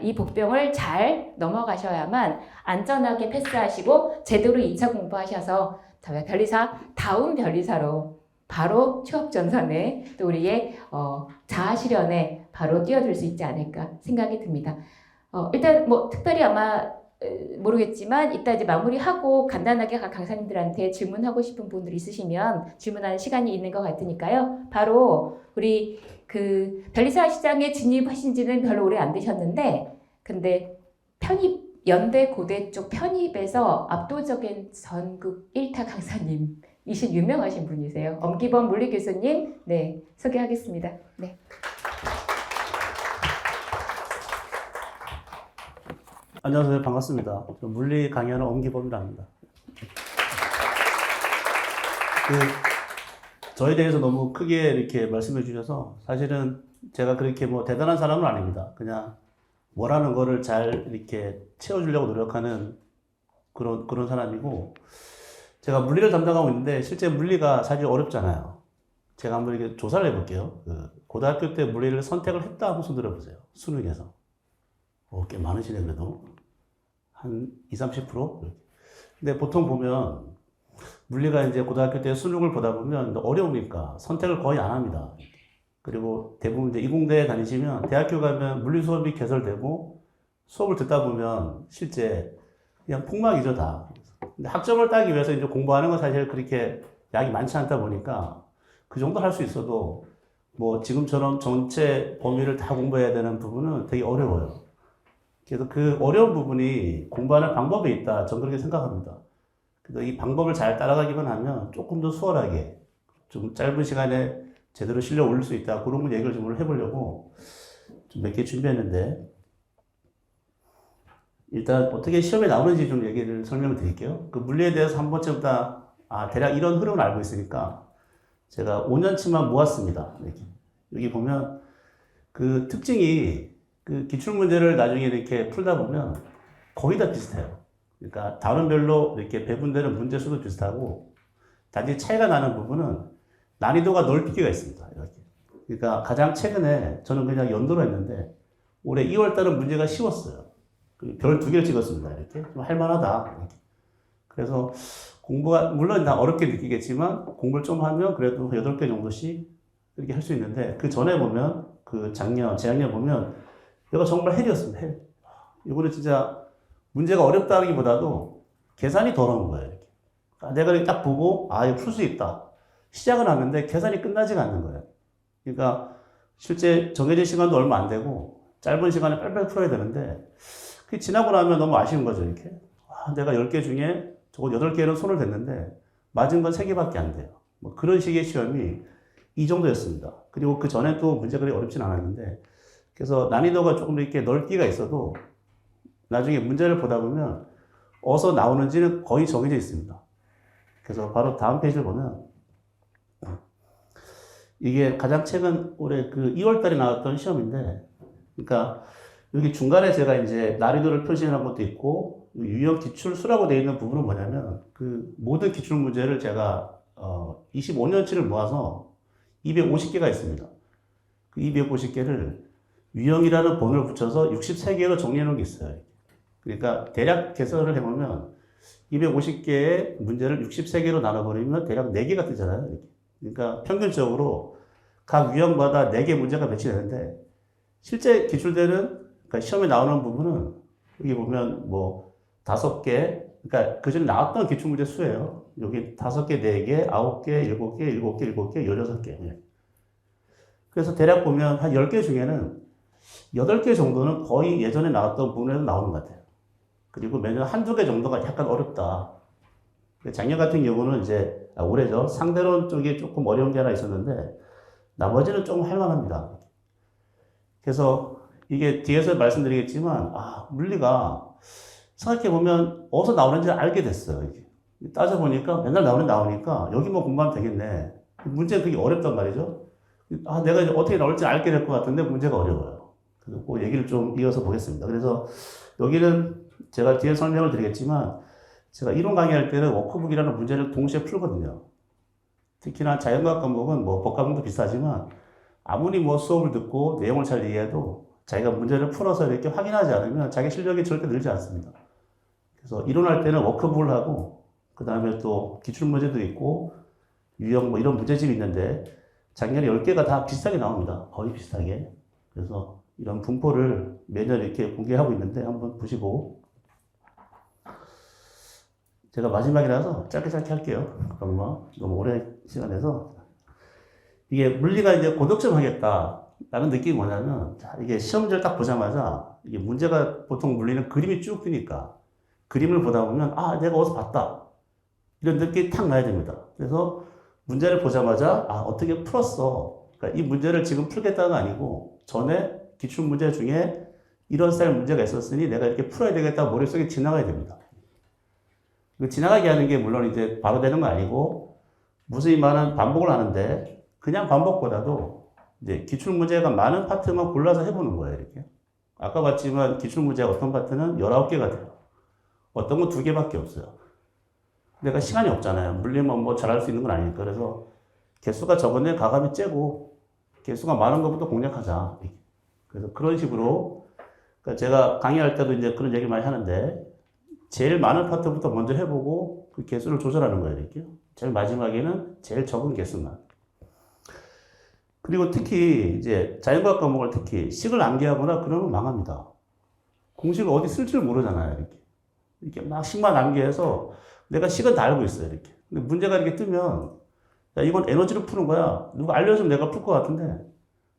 이 복병을 잘 넘어가셔야만 안전하게 패스하시고 제대로 2차 공부하셔서 변리사 다운 변리사로 바로 취업 전선에 또 우리의 자아 실현에 바로 뛰어들 수 있지 않을까 생각이 듭니다. 일단 뭐 특별히 아마 모르겠지만 이따 이제 마무리하고 간단하게 각 강사님들한테 질문하고 싶은 분들 있으시면 질문하는 시간이 있는 것 같으니까요. 바로 우리 그 변리사 시장에 진입하신 지는 별로 오래 안 되셨는데 근데 편입 연대 고대 쪽 편입에서 압도적인 전국 1타 강사님이신 유명하신 분이세요. 엄기범 물리 교수님 네 소개하겠습니다. 네. 안녕하세요. 반갑습니다. 저 물리 강의하는 엄기범이라 합니다. 저에 대해서 너무 크게 이렇게 말씀해 주셔서 사실은 제가 그렇게 뭐 대단한 사람은 아닙니다. 그냥 뭐라는 거를 잘 이렇게 채워주려고 노력하는 그런 사람이고 제가 물리를 담당하고 있는데 실제 물리가 사실 어렵잖아요. 제가 한번 이렇게 조사를 해볼게요. 고등학교 때 물리를 선택을 했다 한번 손 들어보세요. 수능에서. 꽤 많으시네 그래도. 한 20, 30%? 근데 보통 보면 물리가 이제 고등학교 때 수능을 보다 보면 어려우니까 선택을 거의 안 합니다. 그리고 대부분 이제 이공대에 다니시면 대학교 가면 물리 수업이 개설되고 수업을 듣다 보면 실제 그냥 폭망이죠 다. 근데 학점을 따기 위해서 이제 공부하는 건 사실 그렇게 양이 많지 않다 보니까 그 정도 할 수 있어도 뭐 지금처럼 전체 범위를 다 공부해야 되는 부분은 되게 어려워요. 그래서 그 어려운 부분이 공부하는 방법에 있다. 저는 그렇게 생각합니다. 그래서 이 방법을 잘 따라가기만 하면 조금 더 수월하게 좀 짧은 시간에 제대로 실력 올릴 수 있다. 그런 거 얘기를 좀 오늘 해보려고 좀 몇 개 준비했는데 일단 어떻게 시험에 나오는지 좀 얘기를 설명을 드릴게요. 그 물리에 대해서 한 번쯤 다 대략 이런 흐름을 알고 있으니까 제가 5년치만 모았습니다. 이렇게. 여기 보면 그 특징이 그 기출문제를 나중에 이렇게 풀다 보면 거의 다 비슷해요. 그러니까 단원별로 이렇게 배분되는 문제 수도 비슷하고 단지 차이가 나는 부분은 난이도가 넓기가 있습니다. 이렇게. 그러니까 가장 최근에 저는 그냥 연도로 했는데 올해 2월 달은 문제가 쉬웠어요. 별 2개를 찍었습니다. 이렇게. 좀 할만하다. 이렇게. 그래서 공부가, 물론 다 어렵게 느끼겠지만, 공부를 좀 하면 그래도 8개 정도씩 이렇게 할 수 있는데, 그 전에 보면, 재작년 보면, 얘가 정말 헬이었습니다. 헬. 이거는 진짜 문제가 어렵다기보다도 계산이 더러운 거예요. 이렇게. 내가 이렇게 딱 보고, 이거 풀 수 있다. 시작은 하는데 계산이 끝나지가 않는 거예요. 그러니까 실제 정해진 시간도 얼마 안 되고 짧은 시간에 빨리빨리 풀어야 되는데 그게 지나고 나면 너무 아쉬운 거죠. 이렇게. 내가 10개 중에 저거 8개는 손을 댔는데 맞은 건 3개밖에 안 돼요. 뭐 그런 식의 시험이 이 정도였습니다. 그리고 그 전에 또 문제가 그렇게 어렵진 않았는데 그래서 난이도가 조금 이렇게 넓기가 있어도 나중에 문제를 보다 보면 어디서 나오는지는 거의 정해져 있습니다. 그래서 바로 다음 페이지를 보면 이게 가장 최근 올해 2월 달에 나왔던 시험인데, 그러니까 여기 중간에 제가 이제 난이도를 표시한 것도 있고, 유형 기출수라고 되어 있는 부분은 뭐냐면, 모든 기출 문제를 제가, 25년치를 모아서 250개가 있습니다. 그 250개를 유형이라는 번호를 붙여서 63개로 정리해 놓은 게 있어요. 그러니까 대략 계산을 해보면, 250개의 문제를 63개로 나눠버리면 대략 4개가 뜨잖아요. 이렇게. 그러니까 평균적으로 각 유형마다 4개 문제가 배치되는데 실제 기출되는 그러니까 시험에 나오는 부분은 여기 보면 뭐 5개 그러니까 그전에 나왔던 기출 문제 수예요. 여기 5개, 4개, 9개, 7개, 7개, 7개, 16개. 그래서 대략 보면 한 10개 중에는 8개 정도는 거의 예전에 나왔던 부분에서 나오는 것 같아요. 그리고 매년 한두 개 정도가 약간 어렵다. 작년 같은 경우는 이제, 올해죠. 상대론 쪽이 조금 어려운 게 하나 있었는데, 나머지는 좀 할만합니다. 그래서 이게 뒤에서 말씀드리겠지만, 물리가 생각해보면 어디서 나오는지 알게 됐어요. 이게. 따져보니까 맨날 나오니까 여기만 공부하면 되겠네. 문제는 그게 어렵단 말이죠. 내가 이제 어떻게 나올지 알게 될 것 같은데 문제가 어려워요. 그래서 그 얘기를 좀 이어서 보겠습니다. 그래서 여기는 제가 뒤에 설명을 드리겠지만, 제가 이론 강의할 때는 워크북이라는 문제를 동시에 풀거든요. 특히나 자연과학 과목은 뭐 법과목도 비슷하지만 아무리 뭐 수업을 듣고 내용을 잘 이해해도 자기가 문제를 풀어서 이렇게 확인하지 않으면 자기 실력이 절대 늘지 않습니다. 그래서 이론할 때는 워크북을 하고 그 다음에 또 기출문제도 있고 유형 뭐 이런 문제집이 있는데 작년에 10개가 다 비슷하게 나옵니다. 거의 비슷하게. 그래서 이런 분포를 매년 이렇게 공개하고 있는데 한번 보시고 제가 마지막이라서 짧게 할게요. 너무 오래 시간 내서. 이게 물리가 이제 고득점 하겠다라는 느낌이 뭐냐면, 이게 시험지를 딱 보자마자, 이게 문제가 보통 물리는 그림이 쭉 뜨니까, 그림을 보다 보면, 내가 어디서 봤다. 이런 느낌이 탁 나야 됩니다. 그래서 문제를 보자마자, 어떻게 풀었어. 그러니까 이 문제를 지금 풀겠다가 아니고, 전에 기출문제 중에 이런 스타일 문제가 있었으니 내가 이렇게 풀어야 되겠다 머릿속에 지나가야 됩니다. 지나가게 하는 게 물론 이제 바로 되는 건 아니고 무수히 많은 반복을 하는데 그냥 반복보다도 이제 기출문제가 많은 파트만 골라서 해보는 거예요. 이렇게. 아까 봤지만 기출문제가 어떤 파트는 19개가 돼요. 어떤 건 2개밖에 없어요. 내가 시간이 없잖아요. 물리면 뭐 잘할 수 있는 건 아니니까. 그래서 개수가 적은 애 가감이 째고 개수가 많은 것부터 공략하자. 그래서 그런 식으로 그러니까 제가 강의할 때도 이제 그런 얘기 많이 하는데 제일 많은 파트부터 먼저 해보고 그 개수를 조절하는 거예요. 이렇게. 제일 마지막에는 제일 적은 개수만. 그리고 특히 이제 자연과학 과목을 특히 식을 암기하거나 그러면 망합니다. 공식을 어디 쓸지를 모르잖아요. 이렇게 막 식만 암기해서 내가 식은 다 알고 있어요. 이렇게. 근데 문제가 이렇게 뜨면 야, 이건 에너지로 푸는 거야. 누가 알려주면 내가 풀 것 같은데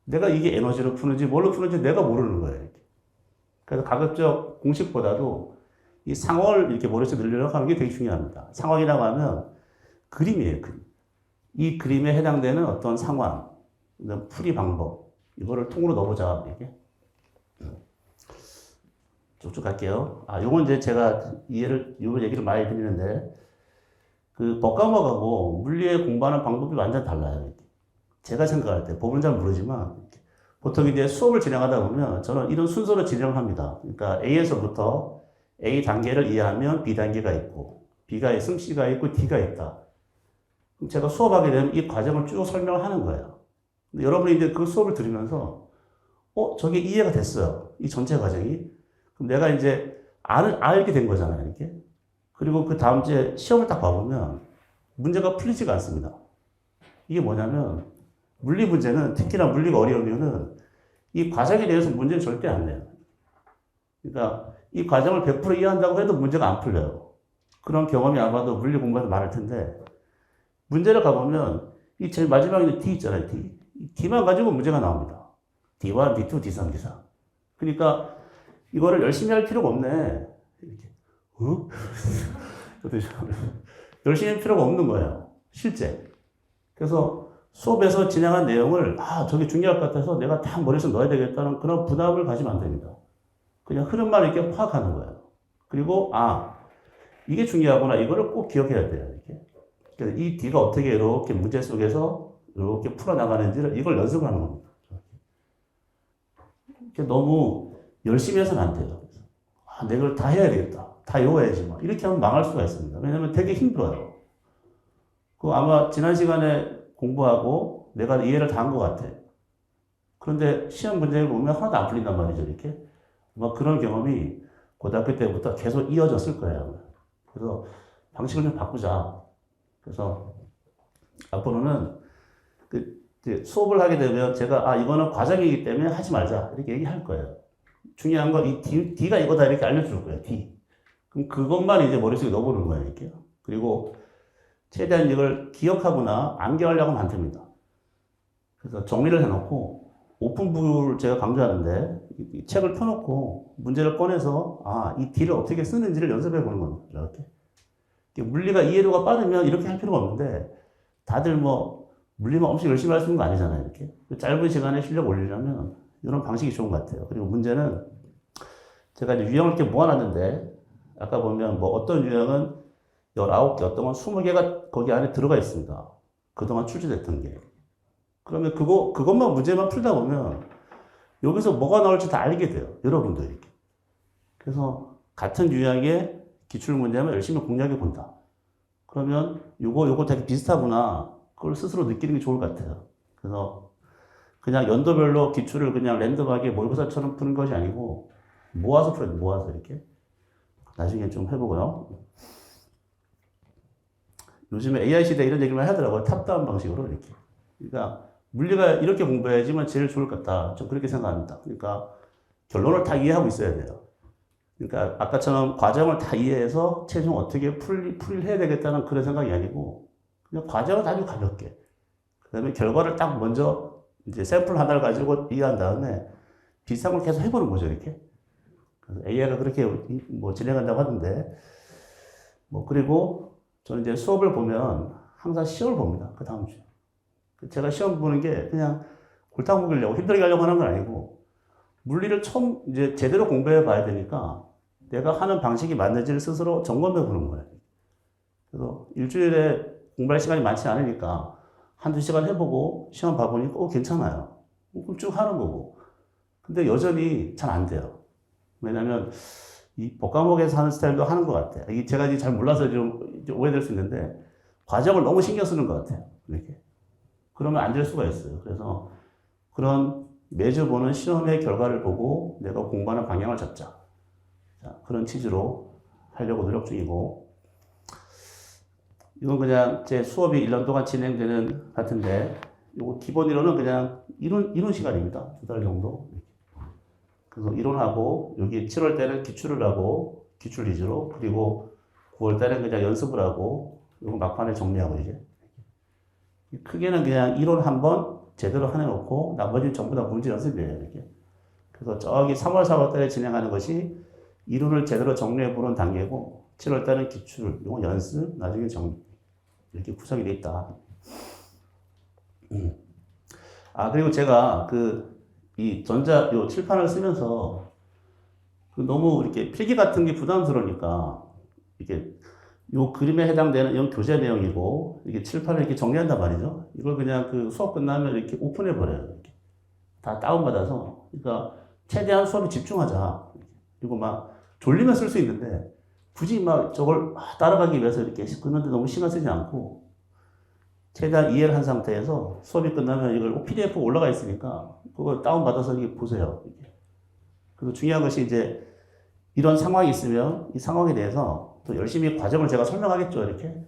내가 이게 에너지로 푸는지 뭘로 푸는지 내가 모르는 거예요. 이렇게. 그래서 가급적 공식보다도 이 상황을 이렇게 머릿속에 늘리려고 하는 게 되게 중요합니다. 상황이라고 하면 그림이에요, 그림. 이 그림에 해당되는 어떤 상황, 풀이 방법, 이거를 통으로 넣어보자, 이게. 쭉쭉 갈게요. 요건 이제 제가 요 얘기를 많이 드리는데, 법과목하고 물리에 공부하는 방법이 완전 달라요. 이렇게. 제가 생각할 때, 법은 잘 모르지만, 보통 이제 수업을 진행하다 보면 저는 이런 순서로 진행을 합니다. 그러니까 A에서부터 A 단계를 이해하면 B 단계가 있고, B가 있으면 C가 있고, D가 있다. 그럼 제가 수업하게 되면 이 과정을 쭉 설명을 하는 거예요. 근데 여러분이 이제 그 수업을 들으면서, 저게 이해가 됐어요. 이 전체 과정이. 그럼 내가 이제 알게 된 거잖아요, 이렇게. 그리고 그 다음 주에 시험을 딱 봐보면 문제가 풀리지가 않습니다. 이게 뭐냐면 물리 문제는 특히나 물리가 어려운 이유는 이 과정에 대해서 문제는 절대 안 내요. 그러니까 이 과정을 100% 이해한다고 해도 문제가 안 풀려요. 그런 경험이 아마도 물리 공부에서 많을 텐데 문제를 가보면 이 제일 마지막에 있는 D 있잖아요, D. 이 D만 가지고 문제가 나옵니다. D1, D2, D3, D4. 그러니까 이거를 열심히 할 필요가 없네. 이렇게. 열심히 할 필요가 없는 거예요. 실제. 그래서 수업에서 진행한 내용을 저게 중요할 것 같아서 내가 다 머릿속에 넣어야 되겠다는 그런 부담을 가지면 안 됩니다. 그냥 흐름만 이렇게 파악하는 거예요. 그리고 이게 중요하구나. 이거를 꼭 기억해야 돼요. 이렇게. 그래서 이 D가 어떻게 이렇게 문제 속에서 이렇게 풀어나가는지를 이걸 연습을 하는 겁니다. 너무 열심히 해서는 안 돼요. 내가 이걸 다 해야 되겠다. 다 외워야지. 이렇게 하면 망할 수가 있습니다. 왜냐면 되게 힘들어요. 아마 지난 시간에 공부하고 내가 이해를 다 한 것 같아. 그런데 시험 문제를 보면 하나도 안 풀린단 말이죠. 이렇게. 그런 경험이 고등학교 때부터 계속 이어졌을 거예요. 그래서 방식을 좀 바꾸자. 그래서 앞으로는 수업을 하게 되면 제가 이거는 과정이기 때문에 하지 말자 이렇게 얘기할 거예요. 중요한 건 이 D가 이거다 이렇게 알려줄 거예요. D. 그럼 그것만 이제 머릿속에 넣어보는 거예요. 이렇게. 그리고 최대한 이걸 기억하거나 암기하려고 하면 안 됩니다. 그래서 정리를 해놓고 오픈북을 제가 강조하는데 이 책을 펴놓고 문제를 꺼내서 이 D를 어떻게 쓰는지를 연습해 보는 겁니다. 이렇게. 물리가 이해도가 빠르면 이렇게 할 필요가 없는데 다들 물리만 엄청 열심히 할 수 있는 거 아니잖아요. 이렇게. 짧은 시간에 실력 올리려면 이런 방식이 좋은 것 같아요. 그리고 문제는 제가 이제 유형을 이렇게 모아놨는데 아까 보면 어떤 유형은 19개, 어떤 건 20개가 거기 안에 들어가 있습니다. 그동안 출제됐던 게. 그러면 그것만 문제만 풀다 보면 여기서 뭐가 나올지 다 알게 돼요. 여러분들이. 그래서 같은 유형의 기출문제만 열심히 공략해 본다. 그러면 요거 되게 비슷하구나. 그걸 스스로 느끼는 게 좋을 것 같아요. 그래서 그냥 연도별로 기출을 그냥 랜덤하게 모의고사처럼 푸는 것이 아니고 모아서 풀어야 돼. 모아서 이렇게. 나중에 좀 해보고요. 요즘에 AI 시대에 이런 얘기만 하더라고요. 탑다운 방식으로 이렇게. 그러니까 물리가 이렇게 공부해야지만 제일 좋을 것 같다. 좀 그렇게 생각합니다. 그러니까 결론을 다 이해하고 있어야 돼요. 그러니까 아까처럼 과정을 다 이해해서 최종 어떻게 해야 되겠다는 그런 생각이 아니고 그냥 과정을 아주 가볍게. 그 다음에 결과를 딱 먼저 이제 샘플 하나를 가지고 이해한 다음에 비슷한 걸 계속 해보는 거죠. 이렇게. 그래서 AI가 그렇게 진행한다고 하던데 그리고 저는 이제 수업을 보면 항상 시험을 봅니다. 그 다음 주에. 제가 시험 보는 게 그냥 골탕 먹이려고 힘들게 하려고 하는 건 아니고 물리를 처음 이제 제대로 공부해 봐야 되니까 내가 하는 방식이 맞는지를 스스로 점검해 보는 거예요. 그래서 일주일에 공부할 시간이 많지 않으니까 한두 시간 해보고 시험 봐보니까 괜찮아요. 그럼 쭉 하는 거고. 근데 여전히 잘 안 돼요. 왜냐면 이 복과목에서 하는 스타일도 하는 것 같아요. 이게 제가 잘 몰라서 좀 오해될 수 있는데 과정을 너무 신경 쓰는 것 같아요. 이렇게. 그러면 안 될 수가 있어요. 그래서 그런 매주 보는 시험의 결과를 보고 내가 공부하는 방향을 잡자. 자, 그런 취지로 하려고 노력 중이고 이건 그냥 제 수업이 1년 동안 진행되는 같은데 이거 기본 이론은 그냥 이론 시간입니다. 2달 정도. 그래서 이론하고 여기 7월 때는 기출을 하고 기출 위주로 그리고 9월 달에 그냥 연습을 하고 이거 막판에 정리하고 이제 크게는 그냥 이론 한번 제대로 해놓고 나머지는 전부 다 문제 연습이에요. 이렇게. 그래서 저기 3월, 4월 달에 진행하는 것이 이론을 제대로 정리해보는 단계고 7월 달은 기출, 이거 연습, 나중에 정리 이렇게 구성이 돼 있다. 그리고 제가 이 요 칠판을 쓰면서 너무 이렇게 필기 같은 게 부담스러우니까 이게 요 그림에 해당되는 이런 교재 내용이고 이게 칠판을 이렇게 정리한단 말이죠. 이걸 그냥 수업 끝나면 이렇게 오픈해 버려요. 이렇게. 다 다운받아서. 그러니까 최대한 수업에 집중하자. 그리고 졸리면 쓸 수 있는데 굳이 저걸 따라가기 위해서 이렇게 끊는데 너무 시간 쓰지 않고 최대한 이해를 한 상태에서 수업이 끝나면 이걸 PDF 올라가 있으니까 그걸 다운받아서 이렇게 보세요. 이렇게. 그리고 중요한 것이 이제 이런 상황이 있으면 이 상황에 대해서 또 열심히 과정을 제가 설명하겠죠. 이렇게.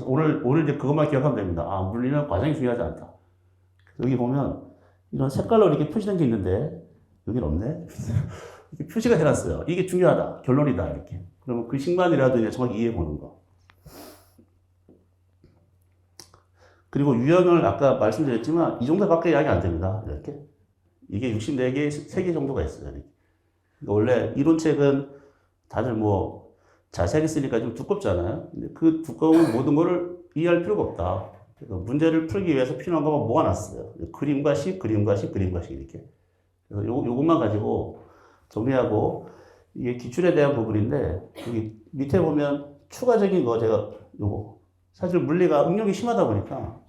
오늘 이제 그것만 기억하면 됩니다. 아, 물리는 과정이 중요하지 않다. 여기 보면 이런 색깔로 이렇게 표시된 게 있는데 여기는 없네. 이렇게 표시가 해놨어요. 이게 중요하다. 결론이다. 이렇게. 그러면 그 식만이라도 이제 정확히 이해해 보는 거. 그리고 유형을 아까 말씀드렸지만 이 정도밖에 이야기 안 됩니다. 이렇게. 이게 64개, 3개 정도가 있어요. 이렇게. 그러니까 원래 이론책은 다들 뭐 자세하게 쓰니까 좀 두껍잖아요. 근데 그 두꺼운 모든 거를 이해할 필요가 없다. 그래서 문제를 풀기 위해서 필요한 것만 모아놨어요. 그림과 식, 그림과 식, 그림과 식 이렇게. 그래서 요것만 가지고 정리하고 이게 기출에 대한 부분인데 여기 밑에 보면 추가적인 거 제가 요거 사실 물리가 응용이 심하다 보니까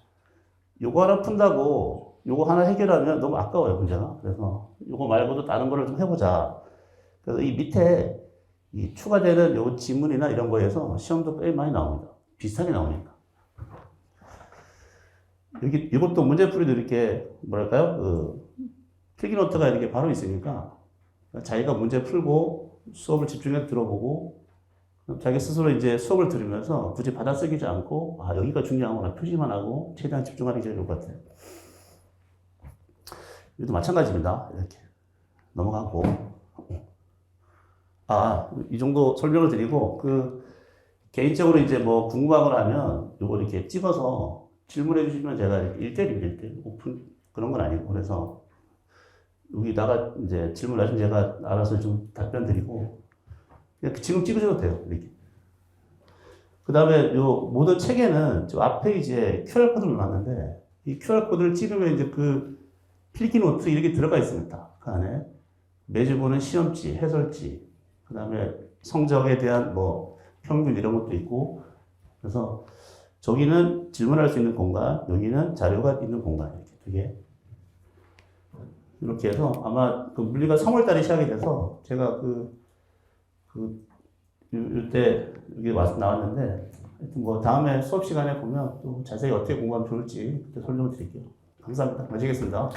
요거 하나 푼다고 요거 하나 해결하면 너무 아까워요, 문제가. 그래서 요거 말고도 다른 거를 좀 해보자. 그래서 이 밑에 이 추가되는 요 지문이나 이런 거에서 시험도 꽤 많이 나옵니다. 비슷하게 나오니까. 여기 이것도 문제풀이도 이렇게 뭐랄까요? 그 필기노트가 이렇게 바로 있으니까 자기가 문제 풀고 수업을 집중해서 들어보고 자기 스스로 이제 수업을 들으면서 굳이 받아쓰기지 않고 아 여기가 중요하구나 표시만 하고 최대한 집중하는 게 제일 좋을 것 같아요. 이것도 마찬가지입니다. 이렇게 넘어가고 이 정도 설명을 드리고 그 개인적으로 이제 뭐 궁금한 걸 하면 요거 이렇게 찍어서 질문해 주시면 제가 1대1 오픈 그런 건 아니고 그래서 여기다가 이제 질문하시면 제가 알아서 좀 답변 드리고 그냥 지금 찍으셔도 돼요. 이렇게. 그 다음에 요 모든 책에는 저 앞 페이지에 QR코드를 놨는데 이 QR코드를 찍으면 이제 그 필기 노트 이렇게 들어가 있습니다. 그 안에 매주 보는 시험지, 해설지, 그 다음에 성적에 대한 뭐 평균 이런 것도 있고 그래서 저기는 질문할 수 있는 공간, 여기는 자료가 있는 공간 이렇게 두 개. 이렇게 해서 아마 그 물리가 3월달에 시작이 돼서 제가 이때 여기 와서 나왔는데 하여튼 뭐 다음에 수업 시간에 보면 또 자세히 어떻게 공부하면 좋을지 그때 설명을 드릴게요. 감사합니다. 마치겠습니다.